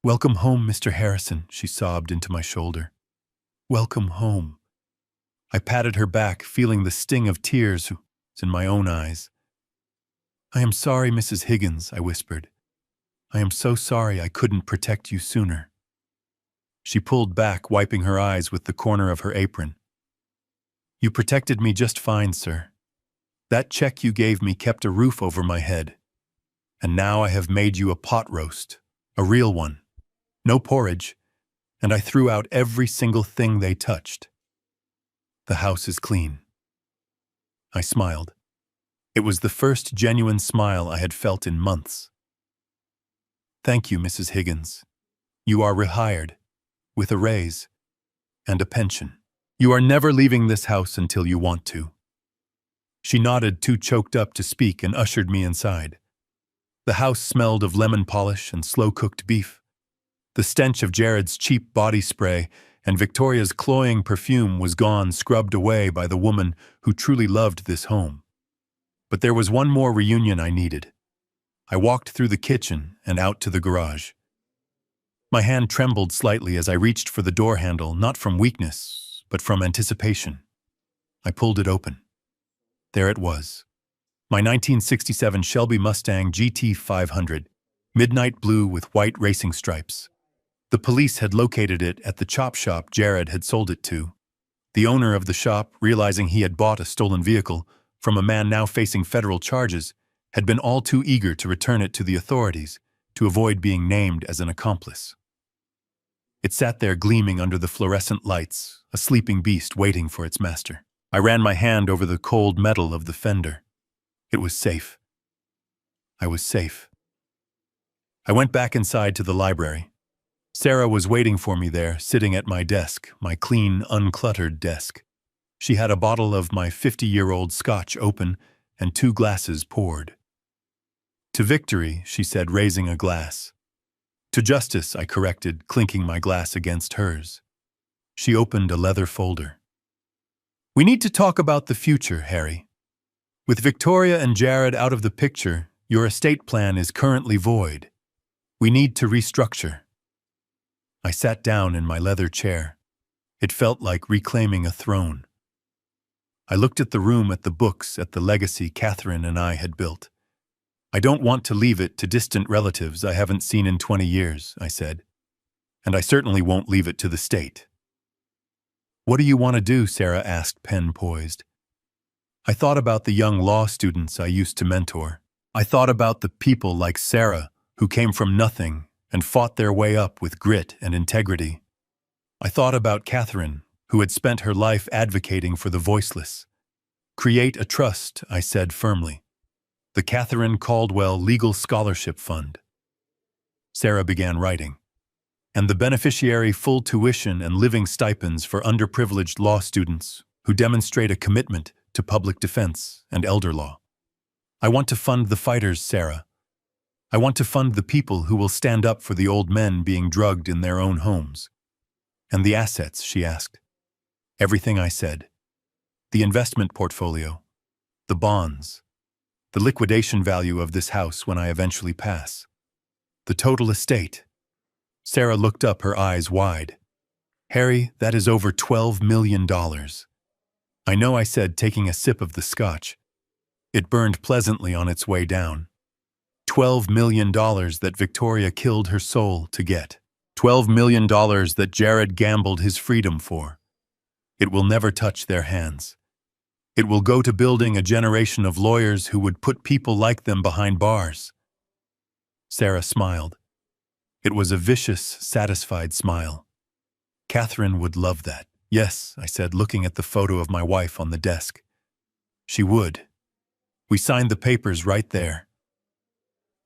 "Welcome home, Mr. Harrison," she sobbed into my shoulder. "Welcome home." I patted her back, feeling the sting of tears in my own eyes. "I am sorry, Mrs. Higgins," I whispered. "I am so sorry I couldn't protect you sooner." She pulled back, wiping her eyes with the corner of her apron. "You protected me just fine, sir. That check you gave me kept a roof over my head. And now I have made you a pot roast, a real one. No porridge, and I threw out every single thing they touched. The house is clean." I smiled. It was the first genuine smile I had felt in months. "Thank you, Mrs. Higgins. You are rehired, with a raise and a pension. You are never leaving this house until you want to." She nodded, too choked up to speak, and ushered me inside. The house smelled of lemon polish and slow-cooked beef. The stench of Jared's cheap body spray and Victoria's cloying perfume was gone, scrubbed away by the woman who truly loved this home. But there was one more reunion I needed. I walked through the kitchen and out to the garage. My hand trembled slightly as I reached for the door handle, not from weakness, but from anticipation. I pulled it open. There it was. My 1967 Shelby Mustang GT 500, midnight blue with white racing stripes. The police had located it at the chop shop Jared had sold it to. The owner of the shop, realizing he had bought a stolen vehicle from a man now facing federal charges, had been all too eager to return it to the authorities to avoid being named as an accomplice. It sat there gleaming under the fluorescent lights, a sleeping beast waiting for its master. I ran my hand over the cold metal of the fender. It was safe. I was safe. I went back inside to the library. Sarah was waiting for me there, sitting at my desk, my clean, uncluttered desk. She had a bottle of my 50-year-old scotch open and 2 glasses poured. "To victory," she said, raising a glass. "To justice," I corrected, clinking my glass against hers. She opened a leather folder. "We need to talk about the future, Harry. With Victoria and Jared out of the picture, your estate plan is currently void. We need to restructure." I sat down in my leather chair. It felt like reclaiming a throne. I looked at the room, at the books, at the legacy Catherine and I had built. "I don't want to leave it to distant relatives I haven't seen in 20 years, I said. "And I certainly won't leave it to the state." "What do you want to do?" Sarah asked, pen poised. I thought about the young law students I used to mentor. I thought about the people like Sarah who came from nothing and fought their way up with grit and integrity. I thought about Catherine, who had spent her life advocating for the voiceless. "Create a trust," I said firmly. "The Catherine Caldwell Legal Scholarship Fund." Sarah began writing. "And the beneficiary full tuition and living stipends for underprivileged law students who demonstrate a commitment to public defense and elder law. I want to fund the fighters, Sarah. I want to fund the people who will stand up for the old men being drugged in their own homes." "And the assets?" she asked. Everything I said. The investment portfolio, the bonds, the liquidation value of this house when I eventually pass, the total estate. Sarah looked up, her eyes wide. "Harry, that is over $12 million. I know," I said, taking a sip of the scotch. It burned pleasantly on its way down. $12 million that Victoria killed her soul to get. $12 million that Jared gambled his freedom for. It will never touch their hands. It will go to building a generation of lawyers who would put people like them behind bars." Sarah smiled. It was a vicious, satisfied smile. Catherine would love that. Yes, I said, looking at the photo of my wife on the desk. She would. We signed the papers right there.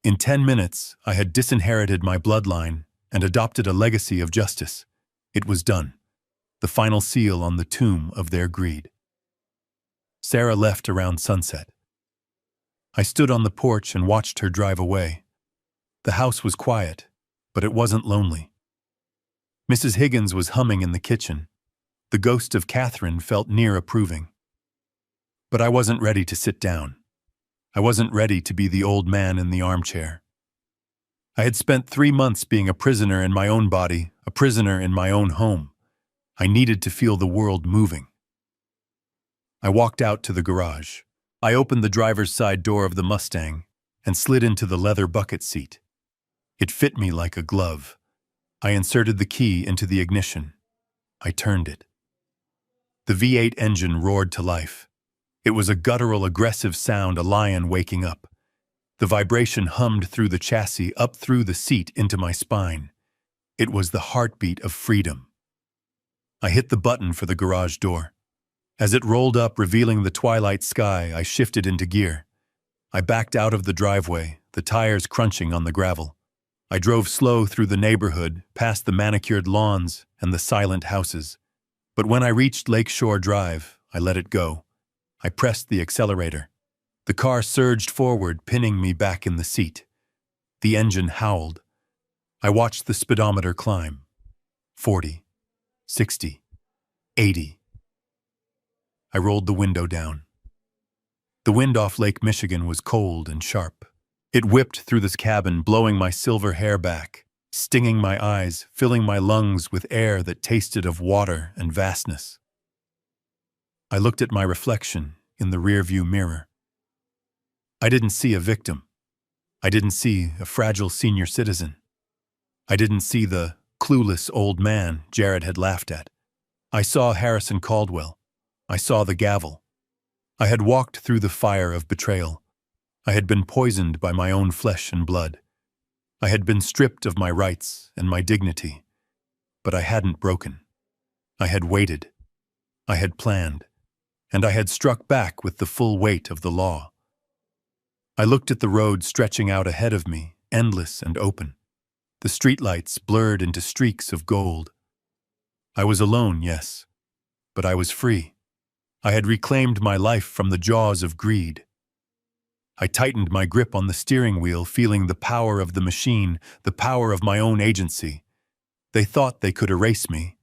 In 10 minutes, I had disinherited my bloodline and adopted a legacy of justice. It was done. The final seal on the tomb of their greed. Sarah left around sunset. I stood on the porch and watched her drive away. The house was quiet, but it wasn't lonely. Mrs. Higgins was humming in the kitchen. The ghost of Catherine felt near approving. But I wasn't ready to sit down. I wasn't ready to be the old man in the armchair. I had spent 3 months being a prisoner in my own body, a prisoner in my own home. I needed to feel the world moving. I walked out to the garage. I opened the driver's side door of the Mustang and slid into the leather bucket seat. It fit me like a glove. I inserted the key into the ignition. I turned it. The V8 engine roared to life. It was a guttural, aggressive sound, a lion waking up. The vibration hummed through the chassis, up through the seat into my spine. It was the heartbeat of freedom. I hit the button for the garage door. As it rolled up, revealing the twilight sky, I shifted into gear. I backed out of the driveway, the tires crunching on the gravel. I drove slow through the neighborhood, past the manicured lawns and the silent houses. But when I reached Lakeshore Drive, I let it go. I pressed the accelerator. The car surged forward, pinning me back in the seat. The engine howled. I watched the speedometer climb. 40, 60, 80. I rolled the window down. The wind off Lake Michigan was cold and sharp. It whipped through this cabin, blowing my silver hair back, stinging my eyes, filling my lungs with air that tasted of water and vastness. I looked at my reflection in the rearview mirror. I didn't see a victim. I didn't see a fragile senior citizen. I didn't see the clueless old man Jared had laughed at. I saw Harrison Caldwell. I saw the gavel. I had walked through the fire of betrayal. I had been poisoned by my own flesh and blood. I had been stripped of my rights and my dignity. But I hadn't broken. I had waited. I had planned. And I had struck back with the full weight of the law. I looked at the road stretching out ahead of me, endless and open. The streetlights blurred into streaks of gold. I was alone, yes, but I was free. I had reclaimed my life from the jaws of greed. I tightened my grip on the steering wheel, feeling the power of the machine, the power of my own agency. They thought they could erase me.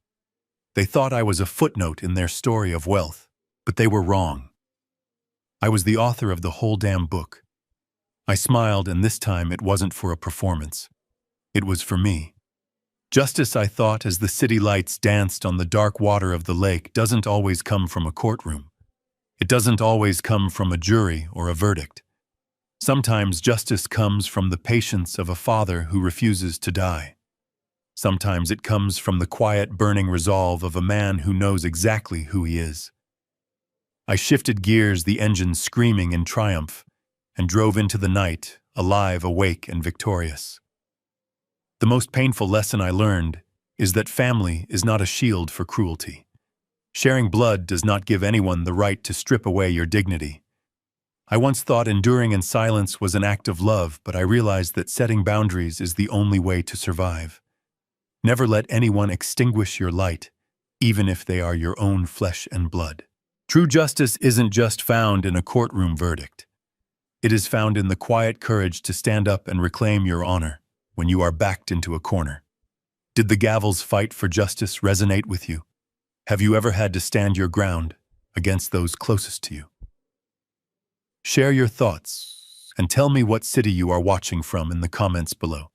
They thought I was a footnote in their story of wealth, but they were wrong. I was the author of the whole damn book. I smiled, and this time it wasn't for a performance. It was for me. Justice, I thought, as the city lights danced on the dark water of the lake, doesn't always come from a courtroom. It doesn't always come from a jury or a verdict. Sometimes justice comes from the patience of a father who refuses to die. Sometimes it comes from the quiet, burning resolve of a man who knows exactly who he is. I shifted gears, the engine screaming in triumph, and drove into the night, alive, awake, and victorious. The most painful lesson I learned is that family is not a shield for cruelty. Sharing blood does not give anyone the right to strip away your dignity. I once thought enduring in silence was an act of love, but I realized that setting boundaries is the only way to survive. Never let anyone extinguish your light, even if they are your own flesh and blood. True justice isn't just found in a courtroom verdict. It is found in the quiet courage to stand up and reclaim your honor when you are backed into a corner. Did the gavel's fight for justice resonate with you? Have you ever had to stand your ground against those closest to you? Share your thoughts and tell me what city you are watching from in the comments below.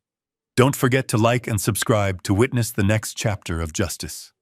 Don't forget to like and subscribe to witness the next chapter of justice.